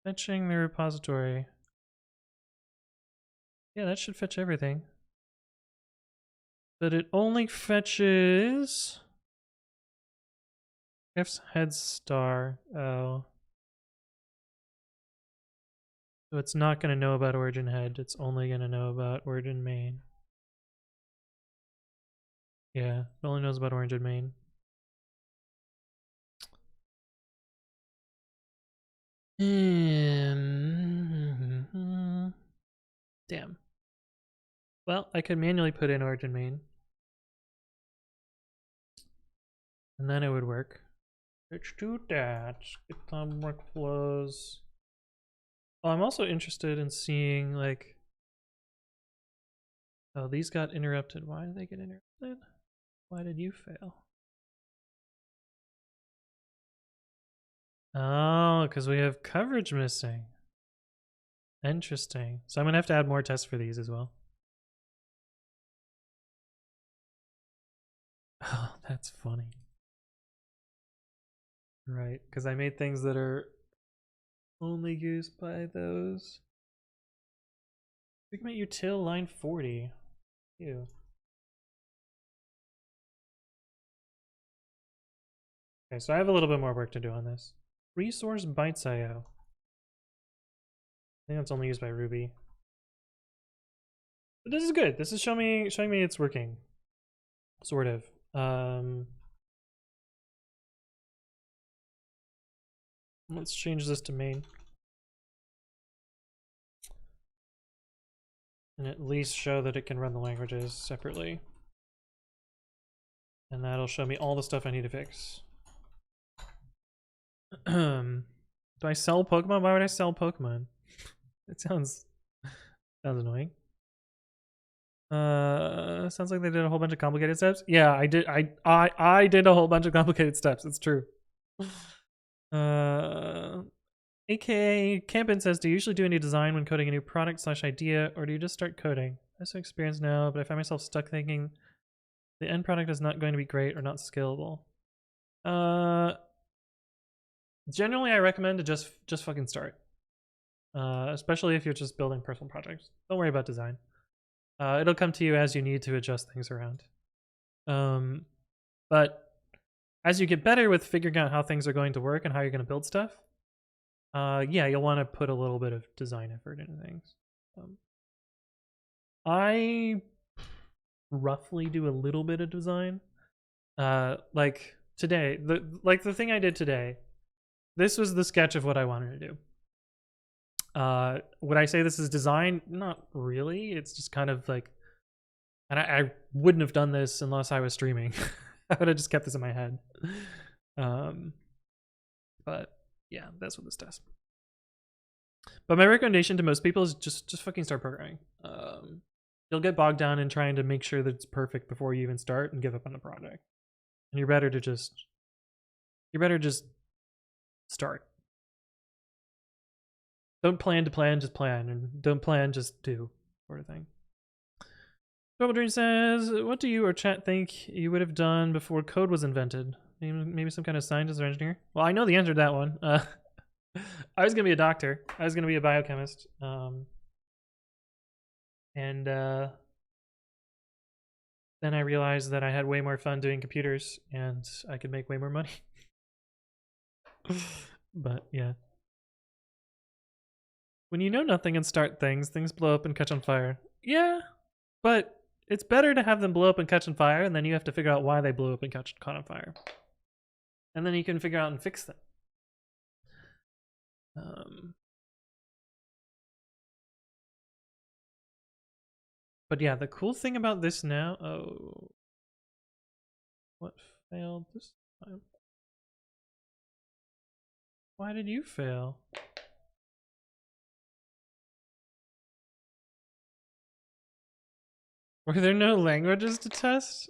Fetching the repository. Yeah, that should fetch everything. But it only fetches F's head star. Oh. So it's not going to know about origin head. It's only going to know about origin main. Yeah, it only knows about origin main. Damn. Well, I could manually put in origin main. And then it would work. Let's do that. Get some workflows. Oh, I'm also interested in seeing, like... Oh, these got interrupted. Why did they get interrupted? Why did you fail? Oh, because we have coverage missing. Interesting. So I'm going to have to add more tests for these as well. Oh, that's funny. Right, because I made things that are only used by those. Figment util line 40. Ew. Okay, so I have a little bit more work to do on this. Resource bytes IO. I think that's only used by Ruby. But this is good. This is showing me it's working. Sort of. Let's change this to main. And at least show that it can run the languages separately. And that'll show me all the stuff I need to fix. Do I sell Pokemon? Why would I sell Pokemon? It sounds annoying. Sounds like they did a whole bunch of complicated steps. Yeah, I did. I did a whole bunch of complicated steps. It's true. AKA Campin says, do you usually do any design when coding a new product / idea, or do you just start coding? I have some experience now, but I find myself stuck thinking the end product is not going to be great or not scalable. Generally, I recommend to just fucking start. Especially if you're just building personal projects. Don't worry about design. It'll come to you as you need to adjust things around. But as you get better with figuring out how things are going to work and how you're going to build stuff, yeah, you'll want to put a little bit of design effort into things. I roughly do a little bit of design. Like today, the thing I did today, this was the sketch of what I wanted to do. Would I say this is design? Not really. It's just kind of like, and I wouldn't have done this unless I was streaming. I would have just kept this in my head. But yeah, that's what this does. But my recommendation to most people is just fucking start programming. You'll get bogged down in trying to make sure that it's perfect before you even start and give up on the project. And you're better just start. Don't plan to plan, just plan, and don't plan, just do, sort of thing. Trouble Dream says, what do you or chat think you would have done before code was invented? Maybe some kind of scientist or engineer? Well, I know the answer to that one. I was gonna be a doctor. I was gonna be a biochemist. And then I realized that I had way more fun doing computers and I could make way more money. But yeah. When you know nothing and start things, things blow up and catch on fire. Yeah, but it's better to have them blow up and catch on fire, and then you have to figure out why they blew up and caught on fire. And then you can figure out and fix them. But yeah, the cool thing about this now... Oh. What failed this time? Why did you fail? Were there no languages to test?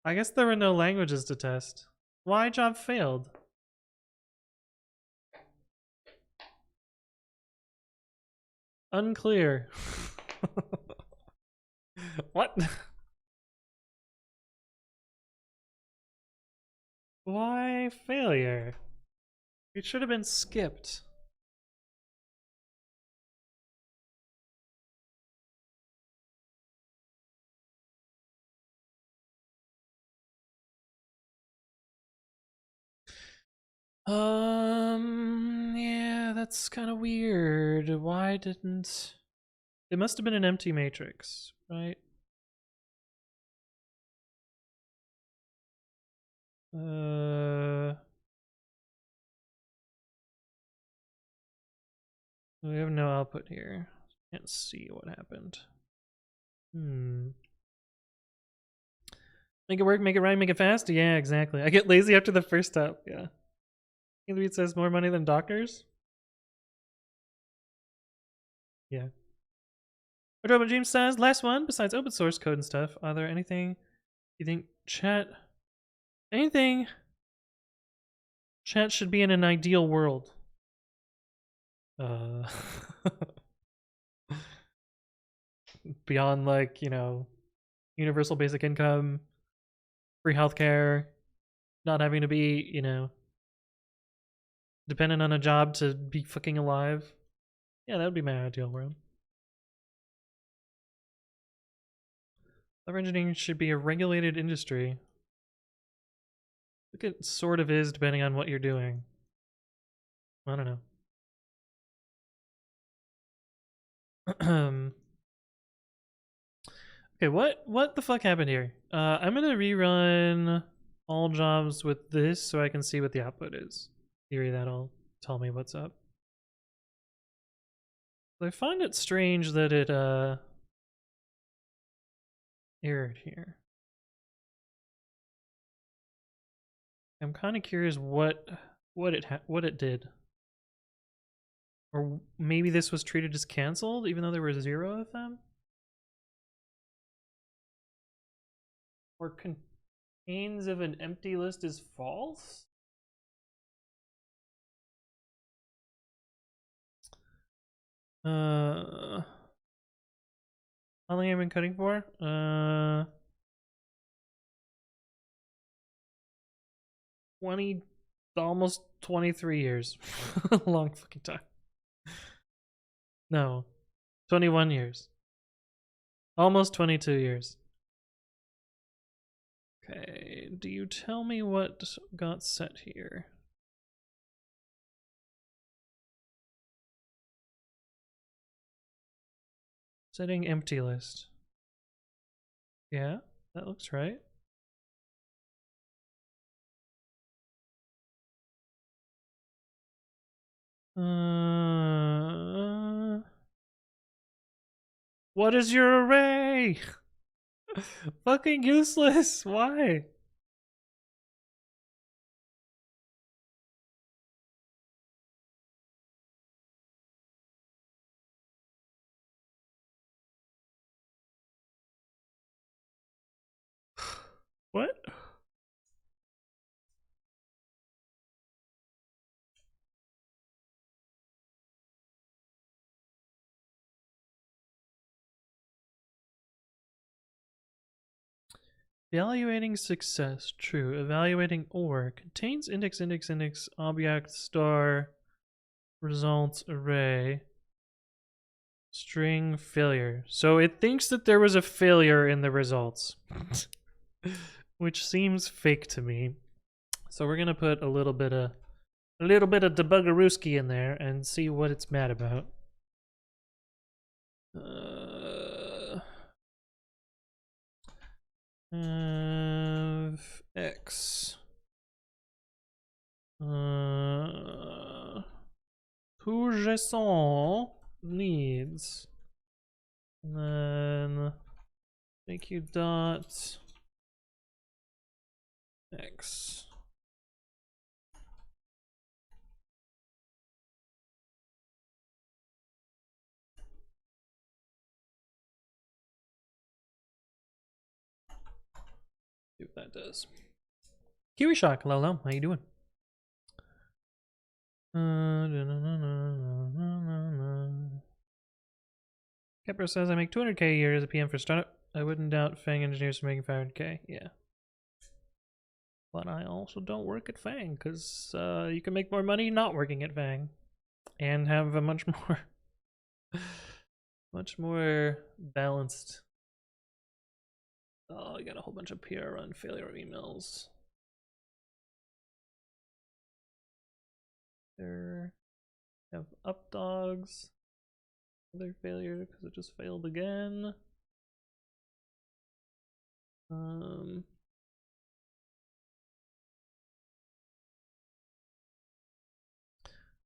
I guess there were no languages to test. Why job failed? Unclear. What? Why failure? It should have been skipped. Yeah, that's kind of weird. Why didn't... It must have been an empty matrix, right? We have no output here. Can't see what happened. Make it work, make it right, make it fast? Yeah, exactly. I get lazy after the first step, yeah. It says more money than doctors? Yeah. What James says, last one, besides open source code and stuff, are there anything you think chat should be in an ideal world? Beyond, like, you know, universal basic income, free healthcare, not having to be, you know, dependent on a job to be fucking alive. Yeah, that would be my ideal world. Software engineering should be a regulated industry. I think it sort of is, depending on what you're doing. I don't know. Okay, what the fuck happened here? I'm gonna rerun all jobs with this so I can see what the output is. Theory, that'll tell me what's up. I find it strange that it errored here. I'm kind of curious what it did. Or maybe this was treated as canceled even though there were 0 of them? Or contains of an empty list is false? How long have I been coding for? Almost 23 years. Long fucking time. No, 21 years. Almost 22 years. Okay, do you tell me what got set here? Setting empty list. Yeah, that looks right. What is your array? Fucking useless. Why? What? Evaluating success. True. Evaluating OR contains index object star results array string failure. So it thinks that there was a failure in the results, which seems fake to me. So we're gonna put a little bit of debuggerooski in there and see what it's mad about. X. Tout needs. And then make you dot X. See what that does. Kiwi Shock, hello, how you doing? Kepler says I make 200k a year as a PM for startup. I wouldn't doubt Fang engineers are making 500k. Yeah. But I also don't work at Fang because you can make more money not working at Fang and have a much more balanced. Oh, I got a whole bunch of PR on failure emails. There have up dogs. Another failure because it just failed again.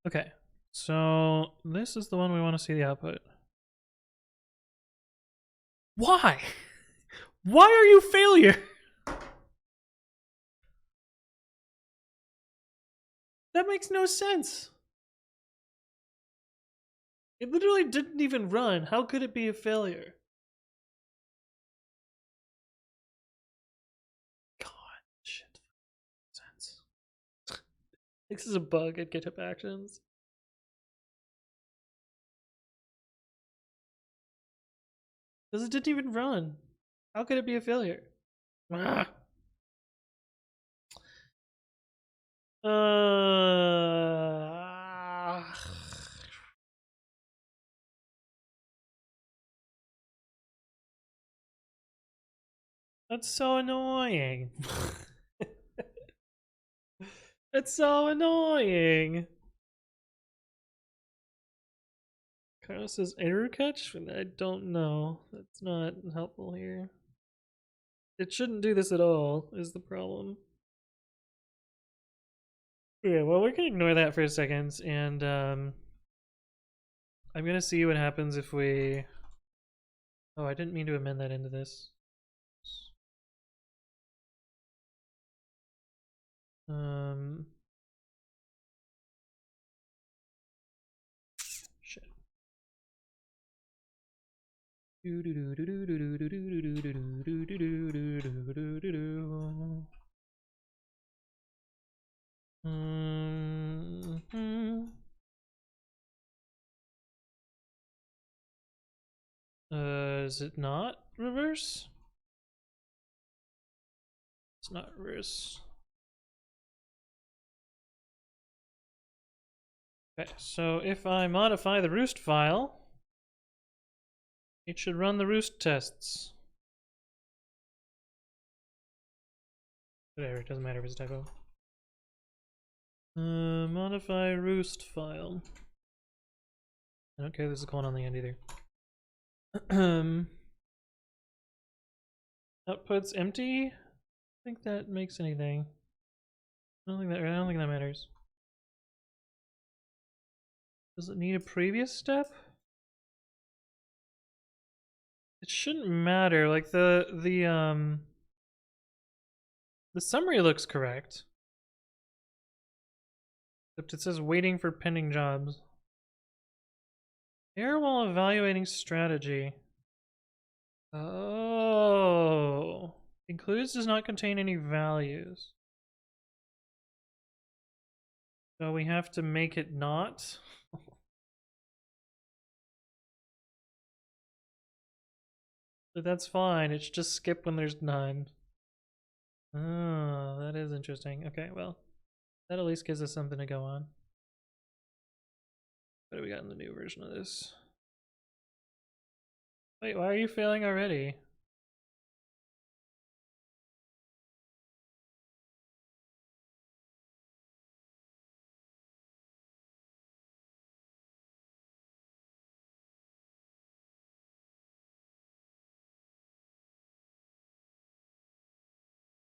Okay, so this is the one we want to see the output. Why? Why are you failure? That makes no sense. It literally didn't even run. How could it be a failure? God, shit. Sense. This is a bug at GitHub Actions. Because it didn't even run. How could it be a failure? Ah. That's so annoying. That's so annoying. Carlos says error catch? I don't know. That's not helpful here. It shouldn't do this at all, is the problem. Yeah, well, we can ignore that for a second, and I'm gonna see what happens if we... Oh, I didn't mean to amend that into this. Shit. Is it not reverse? It's not reverse. Okay, so if I modify the roost file, it should run the roost tests. Whatever, it doesn't matter if it's a typo. Modify roost file. I don't care if this is calling on the end either. Output's empty? I think that makes anything. I don't think that matters. Does it need a previous step? It shouldn't matter. Like the summary looks correct. Except it says waiting for pending jobs. Error while evaluating strategy. Oh. Includes does not contain any values. So we have to make it not. But that's fine. It's just skip when there's none. Oh, that is interesting. Okay, well, that at least gives us something to go on. What do we got in the new version of this? Wait, why are you failing already?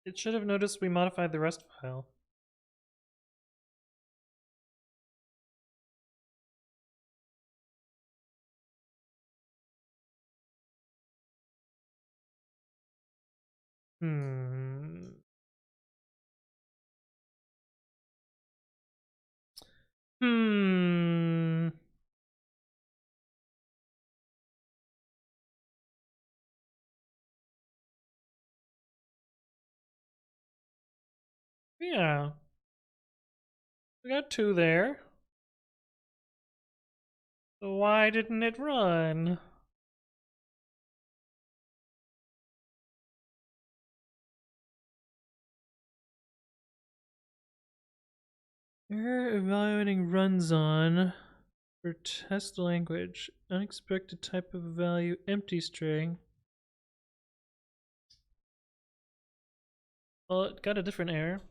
It should have noticed we modified the rest file. Hmm. Hmm. Yeah. We got 2 there. So why didn't it run? Error evaluating runs on for test language. Unexpected type of value empty string. Well, it got a different error.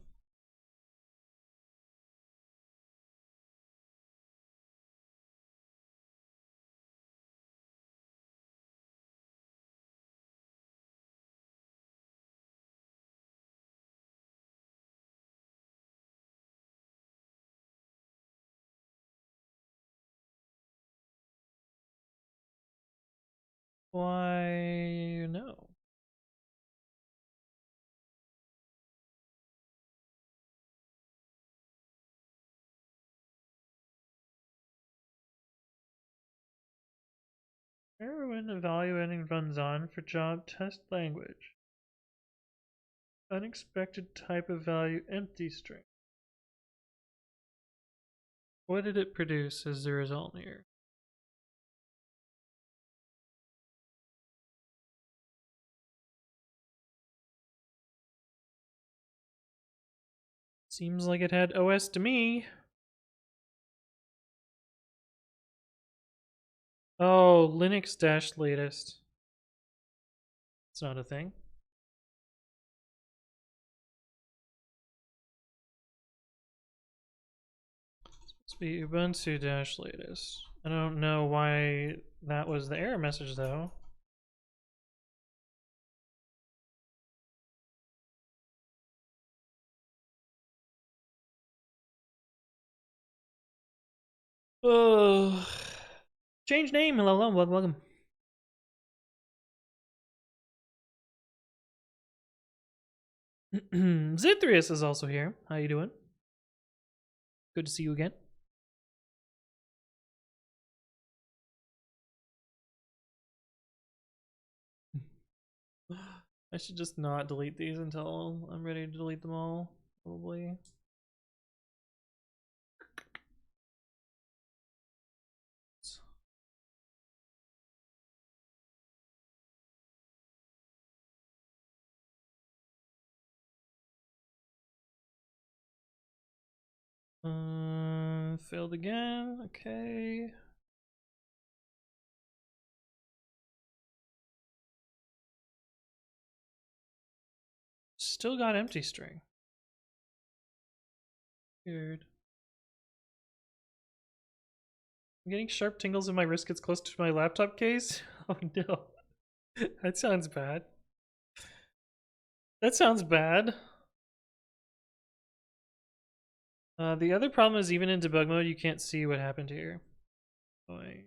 Why no? Error when evaluating runs on for job test language. Unexpected type of value empty string. What did it produce as the result here? Seems like it had OS to me. Oh, Linux dash latest. It's not a thing. It's be Ubuntu dash latest. I don't know why that was the error message though. Oh, change name. Hello, welcome. Zithrius is also here. How you doing? Good to see you again. I should just not delete these until I'm ready to delete them all, probably. Failed again. Okay. Still got empty string. Weird. I'm getting sharp tingles when my wrist gets close to my laptop case. Oh no. That sounds bad. That sounds bad. The other problem is even in debug mode, you can't see what happened here. I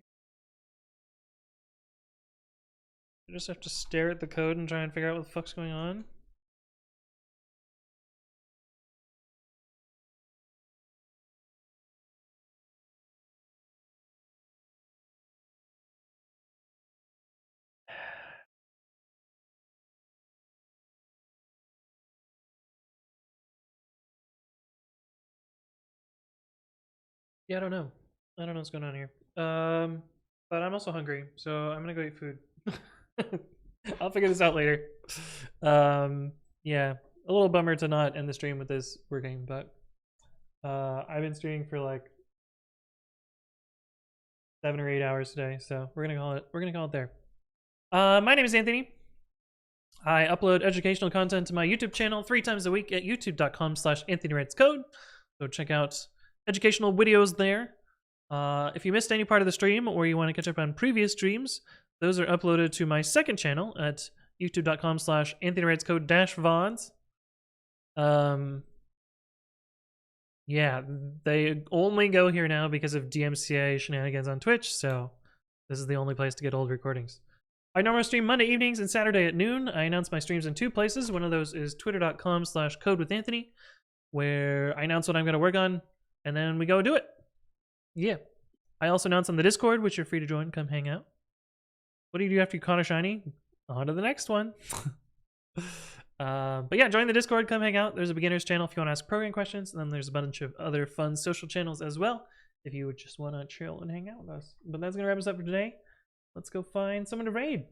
just have to stare at the code and try and figure out what the fuck's going on. Yeah, I don't know. I don't know what's going on here. But I'm also hungry, so I'm gonna go eat food. I'll figure this out later. Yeah, a little bummer to not end the stream with this working, but I've been streaming for like 7 or 8 hours today, so we're gonna call it there. My name is Anthony. I upload educational content to my YouTube channel 3 times a week at youtube.com/anthonywritescode. So check out educational videos there. If you missed any part of the stream or you want to catch up on previous streams, those are uploaded to my second channel at youtube.com/anthonywritescode-vods. Yeah, they only go here now because of DMCA shenanigans on Twitch, so this is the only place to get old recordings. I normally stream Monday evenings and Saturday at noon. I announce my streams in 2 places. One of those is twitter.com/codewithanthony, where I announce what I'm going to work on, and then we go do it. Yeah. I also announce on the Discord, which you're free to join. Come hang out. What do you do after you caught a shiny? On to the next one. But yeah, join the Discord. Come hang out. There's a beginner's channel if you want to ask programming questions, and then there's a bunch of other fun social channels as well if you would just want to chill and hang out with us. But that's going to wrap us up for today. Let's go find someone to raid.